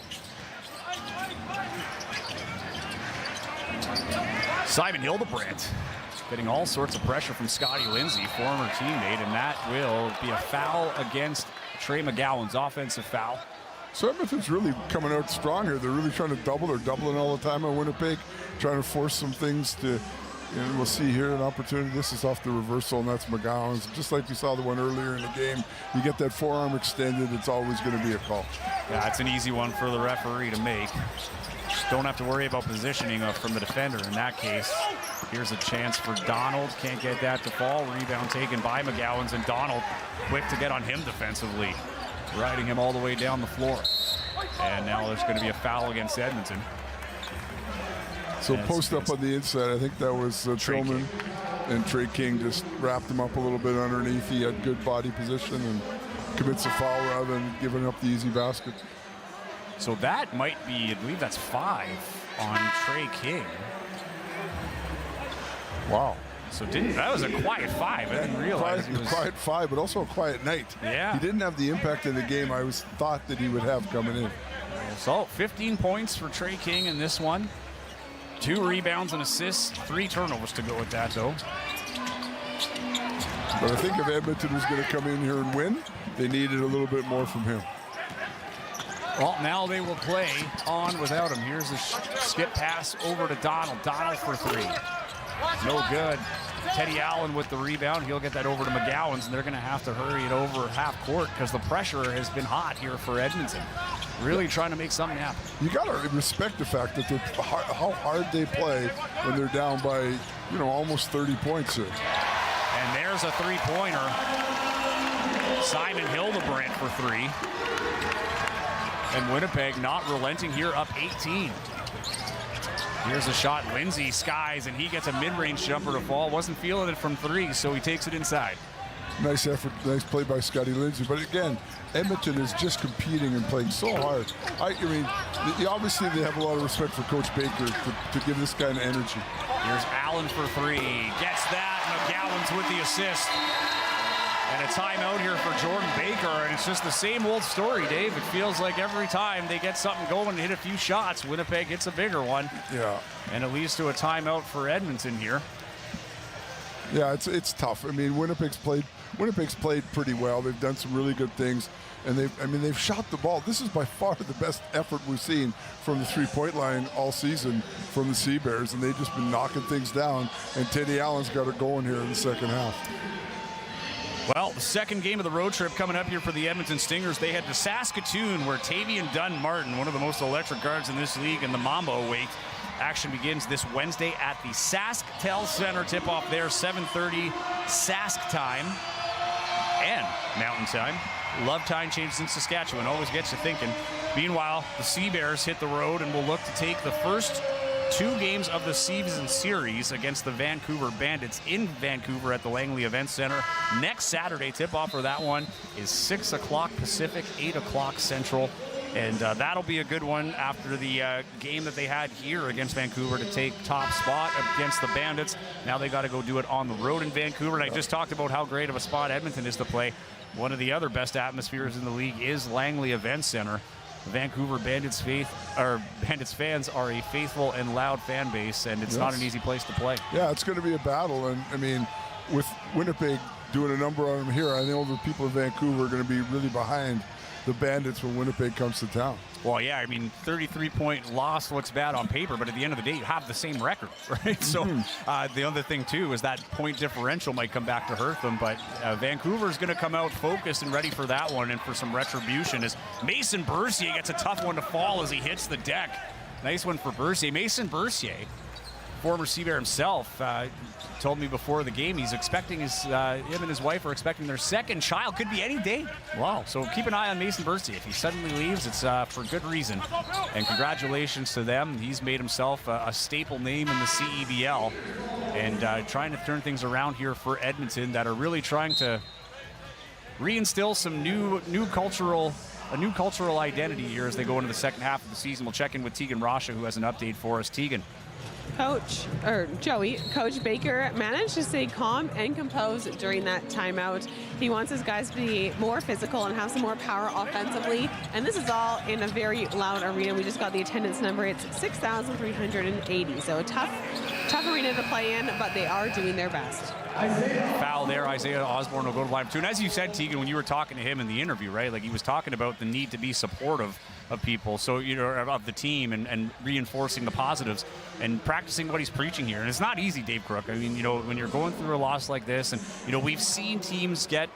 Simon Hildebrandt getting all sorts of pressure from Scotty Lindsay, former teammate, and that will be a foul against Trey McGowan's offensive foul. So Edmonton's really coming out strong here. They're really trying to double. They're doubling all the time on Winnipeg, trying to force some things to. And we'll see here an opportunity. This is off the reversal, and that's McGowan's. Just like we saw the one earlier in the game, you get that forearm extended, it's always going to be a call. Yeah, it's an easy one for the referee to make. Just don't have to worry about positioning from the defender in that case. Here's a chance for Donald. Can't get that to fall. Rebound taken by McGowan's, and Donald quick to get on him defensively, riding him all the way down the floor. And now there's going to be a foul against Edmonton. So post up on the inside, I think that was Tillman, and Trey King just wrapped him up a little bit underneath. He had good body position and commits a foul rather than giving up the easy basket. So that might be, I believe that's 5 on Trey King. Wow. So that was a quiet 5. I didn't realize he was quiet 5, but also a quiet night. Yeah. He didn't have the impact in the game I thought that he would have coming in. So 15 points for Trey King in this one. 2 rebounds and assists, 3 turnovers to go with that, though. But I think if Edmonton was going to come in here and win, they needed a little bit more from him. Well, now they will play on without him. Here's a skip pass over to Donald. Donald for 3. No good. Teddy Allen with the rebound. He'll get that over to McGowan's, and they're going to have to hurry it over half court because the pressure has been hot here for Edmonton. Really trying to make something happen. You got to respect the fact that how hard they play when they're down by, almost 30 points here. And there's a three-pointer. Simon Hildebrandt for 3. And Winnipeg not relenting here, up 18. Here's a shot. Lindsay skies, and he gets a mid-range jumper to fall. Wasn't feeling it from 3, so he takes it inside. Nice effort, nice play by Scotty Lindsay. But again, Edmonton is just competing and playing so hard. Obviously they have a lot of respect for Coach Baker to give this guy an energy. Here's Allen for 3. Gets that. McGowan's with the assist. And a timeout here for Jordan Baker, and it's just the same old story, Dave. It feels like every time they get something going and hit a few shots, Winnipeg hits a bigger one. Yeah. And it leads to a timeout for Edmonton here. Yeah, it's tough. Winnipeg's played pretty well. They've done some really good things, and they've shot the ball. This is by far the best effort we've seen from the three-point line all season from the CEBL, and they've just been knocking things down. And Teddy Allen's got it going here in the second half. Well, the second game of the road trip coming up here for the Edmonton Stingers. They head to Saskatoon, where Tavian Dunn-Martin, one of the most electric guards in this league, and the Mambo await. Action begins this Wednesday at the SaskTel Center. Tip-off there, 7:30 Sask time and Mountain Time. Love time changes in Saskatchewan. Always gets you thinking. Meanwhile, the CEBL hit the road and will look to take the first 2 games of the season series against the Vancouver Bandits in Vancouver at the Langley Events Center. Next Saturday, tip-off for that one is 6 o'clock Pacific, 8 o'clock Central. And that'll be a good one after the game that they had here against Vancouver to take top spot against the Bandits. Now they got to go do it on the road in Vancouver. And I just talked about how great of a spot Edmonton is to play. One of the other best atmospheres in the league is Langley Events Center. Vancouver Bandits fans are a faithful and loud fan base, and it's not an easy place to play. Yeah, it's going to be a battle, and I mean, with Winnipeg doing a number on them here, I know the people of Vancouver are going to be really behind the Bandits when Winnipeg comes to town. Well, yeah, I mean, 33-point loss looks bad on paper, but at the end of the day, you have the same record, right? So the other thing, too, is that point differential might come back to hurt them, but Vancouver's going to come out focused and ready for that one and for some retribution as Mason Bercier gets a tough one to fall as he hits the deck. Nice one for Bercier. Mason Bercier, former CBR himself, told me before the game he's expecting him and his wife are expecting their second child. Could be any day. Wow. So keep an eye on Mason Bercier. If he suddenly leaves, it's for good reason. And congratulations to them. He's made himself a staple name in the CEBL and trying to turn things around here for Edmonton that are really trying to reinstill some new cultural identity here as they go into the second half of the season. We'll check in with Tegan Rasha, who has an update for us. Tegan. Coach Baker managed to stay calm and composed during that timeout. He wants his guys to be more physical and have some more power offensively. And this is all in a very loud arena. We just got the attendance number. It's 6,380. So a tough arena to play in, but they are doing their best. Foul there. Isaiah Osborne will go to line 2. And as you said, Tegan, when you were talking to him in the interview, right, like he was talking about the need to be supportive of people, so of the team and reinforcing the positives and practicing what he's preaching here. And it's not easy, Dave Crook. I mean, when you're going through a loss like this, and we've seen teams get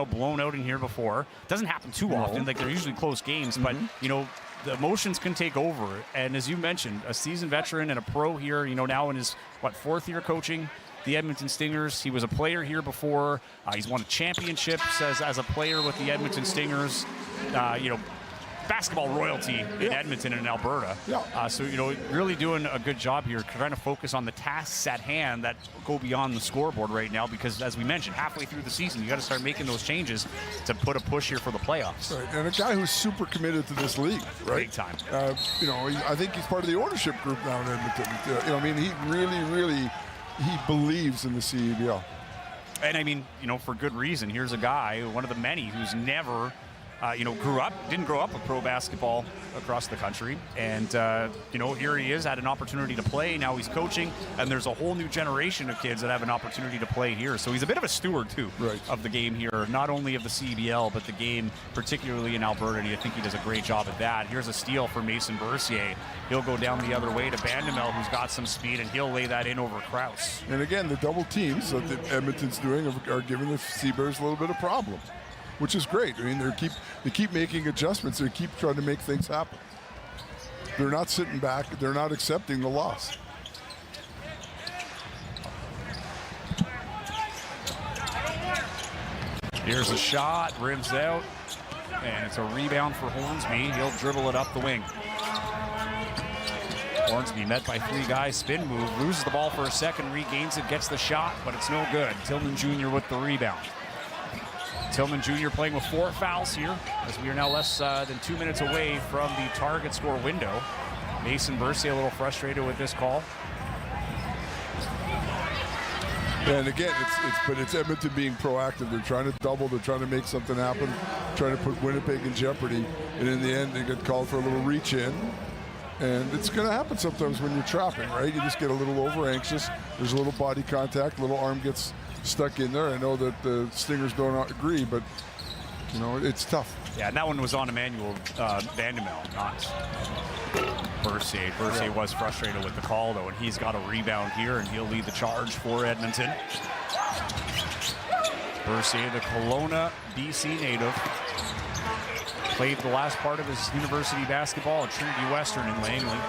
blown out in here before. It doesn't happen too often. Like they're usually close games, but the emotions can take over. And as you mentioned, a seasoned veteran and a pro here, now in his fourth year coaching the Edmonton Stingers. He was a player here before. He's won championships as a player with the Edmonton Stingers. Basketball royalty in Edmonton and in Alberta. So, really doing a good job here, trying to focus on the tasks at hand that go beyond the scoreboard right now, because as we mentioned, halfway through the season, you got to start making those changes to put a push here for the playoffs. Right, and a guy who's super committed to this league, right? Big time. I think he's part of the ownership group now in Edmonton. He really he believes in the CEBL. And I mean, for good reason. Here's a guy, one of the many, who's never didn't grow up with pro basketball across the country. And, here he is, had an opportunity to play. Now he's coaching, and there's a whole new generation of kids that have an opportunity to play here. So he's a bit of a steward, too, of the game here, not only of the CEBL, but the game, particularly in Alberta. And I think he does a great job at that. Here's a steal for Mason Bercier. He'll go down the other way to Bandemel, who's got some speed, and he'll lay that in over Krause. And again, the double teams that Edmonton's doing are giving the Seabears a little bit of problem, which is great. I mean, they keep making adjustments. They keep trying to make things happen. They're not sitting back. They're not accepting the loss. Here's a shot, rims out, and it's a rebound for Hornsby. He'll dribble it up the wing. Hornsby met by 3 guys, spin move, loses the ball for a second, regains it, gets the shot, but it's no good. Tillman Jr. with the rebound. Tillman Jr. playing with 4 fouls here, as we are now less than 2 minutes away from the target score window. Mason Bercier a little frustrated with this call. And again, it's Edmonton being proactive. They're trying to double. They're trying to make something happen, trying to put Winnipeg in jeopardy. And in the end, they get called for a little reach in. And it's going to happen sometimes when you're trapping, right? You just get a little over anxious. There's a little body contact, a little arm gets stuck in there. I know that the Stingers don't agree, but it's tough. Yeah, and that one was on Emmanuel Vandemel, not Bercier. Bercier was frustrated with the call, though, and he's got a rebound here, and he'll lead the charge for Edmonton. Bercier, the Kelowna, BC native, played the last part of his university basketball at Trinity Western in Langley.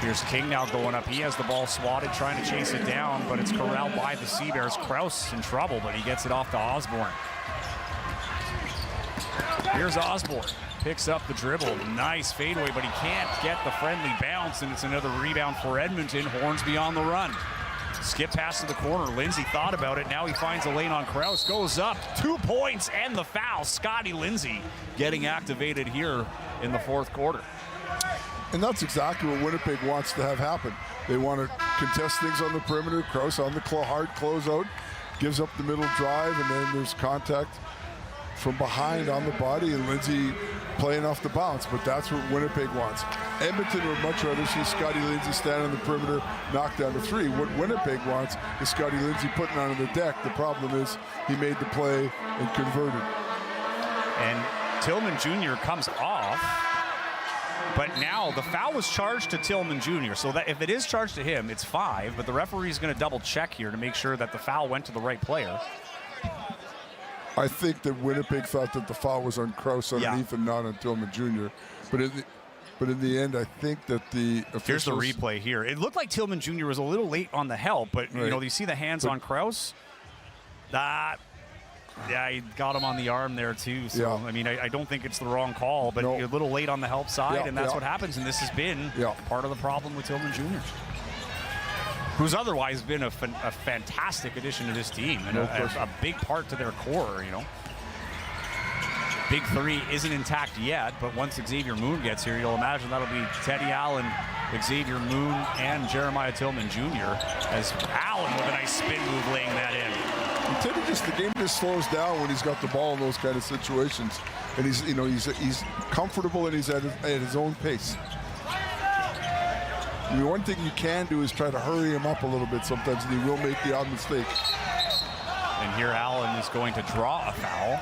Here's King now going up. He has the ball swatted, trying to chase it down, but it's corralled by the Seabears. Krause in trouble, but he gets it off to Osborne. Here's Osborne. Picks up the dribble. Nice fadeaway, but he can't get the friendly bounce, and it's another rebound for Edmonton. Hornsby on the run. Skip pass to the corner. Lindsay thought about it. Now he finds a lane on Krause. Goes up. 2 points and the foul. Scotty Lindsay getting activated here in the fourth quarter. And that's exactly what Winnipeg wants to have happen. They want to contest things on the perimeter. Krause on the hard closeout. Gives up the middle drive, and then there's contact from behind on the body, and Lindsay playing off the bounce, but that's what Winnipeg wants. Edmonton would much rather see Scotty Lindsay stand on the perimeter, knock down the three. What Winnipeg wants is Scotty Lindsay putting on the deck. The problem is he made the play and converted. And Tillman Jr. comes off, but now the foul was charged to Tillman Jr., so that if it is charged to him, it's 5, but the referee is going to double check here to make sure that the foul went to the right player. I think that Winnipeg thought that the foul was on Krause underneath and not on Tillman Jr., but in the end, I think that the officials... Here's the replay here. It looked like Tillman Jr. was a little late on the help, but you know, you see the hands on Krause. Yeah, he got him on the arm there too. So I mean, I don't think it's the wrong call, but you're a little late on the help side, and that's what happens. And this has been part of the problem with Tillman Jr., who's otherwise been a fantastic addition to this team and a big part to their core. You know, Big Three isn't intact yet, but once Xavier Moon gets here, you'll imagine that'll be Teddy Allen, Xavier Moon, and Jeremiah Tillman Jr. as Allen with a nice spin move laying that in. And Teddy the game just slows down when he's got the ball in those kind of situations, and he's comfortable and he's at his own pace. I mean, one thing you can do is try to hurry him up a little bit sometimes, and he will make the odd mistake. And here Allen is going to draw a foul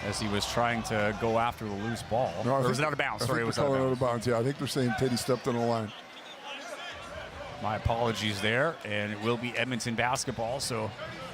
as he was trying to go after the loose ball. No, or was it out of bounds? Sorry, it was out of bounds. Yeah, I think they're saying Teddy stepped on the line. My apologies there, and it will be Edmonton basketball. So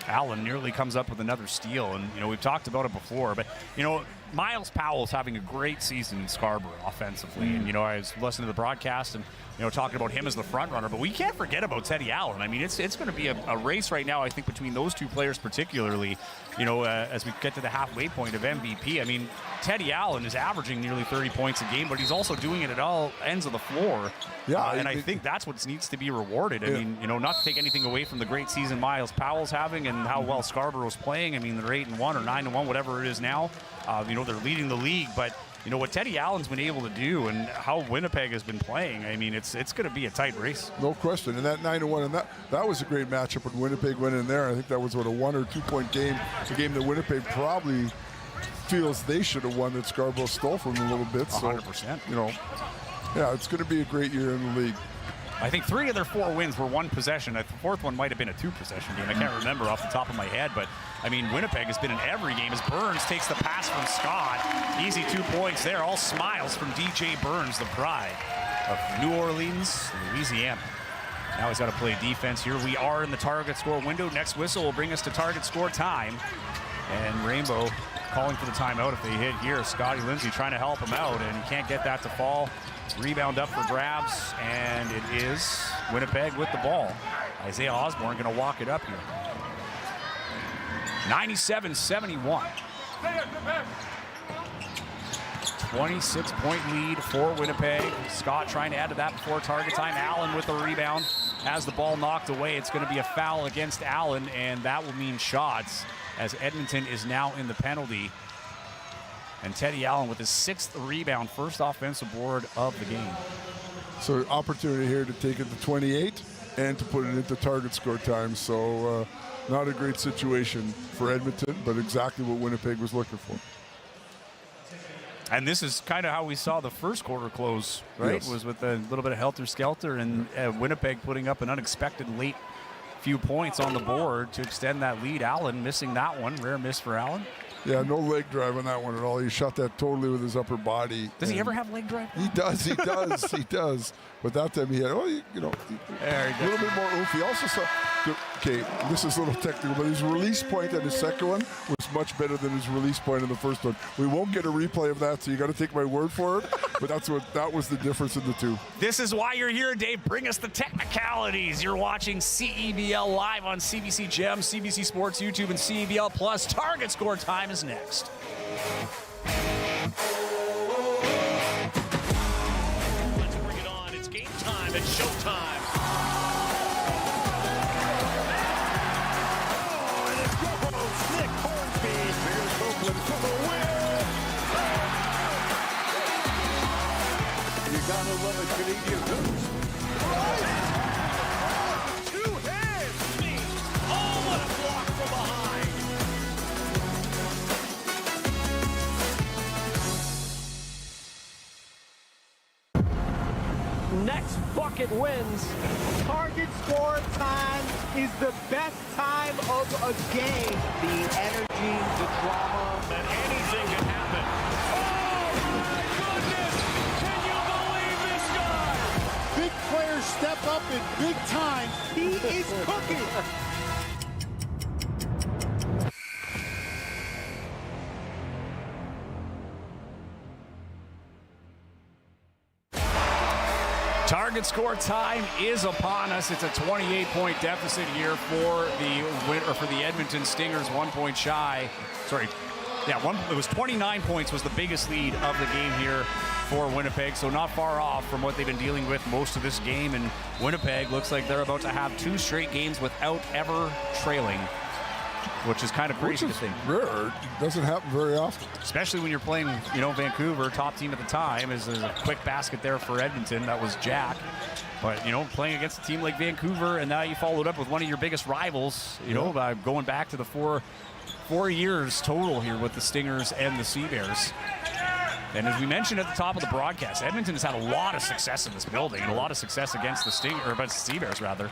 Allen nearly comes up with another steal, and you know, we've talked about it before, but you know, Miles Powell's having a great season in Scarborough offensively, and you know, I was listening to the broadcast and you know, talking about him as the front runner, but we can't forget about Teddy Allen. I mean, it's going to be a race right now, I think, between those two players particularly, you know, as we get to the halfway point of MVP. I mean, Teddy Allen is averaging nearly 30 points a game, but he's also doing it at all ends of the floor. Yeah, and I think that's what needs to be rewarded. I mean, you know, not to take anything away from the great season Miles Powell's having and how well Scarborough's playing. I mean, they're 8-1 or 9-1, whatever it is now. You know, they're leading the league, but you know what Teddy Allen's been able to do and how Winnipeg has been playing. I mean, it's going to be a tight race. No question. And that 9-1, and that was a great matchup when Winnipeg went in there. I think that was what, a 1 or 2 point game, a game that Winnipeg probably feels they should have won, that Scarborough stole from them a little bit. So, 100%. You know, yeah, it's going to be a great year in the league. I think 3 of their 4 wins were 1 possession. The 4th one might have been a 2-possession game. I can't remember off the top of my head, but I mean, Winnipeg has been in every game as Burns takes the pass from Scott. Easy 2 points there. All smiles from DJ Burns, the pride of New Orleans, Louisiana. Now he's got to play defense here. We are in the target score window. Next whistle will bring us to target score time. And Rainbow calling for the timeout if they hit here. Scotty Lindsay trying to help him out, and he can't get that to fall. Rebound up for grabs, and it is Winnipeg with the ball. Isaiah Osborne going to walk it up here. 97-71. 26-point lead for Winnipeg. Scott trying to add to that before target time. Allen with the rebound. Has the ball knocked away. It's going to be a foul against Allen, and that will mean shots as Edmonton is now in the penalty. And Teddy Allen with his 6th rebound, first offensive board of the game. So opportunity here to take it to 28 and to put it into target score time. So not a great situation for Edmonton, but exactly what Winnipeg was looking for. And this is kind of how we saw the first quarter close, right? Yes. Was with a little bit of helter-skelter and Winnipeg putting up an unexpected late few points on the board to extend that lead. Allen missing that one. Rare miss for Allen. Yeah, no leg drive on that one at all. He shot that totally with his upper body. Does he ever have leg drive? He does, he does. But that time he had, a little bit more oomph. He also saw, okay, this is a little technical, but his release point on his second one was much better than his release point in the first one. We won't get a replay of that, so you got to take my word for it. But that was the difference in the two. This is why you're here, Dave. Bring us the technicalities. You're watching CEBL live on CBC Gem, CBC Sports YouTube, and CEBL Plus. Target score time is next. Let's bring it on. It's game time. It's showtime. And it's Gross, Nick Hornsby. Here's Oakland for the win. You gotta love a Canadian goose. Two hands. Me. Oh, what a block from behind. bucket wins. Target score time is the best time of a game. The energy, the drama, And anything can happen. Oh my goodness! Can you believe this guy? big players step up in big time. He is cooking. Target score time is upon us. It's a 28-point deficit here for the Edmonton Stingers, 1 point shy. It was 29 points was the biggest lead of the game here for Winnipeg, so not far off from what they've been dealing with most of this game. And Winnipeg looks like they're about to have 2 straight games without ever trailing, which is kind of crazy to think. Rare. It doesn't happen very often. Especially when you're playing, Vancouver, top team at the time. Is a quick basket there for Edmonton. That was Jack. But, playing against a team like Vancouver, and now you followed up with one of your biggest rivals, by going back to the four years total here with the Stingers and the CEBLs. And as we mentioned at the top of the broadcast, Edmonton has had a lot of success in this building and a lot of success against the CEBLs, rather.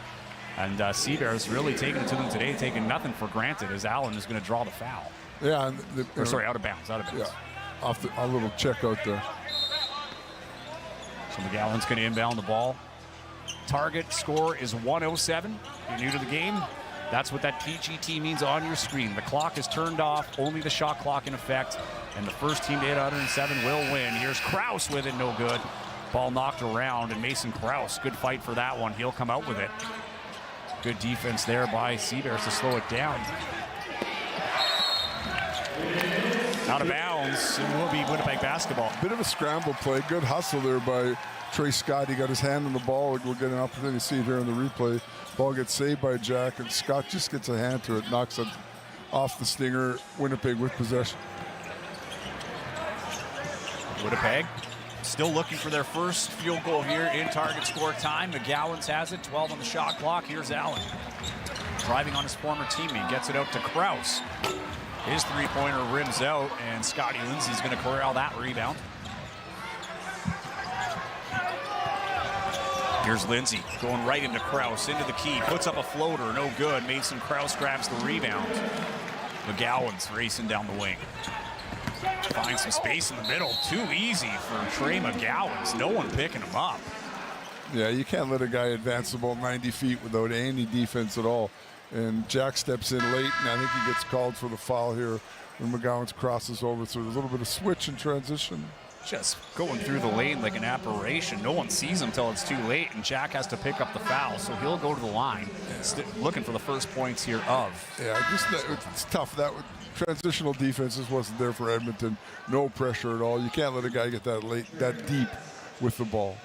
And CEBLs really taking it to them today, taking nothing for granted as Allen is going to draw the foul. Yeah. Out of bounds. Yeah, off a little check out there. So McGowan's going to inbound the ball. Target score is 107. You're new to the game. That's what that TGT means on your screen. The clock is turned off, only the shot clock in effect, and the first team to hit 107 will win. Here's Krause with it, no good. Ball knocked around, and Mason Krause, good fight for that one. He'll come out with it. Good defense there by CEBLs to slow it down. Out of bounds, it will be Winnipeg basketball. Bit of a scramble play. Good hustle there by Trey Scott. He got his hand on the ball. We'll get an opportunity to see it here in the replay. Ball gets saved by Jack, and Scott just gets a hand to it, knocks it off the Stinger. Winnipeg with possession. Winnipeg still looking for their first field goal here in target score time. McGowan's has it, 12 on the shot clock. Here's Allen. Driving on his former teammate, gets it out to Krause. His three-pointer rims out, and Scotty Lindsay's going to corral that rebound. Here's Lindsay going right into Krause, into the key, puts up a floater, no good. Mason Krause grabs the rebound. McGowan's racing down the wing. Finds some space in the middle. Too easy for Trey McGowan's. No one picking him up. Yeah, you can't let a guy advance the ball 90 feet without any defense at all. And Jack steps in late, and I think he gets called for the foul here when McGowan's crosses over. So there's a little bit of switch and transition. Just going through the lane like an apparition. No one sees him till it's too late, and Jack has to pick up the foul. So he'll go to the line, looking for the first points here of. Yeah, it's tough. That transitional defenses wasn't there for Edmonton. No pressure at all. You can't let a guy get that late, that deep with the ball.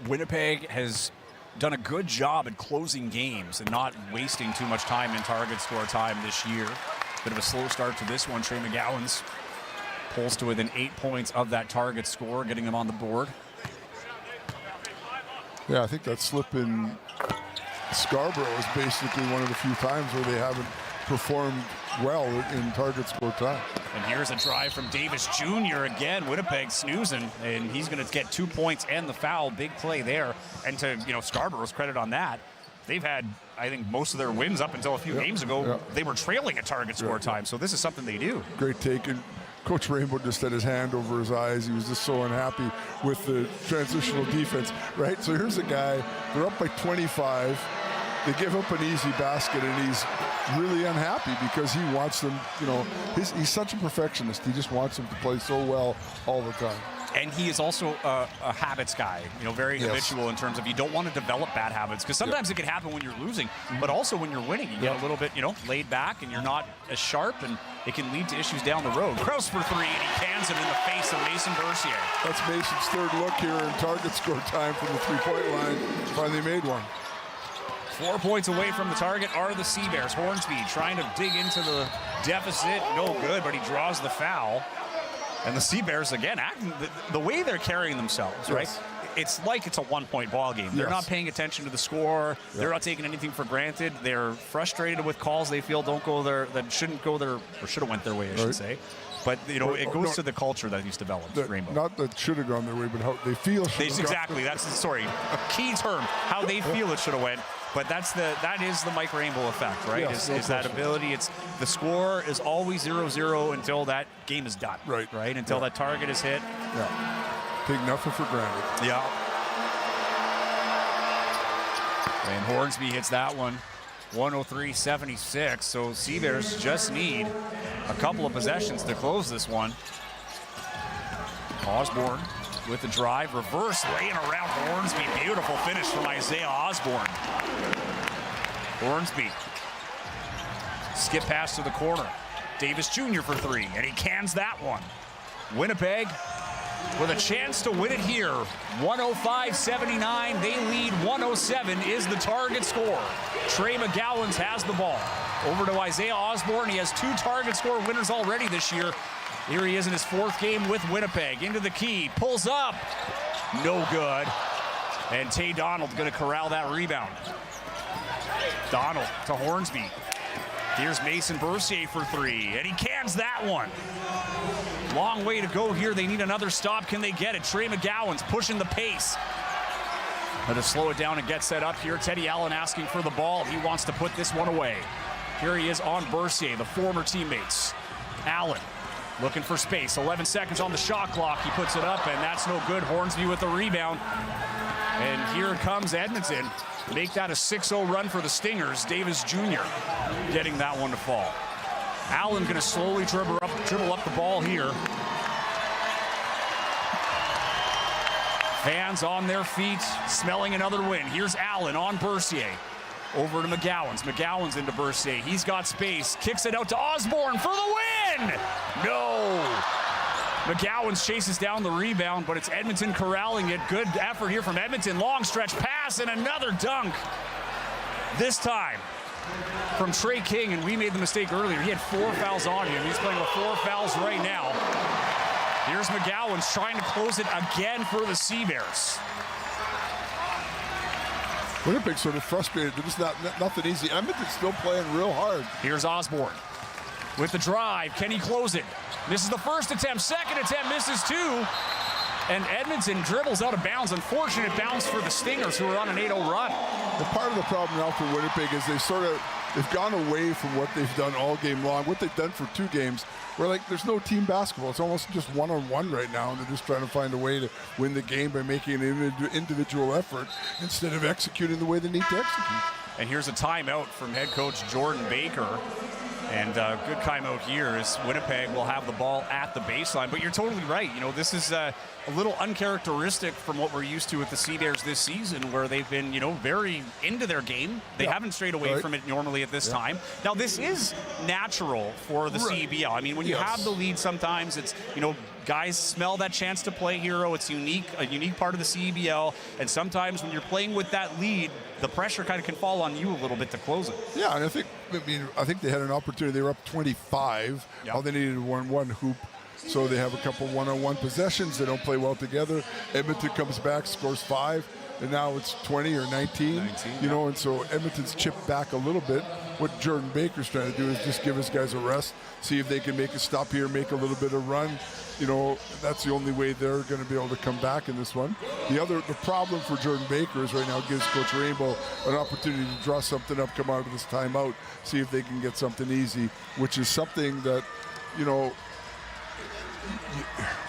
Winnipeg has done a good job at closing games and not wasting too much time in target score time this year. Bit of a slow start to this one. Trey McGowan's pulls to within 8 points of that target score, getting them on the board. Yeah, I think that slip in Scarborough is basically one of the few times where they haven't performed well in target score time. And here's a drive from Davis Jr. again. Winnipeg snoozing, and he's going to get 2 points and the foul. Big play there. And to Scarborough's credit on that, they've had, I think, most of their wins up until a few games ago. They were trailing at target score time, so this is something they do. Great take. And Coach Rainbow just had his hand over his eyes. He was just so unhappy with the transitional defense, right? So here's a guy, they're up by 25. They give up an easy basket, and he's really unhappy because he wants them, he's such a perfectionist. He just wants them to play so well all the time. And he is also a habits guy, very habitual in terms of you don't want to develop bad habits, because sometimes it can happen when you're losing, but also when you're winning. You get a little bit, laid back, and you're not as sharp, and it can lead to issues down the road. Krause for three, and he cans it in the face of Mason Bercier. That's Mason's third look here in target score time from the three-point line. Finally made one. 4 points away from the target are the CEBLs. Hornsby trying to dig into the deficit. No good, but he draws the foul. And the CEBLs, again, acting the way they're carrying themselves, right? It's like it's a one-point ball game. They're not paying attention to the score. They're not taking anything for granted. They're frustrated with calls they feel don't go there, that shouldn't go there, or should have went their way, I should say. But, it goes to the culture that he's developed, Rainbow. Not that should have gone their way, but how they feel should have Exactly. That's a key term. How they feel it should have went. But that is the Mike Rainbow effect, right? Yes, is that ability. It's the score is always 0-0 until that game is done. Right? Until that target is hit. Yeah. Take nothing for granted. Yeah. And Hornsby hits that one. 103-76. So Seabears just need a couple of possessions to close this one. Osborne with the drive, reverse laying around Hornsby. Beautiful finish from Isaiah Osborne. Hornsby. Skip pass to the corner. Davis Jr. for three, and he cans that one. Winnipeg with a chance to win it here. 105-79. They lead 107 is the target score. Trey McGowans has the ball. Over to Isaiah Osborne. He has 2 target score winners already this year. Here he is in his 4th game with Winnipeg. Into the key. Pulls up. No good. And Tay Donald going to corral that rebound. Donald to Hornsby. Here's Mason Bercier for 3. And he cans that one. Long way to go here. They need another stop. Can they get it? Trey McGowan's pushing the pace. But to slow it down and get set up here, Teddy Allen asking for the ball. He wants to put this one away. Here he is on Bercier, the former teammates. Allen looking for space. 11 seconds on the shot clock. He puts it up, and that's no good. Hornsby with the rebound. And here comes Edmonton. Make that a 6-0 run for the Stingers. Davis Jr. getting that one to fall. Allen going to slowly dribble up the ball here. Fans on their feet, smelling another win. Here's Allen on Bercier. Over to McGowan's. McGowan's into Bercier. He's got space. Kicks it out to Osborne for the win! No! McGowan's chases down the rebound, but it's Edmonton corralling it. Good effort here from Edmonton. Long stretch pass and another dunk. This time from Trey King, and we made the mistake earlier. He had 4 fouls on him. He's playing with 4 fouls right now. Here's McGowan's trying to close it again for the Seabears. Winnipeg's sort of frustrated. There's nothing easy. Edmonton's still playing real hard. Here's Osborne with the drive. Can he close it? This is the first attempt. Second attempt misses 2. And Edmonton dribbles out of bounds. Unfortunate bounce for the Stingers, who are on an 8-0 run. Well, part of the problem now for Winnipeg is they've gone away from what they've done all game long, what they've done for 2 games, where there's no team basketball. It's almost just one-on-one right now, and they're just trying to find a way to win the game by making an individual effort instead of executing the way they need to execute. And here's a timeout from head coach Jordan Baker. And good timeout here is Winnipeg will have the ball at the baseline. But you're totally right. This is a little uncharacteristic from what we're used to with the Seabears this season, where they've been, very into their game. They haven't strayed away from it normally at this time. Now, this is natural for the CEBL. I mean, when you have the lead, sometimes it's, guys smell that chance to play hero. It's a unique part of the CEBL. And sometimes when you're playing with that lead, the pressure kind of can fall on you a little bit to close it. Yeah, and I think they had an opportunity. They were up 25. Yep. All they needed was one hoop. So they have a couple one-on-one possessions. They don't play well together. Edmonton comes back, scores 5, and now it's 20 or 19. And so Edmonton's chipped back a little bit. What Jordan Baker's trying to do is just give his guys a rest, see if they can make a stop here, make a little bit of run. That's the only way they're going to be able to come back in this one. The problem for Jordan Baker is right now gives Coach Rainbow an opportunity to draw something up, come out of this timeout, see if they can get something easy, which is something that,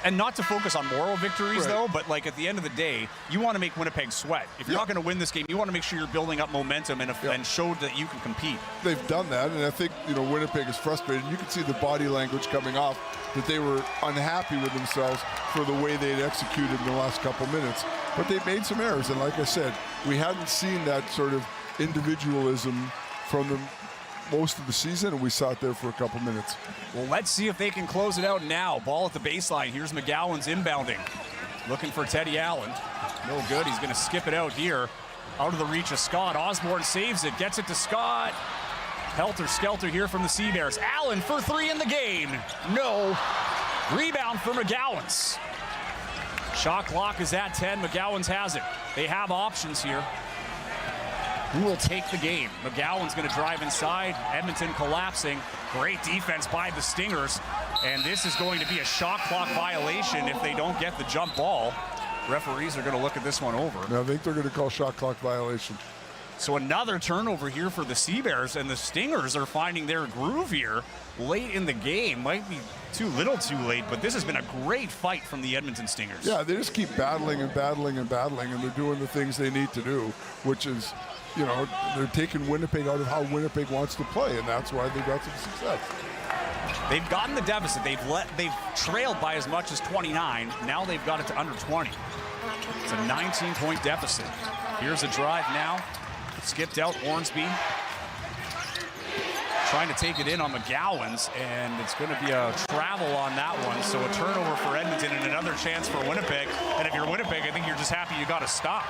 and not to focus on moral victories, though, but at the end of the day, you want to make Winnipeg sweat. If you're not going to win this game, you want to make sure you're building up momentum and show that you can compete. They've done that, and I think, Winnipeg is frustrated. You can see the body language coming off that they were unhappy with themselves for the way they'd executed in the last couple minutes. But they made some errors, and like I said, we hadn't seen that sort of individualism from them most of the season, and we saw it there for a couple minutes. Well, let's see if they can close it out now. Ball at the baseline. Here's McGowan's inbounding. Looking for Teddy Allen. No good. He's going to skip it out here. Out of the reach of Scott. Osborne saves it. Gets it to Scott. Helter-skelter here from the Seabears. Allen for 3 in the game. No. Rebound for McGowan's. Shot clock is at 10. McGowan's has it. They have options here. Who will take the game? McGowan's going to drive inside. Edmonton collapsing. Great defense by the Stingers. And this is going to be a shot clock violation if they don't get the jump ball. Referees are going to look at this one over. No, I think they're going to call shot clock violation. So another turnover here for the CEBLs, and the Stingers are finding their groove here late in the game. Might be too little too late, but this has been a great fight from the Edmonton Stingers. Yeah, they just keep battling and battling and battling, and they're doing the things they need to do, which is, you know, they're taking Winnipeg out of how Winnipeg wants to play, and that's why they've got some success. They've gotten the deficit. They've trailed by as much as 29. Now they've got it to under 20. It's a 19-point deficit. Here's a drive now. Skipped out Hornsby. Trying to take it in on McGowan's, and it's going to be a travel on that one. So a turnover for Edmonton and another chance for Winnipeg. And if you're Winnipeg, I think you're just happy you got to stop.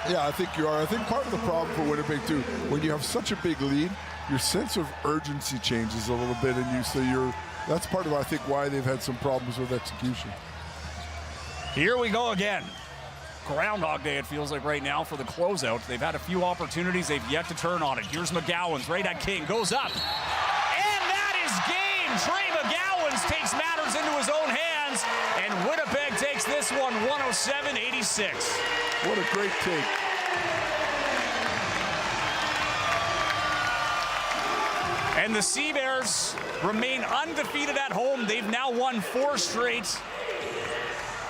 Yeah, I think you are. I think part of the problem for Winnipeg, too, when you have such a big lead, your sense of urgency changes a little bit, and that's part of, I think, why they've had some problems with execution. Here we go again. Groundhog Day, it feels like right now for the closeout. They've had a few opportunities. They've yet to turn on it. Here's McGowan's right at King. Goes up. And that is game. Trey McGowan's takes matters into his own hands. And Winnipeg takes this one 107-86. What a great take. And the CEBLs remain undefeated at home. They've now won 4 straight.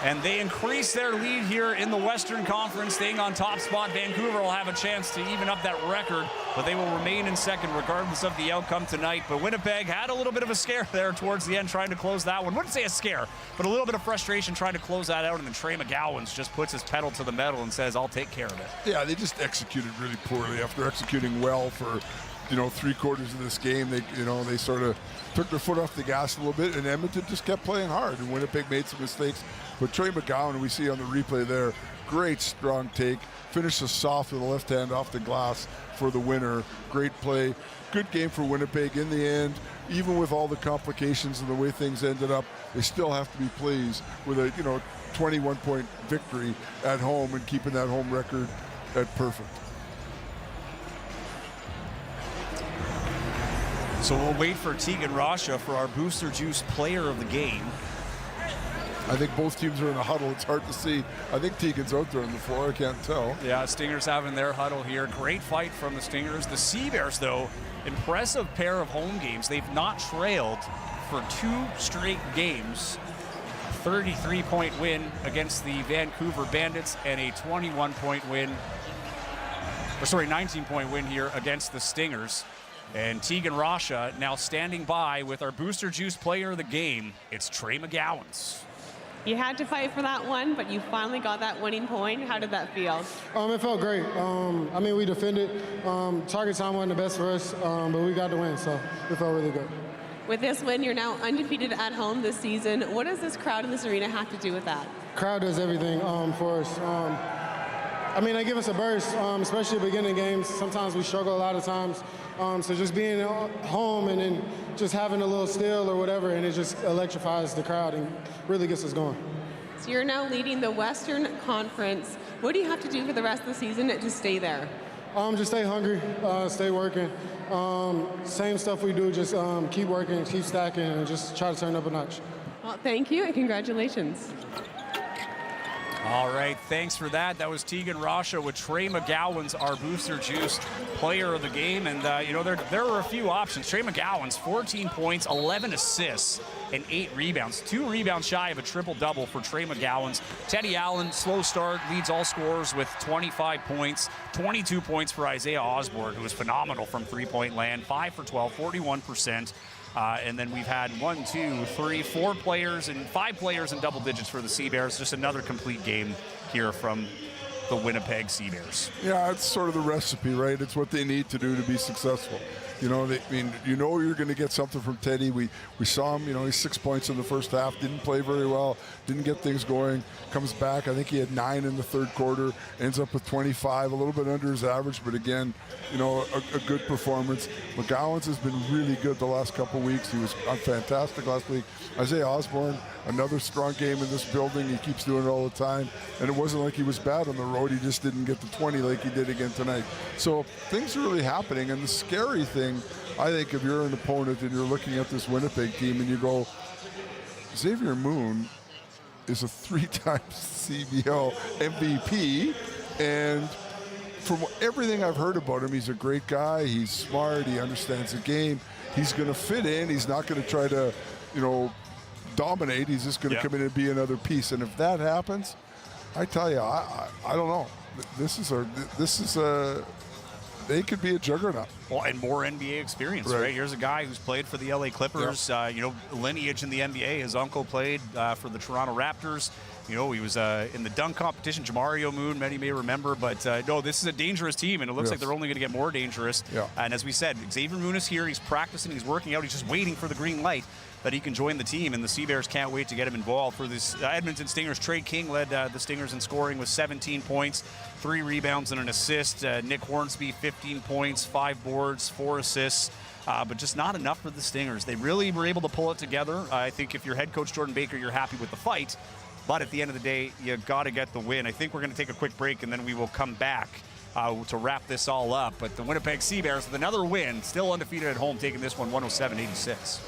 And they increase their lead here in the Western Conference, staying on top spot. Vancouver will have a chance to even up that record, but they will remain in second regardless of the outcome tonight. But Winnipeg had a little bit of a scare there towards the end, trying to close that one. Wouldn't say a scare, but a little bit of frustration trying to close that out, and then Trey McGowan's just puts his pedal to the metal and says, I'll take care of it. Yeah, they just executed really poorly after executing well for, 3/4 of this game. They sort of took their foot off the gas a little bit, and Edmonton just kept playing hard, and Winnipeg made some mistakes. But Trey McGowan, we see on the replay there, great strong take, finishes soft with a left hand off the glass for the winner. Great play, good game for Winnipeg. In the end, even with all the complications and the way things ended up, they still have to be pleased with a 21-point victory at home and keeping that home record at perfect. So we'll wait for Tegan Rasha for our Booster Juice player of the game. I think both teams are in a huddle. It's hard to see. I think Tegan's out there on the floor. I can't tell. Yeah, Stingers having their huddle here. Great fight from the Stingers. The CEBLs, though, impressive pair of home games. They've not trailed for 2 straight games. 33-point win against the Vancouver Bandits and a 19-point win here against the Stingers. And Tegan Rasha now standing by with our Booster Juice player of the game. It's Trey McGowan's. You had to fight for that one, but you finally got that winning point. How did that feel? It felt great. We defended. Target time wasn't the best for us, but we got the win, so it felt really good. With this win, you're now undefeated at home this season. What does this crowd in this arena have to do with that? Crowd does everything for us. They give us a burst, especially at the beginning of games. Sometimes we struggle a lot of times. So just being home and then just having a little still or whatever, and it just electrifies the crowd and really gets us going. So you're now leading the Western Conference. What do you have to do for the rest of the season to stay there? Just stay hungry, stay working. Same stuff we do, just keep working, keep stacking, and just try to turn up a notch. Well, thank you and congratulations. All right, thanks for that. That was Tegan Rasha with Trey McGowan's our Booster Juice player of the game. And, there were a few options. Trey McGowan's 14 points, 11 assists, and 8 rebounds. 2 rebounds shy of a triple-double for Trey McGowan's. Teddy Allen, slow start, leads all scorers with 25 points. 22 points for Isaiah Osborne, who was phenomenal from three-point land. 5 for 12, 41%. And then we've had 5 players in double digits for the CEBLs. Just another complete game here from the Winnipeg CEBLs. Yeah, it's sort of the recipe, right? It's what they need to do to be successful. You're going to get something from Teddy. We saw him, he's 6 points in the first half, didn't play very well, didn't get things going, comes back. I think he had 9 in the third quarter, ends up with 25, a little bit under his average, but again, a good performance. McGowan's has been really good the last couple weeks. He was fantastic last week. Isaiah Osborne, another strong game in this building. He keeps doing it all the time, and it wasn't like he was bad on the road. He just didn't get the 20 like he did again tonight. So things are really happening, and the scary thing, I think, if you're an opponent and you're looking at this Winnipeg team and you go, Xavier Moon is a 3-time CBL MVP, and from everything I've heard about him, he's a great guy. He's smart. He understands the game. He's going to fit in. He's not going to try to, dominate. He's just going to come in and be another piece. And if that happens, I tell you, I don't know. They could be a juggernaut. Well, and more NBA experience, right? Here's a guy who's played for the LA Clippers. Lineage in the NBA. His uncle played for the Toronto Raptors. He was in the dunk competition. Jamario Moon, many may remember. But no, this is a dangerous team, and it looks like they're only going to get more dangerous. Yeah. And as we said, Xavier Moon is here. He's practicing. He's working out. He's just waiting for the green light that he can join the team, and the Sea Bears can't wait to get him involved. For this Edmonton Stingers, Trey King led the Stingers in scoring with 17 points, 3 rebounds and an assist. Nick Hornsby, 15 points, 5 boards, 4 assists. But just not enough for the Stingers. They really were able to pull it together. I think if you're head coach Jordan Baker, you're happy with the fight. But at the end of the day, you got to get the win. I think we're going to take a quick break, and then we will come back to wrap this all up. But the Winnipeg Sea Bears with another win, still undefeated at home, taking this one 107-86.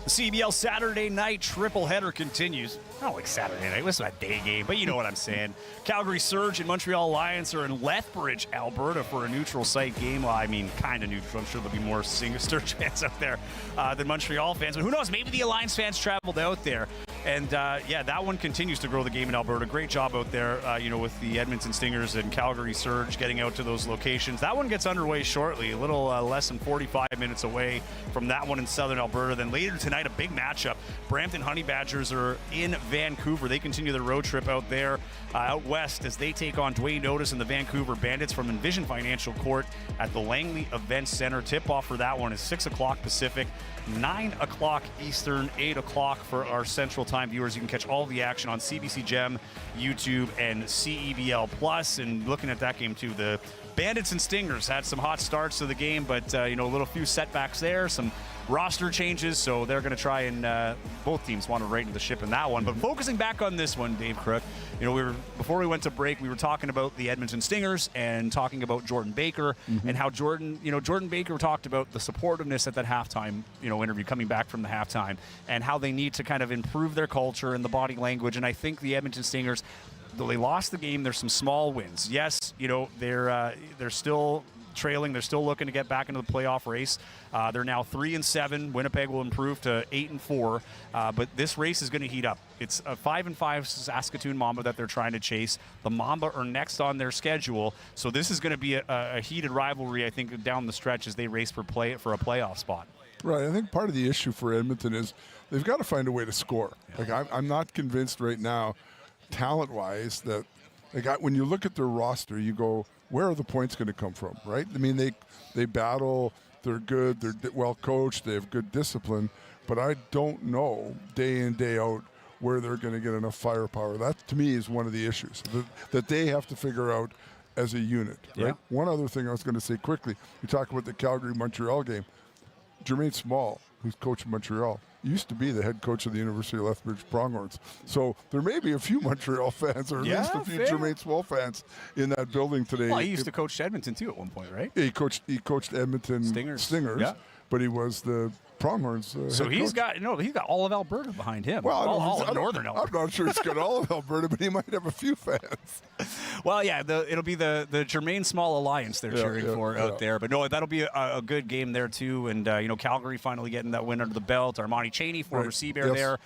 The CEBL Saturday night triple header continues. Not like Saturday night, it was a day game, but you know what I'm saying. Calgary Surge and Montreal Alliance are in Lethbridge, Alberta for a neutral site game. Well, I mean, kind of neutral. I'm sure there'll be more Surge fans out there than Montreal fans. But who knows? Maybe the Alliance fans traveled out there. And, that one continues to grow the game in Alberta. Great job out there, with the Edmonton Stingers and Calgary Surge getting out to those locations. That one gets underway shortly, a little less than 45 minutes away from that one in southern Alberta. Then later tonight, a big matchup. Brampton Honey Badgers are in Vancouver. They continue their road trip out there, out west, as they take on Dwayne Otis and the Vancouver Bandits from Envision Financial Court at the Langley Events Center. Tip-off for that one is 6 o'clock Pacific, 9 o'clock Eastern, 8 o'clock for our Central Time viewers. You can catch all the action on CBC Gem, YouTube, and CEBL Plus. And looking at that game, too, the Bandits and Stingers had some hot starts to the game, but, a little few setbacks there, some roster changes, so they're going to try and both teams want to righten the ship in that one. But focusing back on this one, Dave Crook, before we went to break, we were talking about the Edmonton Stingers and talking about Jordan Baker and how Jordan Baker talked about the supportiveness at that halftime, interview coming back from the halftime, and how they need to kind of improve their culture and the body language. And I think the Edmonton Stingers, though they lost the game, there's some small wins. Yes, they're still trailing. They're still looking to get back into the playoff race. They're now 3-7. Winnipeg will improve to 8-4. But this race is going to heat up. It's a 5-5 Saskatoon Mamba that they're trying to chase. The Mamba are next on their schedule, so this is going to be a heated rivalry, I think, down the stretch as they race for a playoff spot. Right. I think part of the issue for Edmonton is they've got to find a way to score. Like I'm not convinced right now, talent-wise, that when you look at their roster, you go, where are the points going to come from? Right. I mean, they battle. They're good. They're well coached. They have good discipline. But I don't know day in, day out where they're going to get enough firepower. That, to me, is one of the issues that they have to figure out as a unit. Right? Yeah. One other thing I was going to say quickly, you talk about the Calgary-Montreal game. Jermaine Small, who's coaching Montreal, used to be the head coach of the University of Lethbridge Pronghorns. So there may be a few Montreal fans, or at least a few Jermaine Small fans in that building today. Well, he used to coach Edmonton, too, at one point, right? He coached Edmonton Stingers, but he was the Pronghorns. So he's got all of Alberta behind him. Well, all of Northern Alberta. I'm not sure he's got all of Alberta, but he might have a few fans. Well, yeah, it'll be the Jermaine Small Alliance they're cheering for out there. But no, that'll be a good game there too. And Calgary finally getting that win under the belt. Armani Chaney, former CBear there.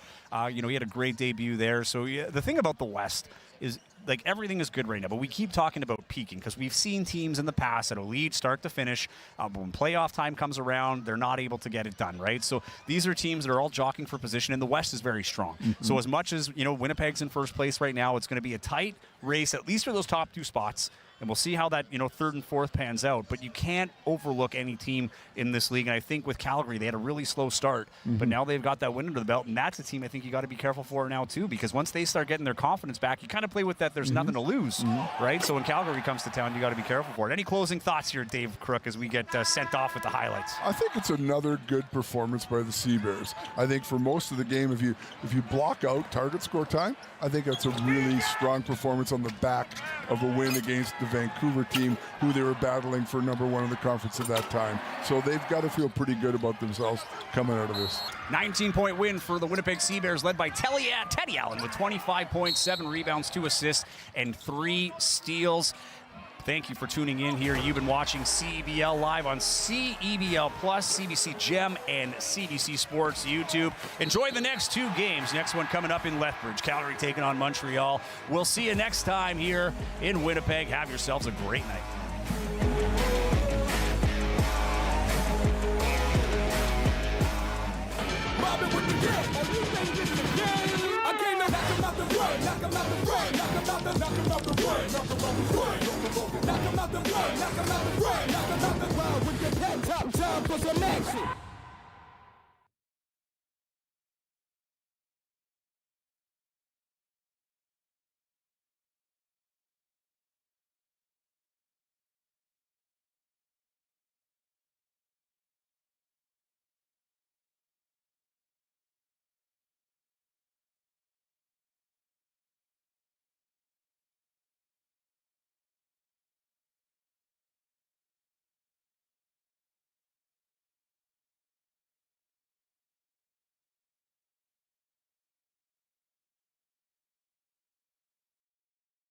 He had a great debut there. So the thing about the West is, like, everything is good right now, but we keep talking about peaking because we've seen teams in the past that will lead start to finish. But when playoff time comes around, they're not able to get it done, right? So these are teams that are all jockeying for position, and the West is very strong. So as much as, Winnipeg's in first place right now, it's going to be a tight race, at least for those top two spots. And we'll see how that, third and fourth pans out. But you can't overlook any team in this league. And I think with Calgary, they had a really slow start. But now they've got that win under the belt. And that's a team I think you got to be careful for now, too. Because once they start getting their confidence back, you kind of play with that there's nothing to lose, right? So when Calgary comes to town, you got to be careful for it. Any closing thoughts here, Dave Crook, as we get sent off with the highlights? I think it's another good performance by the CBears. I think for most of the game, if you block out target score time, I think that's a really strong performance on the back of a win against the Vancouver team, who they were battling for number one in the conference at that time. So they've got to feel pretty good about themselves coming out of this. 19-point win for the Winnipeg CBears, led by Teddy Allen with 25.7 rebounds, 2 assists, and 3 steals. Thank you for tuning in here. You've been watching CEBL live on CEBL Plus, CBC Gem, and CBC Sports YouTube. Enjoy the next 2 games. Next one coming up in Lethbridge. Calgary taking on Montreal. We'll see you next time here in Winnipeg. Have yourselves a great night. Knock 'em out the run, knock 'em out the run, knock 'em out the run, knock 'em out the run, knock 'em out the run, knock 'em out the run, knock 'em out the run with your head top down for some action.